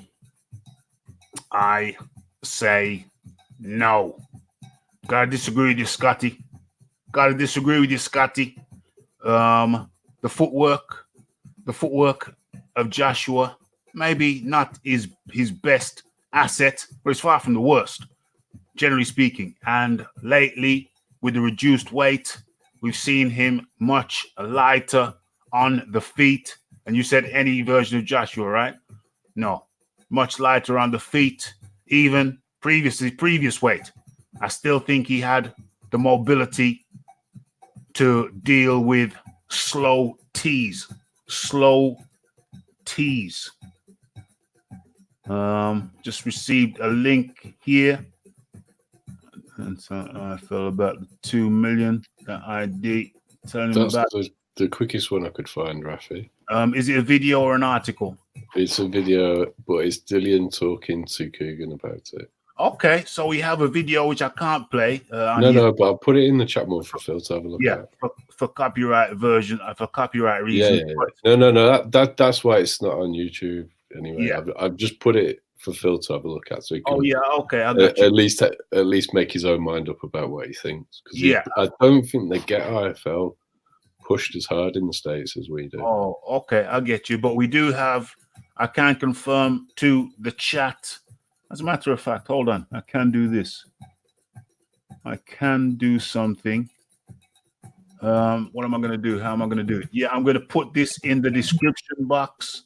S1: I say no. Gotta disagree with you, Scotty. The footwork of Joshua, maybe not his best asset, but it's far from the worst, generally speaking. And lately, with the reduced weight, we've seen him much lighter on the feet. And you said any version of Joshua, right? No, much lighter on the feet, even previous weight. I still think he had the mobility to deal with slow tees. Just received a link here. And so I felt about the 2 million that I did telling him about.
S9: The quickest one I could find, Raphie.
S1: Is it a video or an article?
S9: It's a video, but it's Dillian talking to Coogan about it.
S1: Okay, so we have a video which I can't play.
S9: No, but I'll put it in the chat more for Phil to have a look at.
S1: For copyright version, for copyright reasons.
S9: Yeah. No. That's why it's not on YouTube anyway.
S1: Yeah.
S9: I've just put it for Phil to have a look at, so he can.
S1: Okay. I got you.
S9: At least make his own mind up about what he thinks.
S1: Yeah.
S9: I don't think they get IFL pushed as hard in the States as we do.
S1: Oh, okay, I get you. But we do have. I can confirm to the chat As a matter of fact, hold on. I can do this. I can do something. What am I going to do? How am I going to do it? Yeah, I'm going to put this in the description box.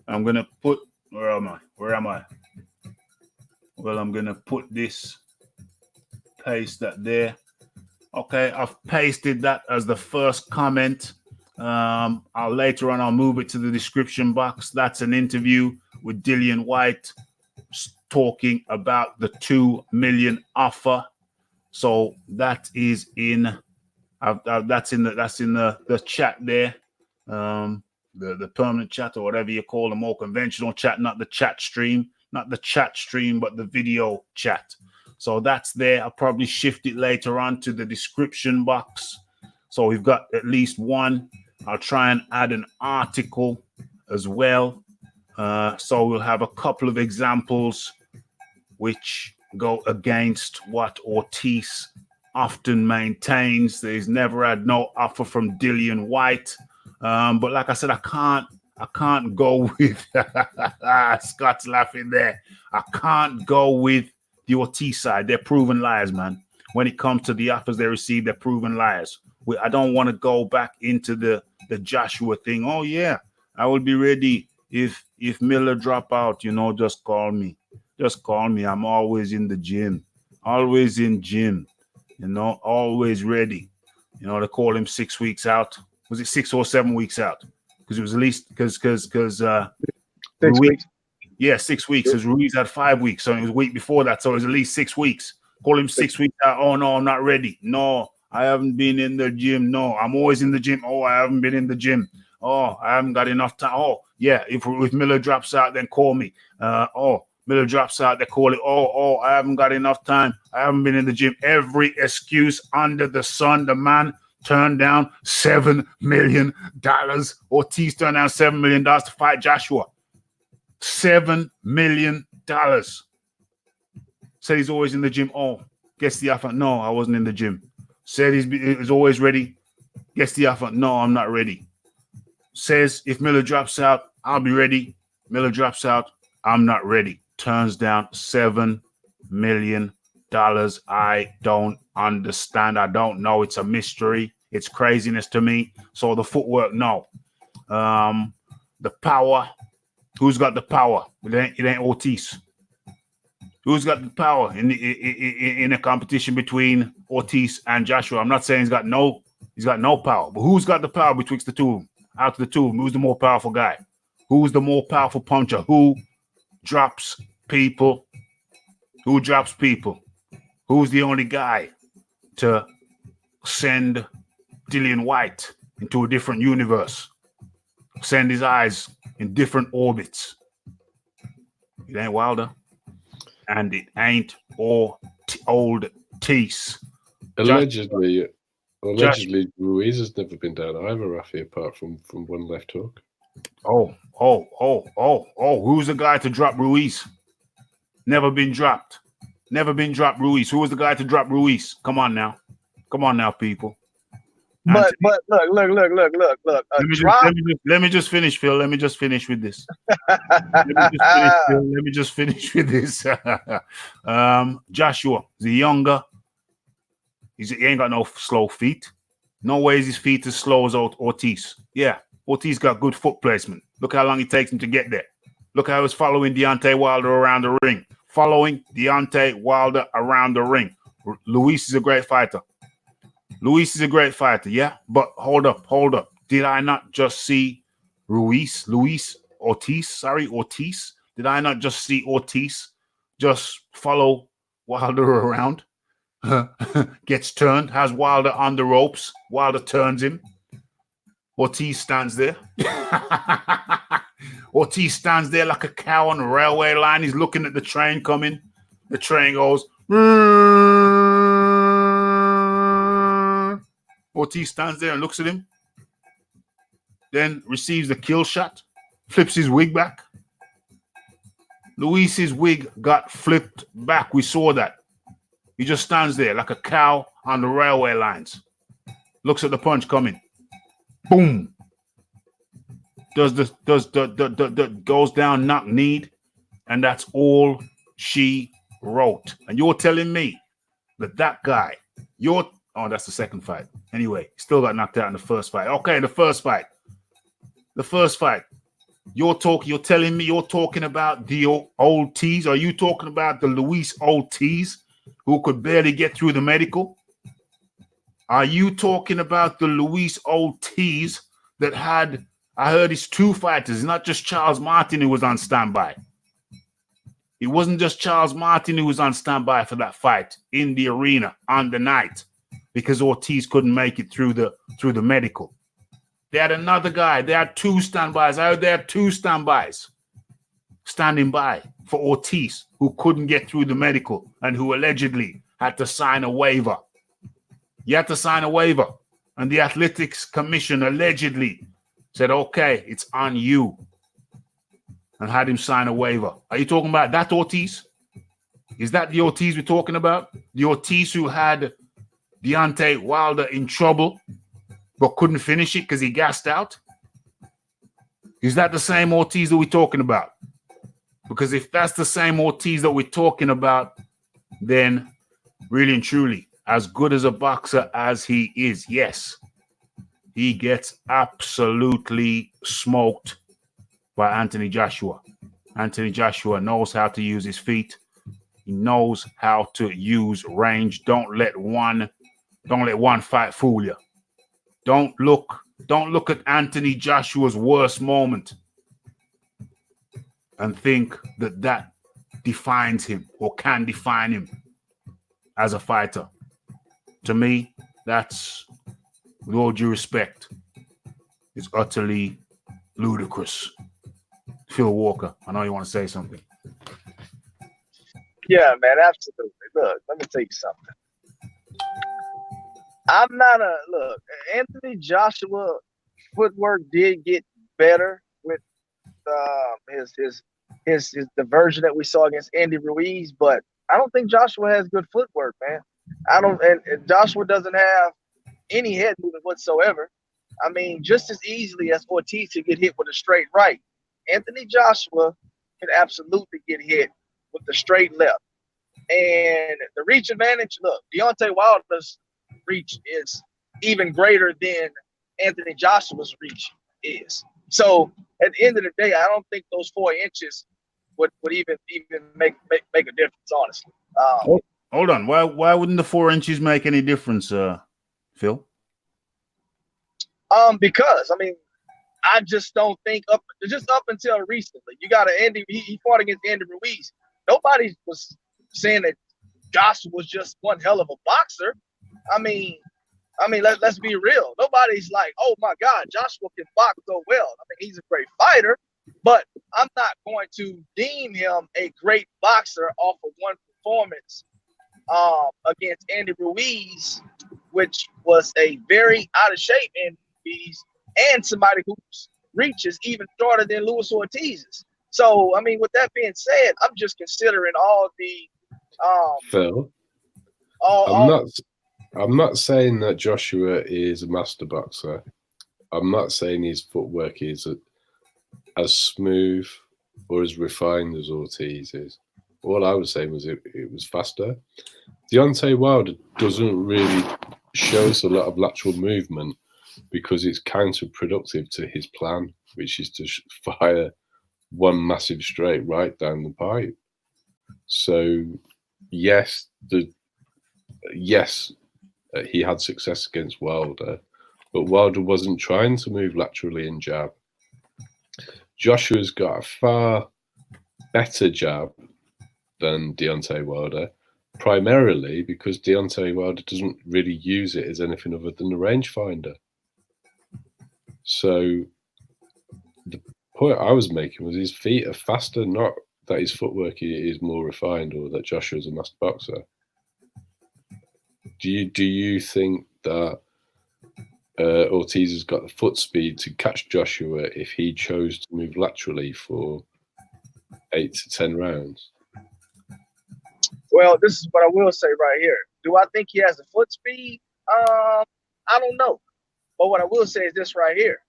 S1: I'm going to put, where am I? Where am I? Well, I'm going to put this, paste that there. Okay, I've pasted that as the first comment. Later on, I'll move it to the description box. That's an interview with Dillian White talking about the 2 million offer. So that is in, that's in the chat there. The permanent chat, or whatever you call the more conventional chat, not the chat stream, but the video chat. So that's there. I'll probably shift it later on to the description box. So we've got at least one. I'll try and add an article as well. So we'll have a couple of examples which go against what Ortiz often maintains. That he's never had no offer from Dillian White. But like I said, I can't go with Scott's laughing there. I can't go with the Ortiz side. They're proven liars, man. When it comes to the offers they receive, they're proven liars. I don't want to go back into the Joshua thing. Oh yeah, I will be ready if Miller drop out. Just call me. Just call me. I'm always in the gym. Always in gym. Always ready. They call him 6 weeks out. Was it 6 or 7 weeks out? Because it was at least because
S10: 6 weeks.
S1: Yeah, 6 weeks. Because Ruiz had 5 weeks, so it was a week before that. So it was at least 6 weeks. Call him 6 weeks out. Oh no, I'm not ready. No, I haven't been in the gym. No, I'm always in the gym. Oh, I haven't been in the gym. Oh, I haven't got enough time. Oh, yeah. If Miller drops out, then call me. Miller drops out, they call it. Oh, I haven't got enough time. I haven't been in the gym. Every excuse under the sun. The man turned down $7 million. Ortiz turned down $7 million to fight Joshua. $7 million. Said he's always in the gym. Oh, guess the offer. No, I wasn't in the gym. Said he's always ready. Guess the offer. No, I'm not ready. Says if Miller drops out, I'll be ready. Miller drops out, I'm not ready. Turns down $7 million. I don't understand. I don't know. It's a mystery. It's craziness to me. So the footwork, no. The power. Who's got the power? It ain't Ortiz. Who's got the power in a competition between Ortiz and Joshua? I'm not saying he's got no power, but who's got the power betwixt the two of them? Out of the two of them, who's the more powerful guy? Who's the more powerful puncher? Who drops people? Who drops people? Who's the only guy to send Dillian White into a different universe? Send his eyes in different orbits. It ain't Wilder. And it ain't old Tease.
S9: Allegedly, Ruiz has never been down either, Raphie, apart from one left hook.
S1: Oh, who's the guy to drop Ruiz? Never been dropped. Never been dropped Ruiz. Who was the guy to drop Ruiz? Come on now, people.
S10: But look.
S1: Let me just finish, Phil. Let me just finish with this. Let me just finish with this. Joshua, the younger. He ain't got no slow feet. No way is his feet as slow as Ortiz. Yeah, Ortiz got good foot placement. Look how long it takes him to get there. Look how he's following Deontay Wilder around the ring. Luis is a great fighter. Yeah, but hold up. Did I not just see Ortiz? Did I not just see Ortiz just follow Wilder around? Gets turned, has Wilder on the ropes. Wilder turns him. Ortiz stands there. Ortiz stands there like a cow on the railway line. He's looking at the train coming. The train goes. Ortiz stands there and looks at him. Then receives the kill shot. Flips his wig back. Luis's wig got flipped back. We saw that. He just stands there like a cow on the railway lines. Looks at the punch coming. Boom. Goes down, knock kneed, and that's all she wrote. And you're telling me that guy, oh, that's the second fight. Anyway, still got knocked out in the first fight. Okay, the first fight. You're telling me you're talking about the old T's? Are you talking about the Luis Ortiz who could barely get through the medical? Are you talking about the Luis Ortiz that had, I heard it's 2 fighters, not just Charles Martin who was on standby. It wasn't just Charles Martin who was on standby for that fight in the arena on the night because Ortiz couldn't make it through the medical. They had another guy. They had 2 standbys. I heard they had 2 standbys standing by for Ortiz who couldn't get through the medical and who allegedly had to sign a waiver. You had to sign a waiver. And the Athletics Commission allegedly said, okay, it's on you. And had him sign a waiver. Are you talking about that Ortiz? Is that the Ortiz we're talking about? The Ortiz who had Deontay Wilder in trouble but couldn't finish it because he gassed out? Is that the same Ortiz that we're talking about? Because if that's the same Ortiz that we're talking about, then really and truly, as good as a boxer as he is, yes, he gets absolutely smoked by Anthony Joshua. Anthony Joshua knows how to use his feet. He knows how to use range. Don't let one fight fool you. Don't look at Anthony Joshua's worst moment and think that defines him or can define him as a fighter. To me, that's, with all due respect, it's utterly ludicrous. Phil Walker, I know you want to say something.
S10: Yeah, man, absolutely. Look, let me tell you something. Look, Anthony Joshua footwork did get better with the version that we saw against Andy Ruiz, but I don't think Joshua has good footwork, man. And Joshua doesn't have any head movement whatsoever. I mean, just as easily as Ortiz could get hit with a straight right, Anthony Joshua can absolutely get hit with the straight left. And the reach advantage, look, Deontay Wilder's reach is even greater than Anthony Joshua's reach is. So at the end of the day, I don't think those 4 inches would even make a difference, honestly.
S1: Hold on. Why wouldn't the 4 inches make any difference, Phil?
S10: Because I mean, I just don't think up until recently. You got he fought against Andy Ruiz. Nobody was saying that Joshua was just one hell of a boxer. I mean, let's be real. Nobody's like, oh my God, Joshua can box so well. I mean, he's a great fighter, but I'm not going to deem him a great boxer off of one performance against Andy Ruiz, which was a very out of shape Andy Ruiz and somebody whose reach is even shorter than Luis Ortiz's. So, I mean, with that being said, I'm just considering all the
S9: Phil, I'm not saying that Joshua is a master boxer. I'm not saying his footwork is as smooth or as refined as Ortiz is. All I was saying was it was faster. Deontay Wilder doesn't really show us a lot of lateral movement because it's counterproductive to his plan, which is to fire one massive straight right down the pipe. So, yes, he had success against Wilder, but Wilder wasn't trying to move laterally and jab. Joshua's got a far better jab than Deontay Wilder, primarily because Deontay Wilder doesn't really use it as anything other than a rangefinder. So the point I was making was his feet are faster, not that his footwork is more refined or that Joshua's a master boxer. Do you think that Ortiz has got the foot speed to catch Joshua if he chose to move laterally for 8 to 10 rounds?
S10: Well, this is what I will say right here. Do I think he has the foot speed? I don't know. But what I will say is this right here.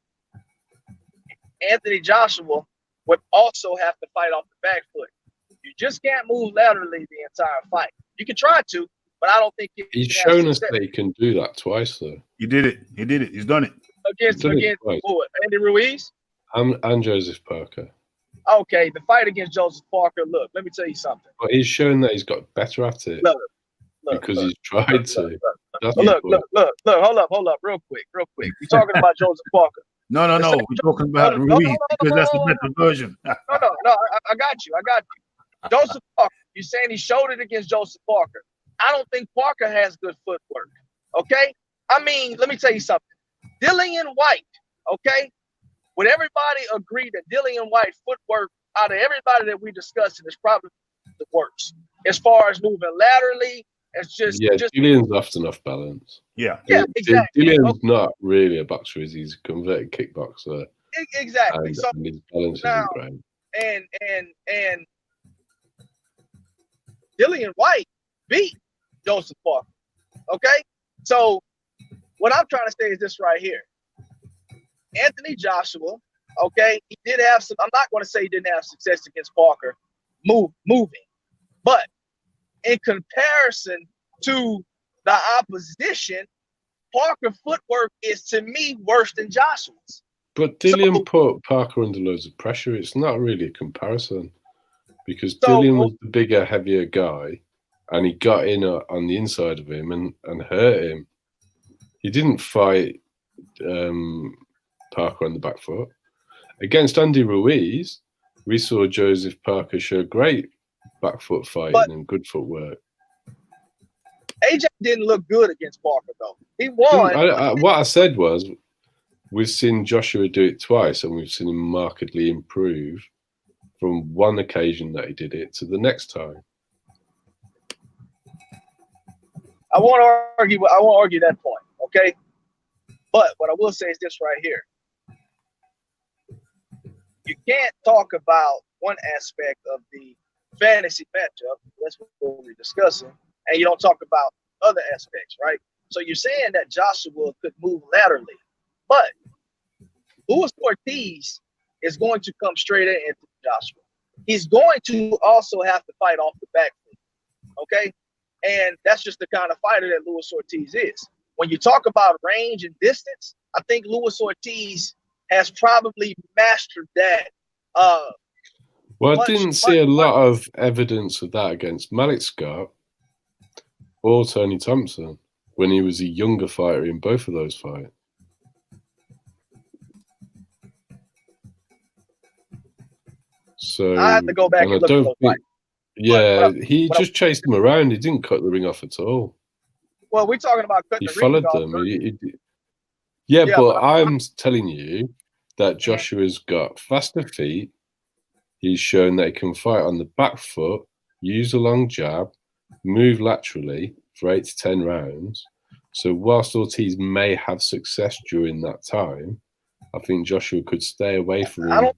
S10: Anthony Joshua would also have to fight off the back foot.
S11: You just can't move laterally the entire fight. You can try to, but I don't think
S9: he's shown us that he can do that twice, though.
S1: He did it. He did it. He's done it.
S11: Against Andy Ruiz?
S9: And Joseph Parker.
S11: Okay, the fight against Joseph Parker, look, let me tell you something.
S9: But he's shown that he's got better at it because he's tried to.
S11: Look, hold up, real quick. We're talking about Joseph Parker.
S1: No. We're talking about Ruiz because that's the better version.
S11: No, I got you. Joseph Parker, you're saying he showed it against Joseph Parker. I don't think Parker has good footwork, okay? I mean, let me tell you something. Dillian White, okay? Would everybody agree that Dillian White footwork, out of everybody that we discussed, is probably the worst as far as moving laterally? It's just
S9: Dillian's often off balance.
S11: Yeah, exactly.
S9: Dillian's not really a boxer; he's a converted kickboxer.
S11: Exactly. So
S9: and his balance isn't great.
S11: And Dillian White beat Joseph Parker. Okay, so what I'm trying to say is this right here. Anthony Joshua, okay, he did have some. I'm not going to say he didn't have success against Parker moving, but in comparison to the opposition, Parker footwork is to me worse than Joshua's.
S9: But Dillian put Parker under loads of pressure. It's not really a comparison because Dillian was the bigger, heavier guy, and he got in on the inside of him and hurt him. He didn't fight Parker on the back foot. Against Andy Ruiz, we saw Joseph Parker show great back foot fighting and good footwork.
S11: AJ didn't look good against Parker, though. He won.
S9: What I said was, we've seen Joshua do it twice, and we've seen him markedly improve from one occasion that he did it to the next time.
S11: I won't argue that point, okay? But what I will say is this right here. You can't talk about one aspect of the fantasy matchup, that's what we're discussing, and you don't talk about other aspects, right? So you're saying that Joshua could move laterally, but Luis Ortiz is going to come straight into Joshua. He's going to also have to fight off the back foot, okay? And that's just the kind of fighter that Luis Ortiz is. When you talk about range and distance, I think Luis Ortiz has probably mastered that.
S9: Well, I didn't see a lot of evidence of that against Malik Scott or Tony Thompson when he was a younger fighter in both of those fights. So
S11: I have to go back and look at those fights.
S9: Yeah, he just chased them around. He didn't cut the ring off at all.
S11: Well, we're talking about cutting the ring off.
S9: He followed them. But I'm telling you that Joshua's got faster feet. He's shown that he can fight on the back foot, use a long jab, move laterally for 8 to 10 rounds. So whilst Ortiz may have success during that time, I think Joshua could stay away from him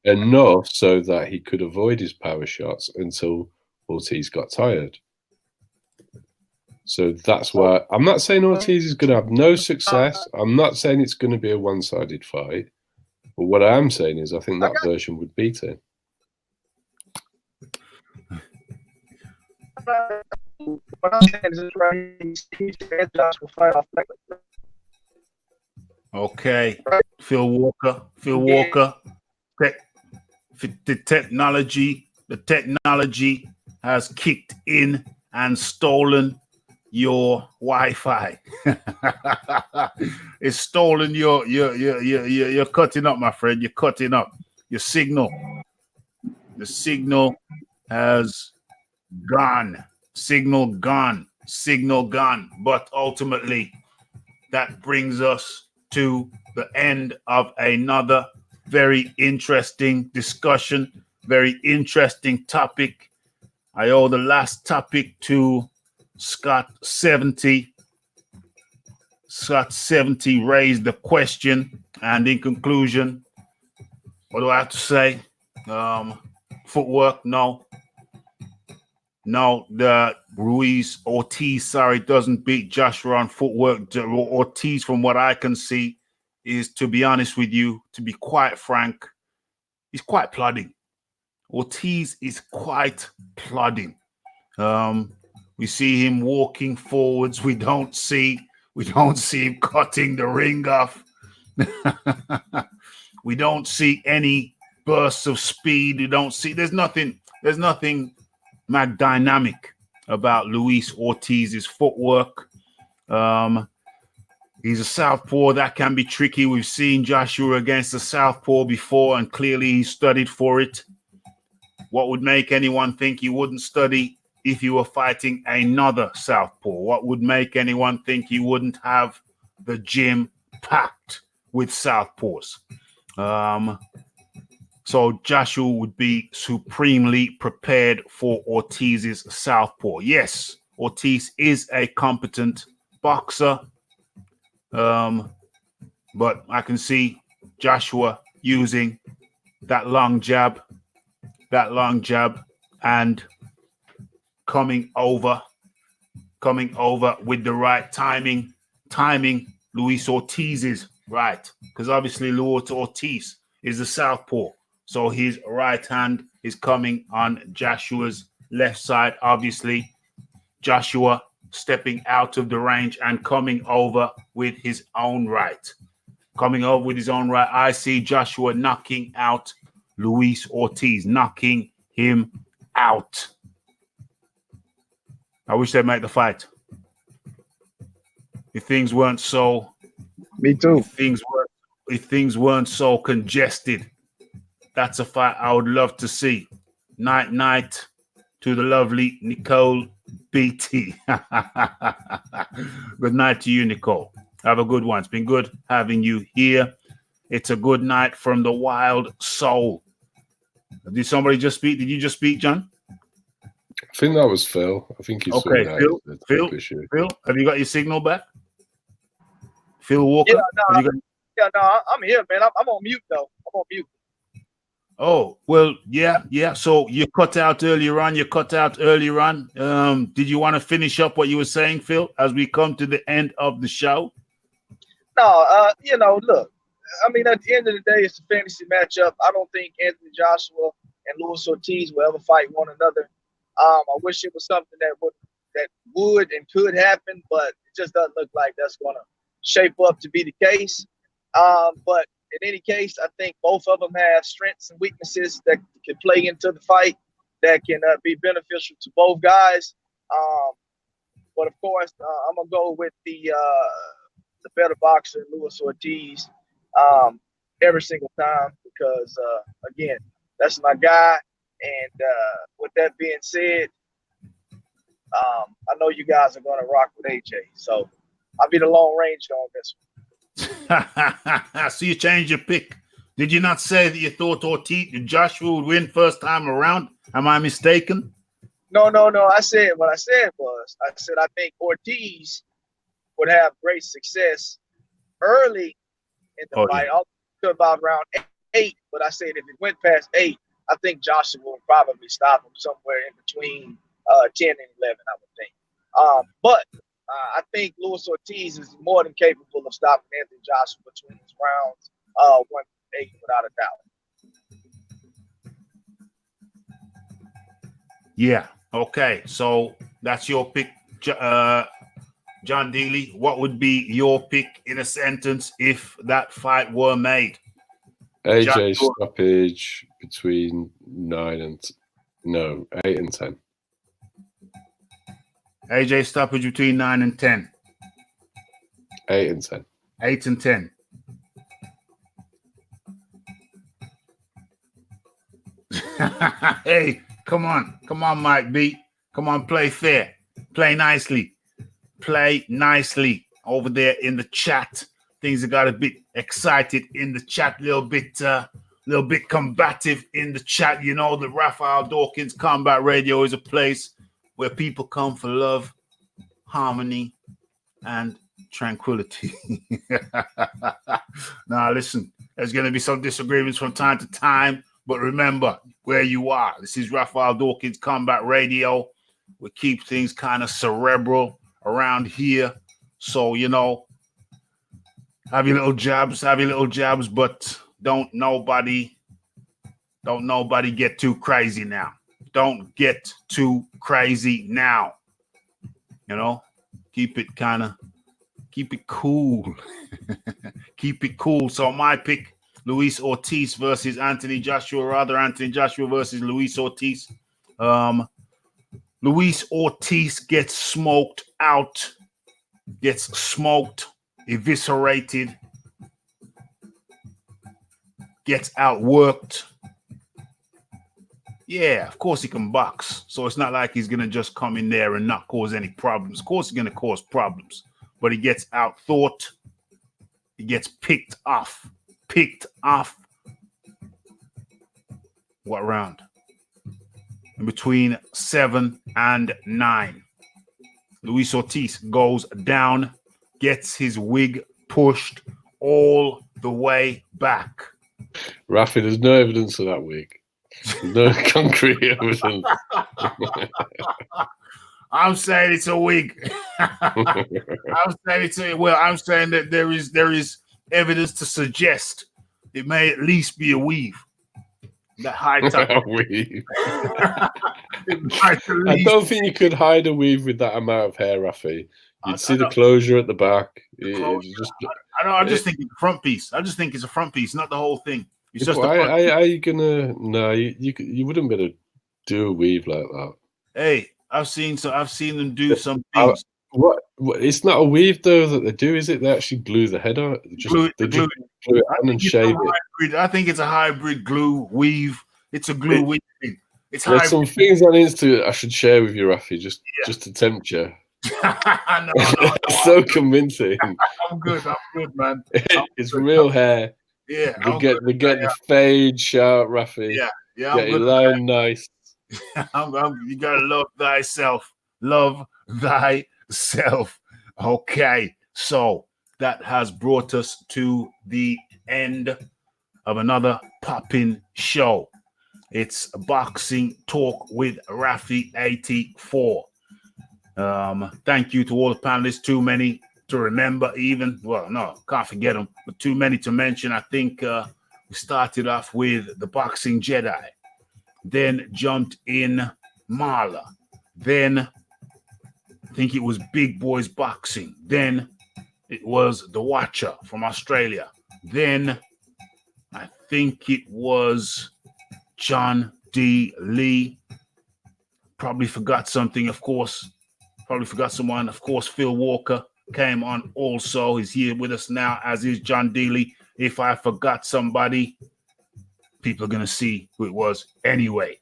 S9: enough so that he could avoid his power shots until Ortiz got tired. So that's why I'm not saying Ortiz is going to have no success. I'm not saying it's going to be a one-sided fight. But what I am saying is I think that version would beat him.
S1: Okay, Phil Walker. The technology has kicked in and stolen your Wi-Fi. It's stolen you're cutting up, my friend. You're cutting up your signal. The signal has gone. Signal gone. But ultimately, that brings us to the end of another very interesting discussion, very interesting topic. I owe the last topic to Scott 70. Scott 70 raised the question, and in conclusion, what do I have to say? Footwork, no. The Ortiz doesn't beat Joshua on footwork. Ortiz, from what I can see, is, to be honest with you, to be quite frank, he's quite plodding. Ortiz is quite plodding. We see him walking forwards. We don't see him cutting the ring off. We don't see any bursts of speed. There's nothing dynamic about Luis Ortiz's footwork. He's a southpaw. That can be tricky. We've seen Joshua against a southpaw before, and clearly he studied for it. What would make anyone think you wouldn't study if you were fighting another southpaw? What would make anyone think you wouldn't have the gym packed with southpaws? So Joshua would be supremely prepared for Ortiz's southpaw. Yes, Ortiz is a competent boxer, but I can see Joshua using that long jab, and coming over with the right timing. Luis Ortiz's right, because obviously Luis Ortiz is a southpaw, so his right hand is coming on Joshua's left side. Obviously, Joshua stepping out of the range and coming over with his own right. I see Joshua knocking out Luis Ortiz, knocking him out. I wish they'd make the fight. If things weren't so,
S2: me too.
S1: If things weren't so congested, that's a fight I would love to see. Night to the lovely Nicole BT. Good night to you, Nicole. Have a good one. It's been good having you here. It's a good night from the wild soul. Did somebody just speak? Did you just speak, John?
S9: I think that was Phil. I think he's
S1: okay. Phil, have you got your signal back? Phil Walker?
S11: I'm here, man. I'm on mute, though. I'm on mute.
S1: Oh, well, yeah. So you cut out earlier on. Did you want to finish up what you were saying, Phil, as we come to the end of the show?
S11: No, look, I mean, at the end of the day, it's a fantasy matchup. I don't think Anthony Joshua and Luis Ortiz will ever fight one another. I wish it was something that would and could happen, but it just doesn't look like that's going to shape up to be the case. But in any case, I think both of them have strengths and weaknesses that can play into the fight that can be beneficial to both guys. But of course, I'm gonna go with the better boxer, Luis Ortiz, every single time because again, that's my guy. And with that being said, I know you guys are gonna rock with AJ, so I'll be the Lone Ranger on this one.
S1: So you changed your pick. Did you not say that you thought Joshua would win first time around? Am I mistaken?
S11: No. I said what I said was I think Ortiz would have great success early in the fight, up to about round 8. But I said if it went past 8, I think Joshua would probably stop him somewhere in between 10 and 11. I would think. But I think Luis Ortiz is more than capable of stopping Anthony Joshua between his rounds 1 to 8, without a doubt.
S1: Yeah. Okay. So that's your pick, John Dealey. What would be your pick in a sentence if that fight were made?
S9: AJ stoppage between 8 and 10.
S1: AJ stoppage between 9 and 10.
S9: 8 and 10.
S1: 8 and 10. Hey, come on, Mike B. Come on, play fair. Play nicely. Over there in the chat. Things have got a bit excited in the chat, little bit combative in the chat. You know, the Raphie Dawkins Combat Radio is a place where people come for love, harmony, and tranquility. Now, listen, there's going to be some disagreements from time to time, but remember where you are. This is Raphie Dawkins Combat Radio. We keep things kind of cerebral around here. So, you know, have your little jabs, but don't nobody Don't nobody get too crazy now. Don't get too crazy now. You know, keep it cool. Keep it cool. So my pick, Luis Ortiz versus Anthony Joshua, rather Anthony Joshua versus Luis Ortiz. Luis Ortiz gets smoked out, eviscerated, gets outworked. Yeah, of course he can box. So it's not like he's going to just come in there and not cause any problems. Of course he's going to cause problems, but he gets outthought. He gets picked off. What round? In between 7 and 9. Luis Ortiz goes down, gets his wig pushed all the way back.
S9: Raphie, there's no evidence of that wig. No concrete evidence.
S1: I'm saying it's a wig. I'm saying that there is evidence to suggest it may at least be a weave. That high top
S9: weave. I don't think you could hide a weave with that amount of hair, Raphie. You'd see the closure at the back.
S1: I just think it's a front piece. I just think it's a front piece, not the whole thing. It's just
S9: are you gonna? No, you wouldn't be able to do a weave like that.
S1: Hey, I've seen them do some things.
S9: What? It's not a weave though that they do, is it? They actually glue the head on. Glue it on and shave it.
S1: I think it's a hybrid glue weave. It's a glue weave thing. It's
S9: There's
S1: hybrid.
S9: some things on Insta I should share with you, Raphie, just to tempt you.
S1: No,
S9: so convincing.
S1: I'm good, man.
S9: It's real hair.
S1: Yeah,
S9: we get the fade shout, Raphie.
S1: Yeah.
S9: Get it line nice.
S1: You gotta love thyself. Love thyself. Okay, so that has brought us to the end of another popping show. It's Boxing Talk with Raphie 84. Thank you to all the panelists. Too many to remember, even. Well, no, can't forget them, but too many to mention. I think we started off with the Boxing Jedi, then jumped in Marla, then I think it was Big Boys Boxing, then it was The Watcher from Australia, then I think it was John D. Lee. Probably forgot something, of course. Probably forgot someone. Of course, Phil Walker came on also. He's here with us now, as is John Dealey. If I forgot somebody, people are going to see who it was anyway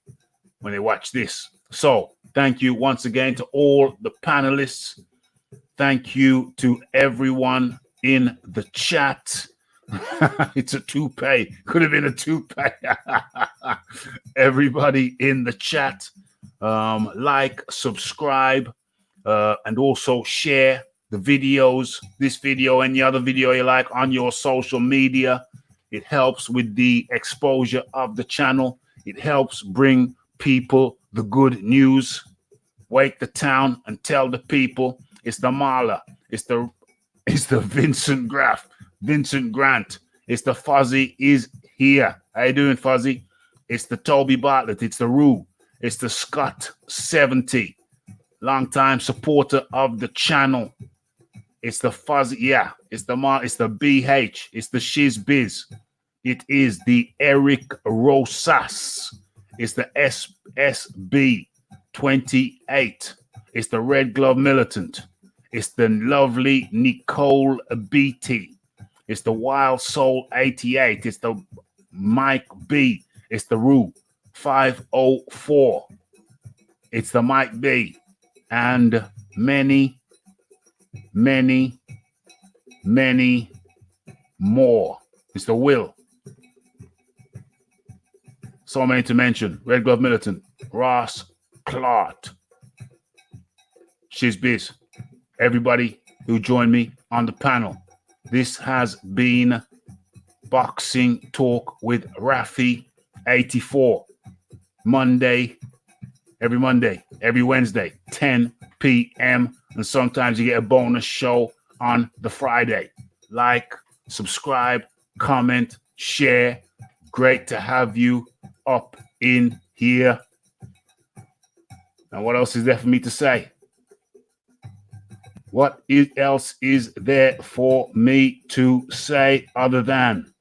S1: when they watch this. So thank you once again to all the panelists. Thank you to everyone in the chat. It's a toupee. Could have been a toupee. Everybody in the chat, like, subscribe, and also share the videos, this video, any other video you like, on your social media. It helps with the exposure of the channel. It helps bring people the good news. Wake the town and tell the people it's the Marla. It's the Vincent Grant. It's the Fuzzy is here. How you doing, Fuzzy? It's the Toby Bartlett. It's the Rue. It's the Scott 70. Longtime supporter of the channel. It's the Fuzzy. Yeah. It's the BH. It's the Shiz Biz. It is the Eric Rosas. It's the SSB 28. It's the Red Glove Militant. It's the lovely Nicole Beatty. It's the Wild Soul 88. It's the Mike B. It's the Rue 504. It's the Mike B. And many, many, many more. It's the Will. So many to mention. Red Glove Militant, Ross Clark, Shiz Biz, everybody who joined me on the panel. This has been Boxing Talk with Raphie 84. Every Monday, every Wednesday, 10 p.m. And sometimes you get a bonus show on the Friday. Like, subscribe, comment, share. Great to have you up in here. And what else is there for me to say? What else is there for me to say other than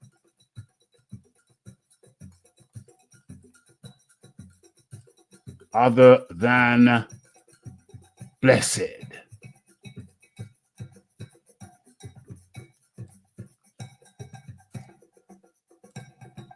S1: blessed?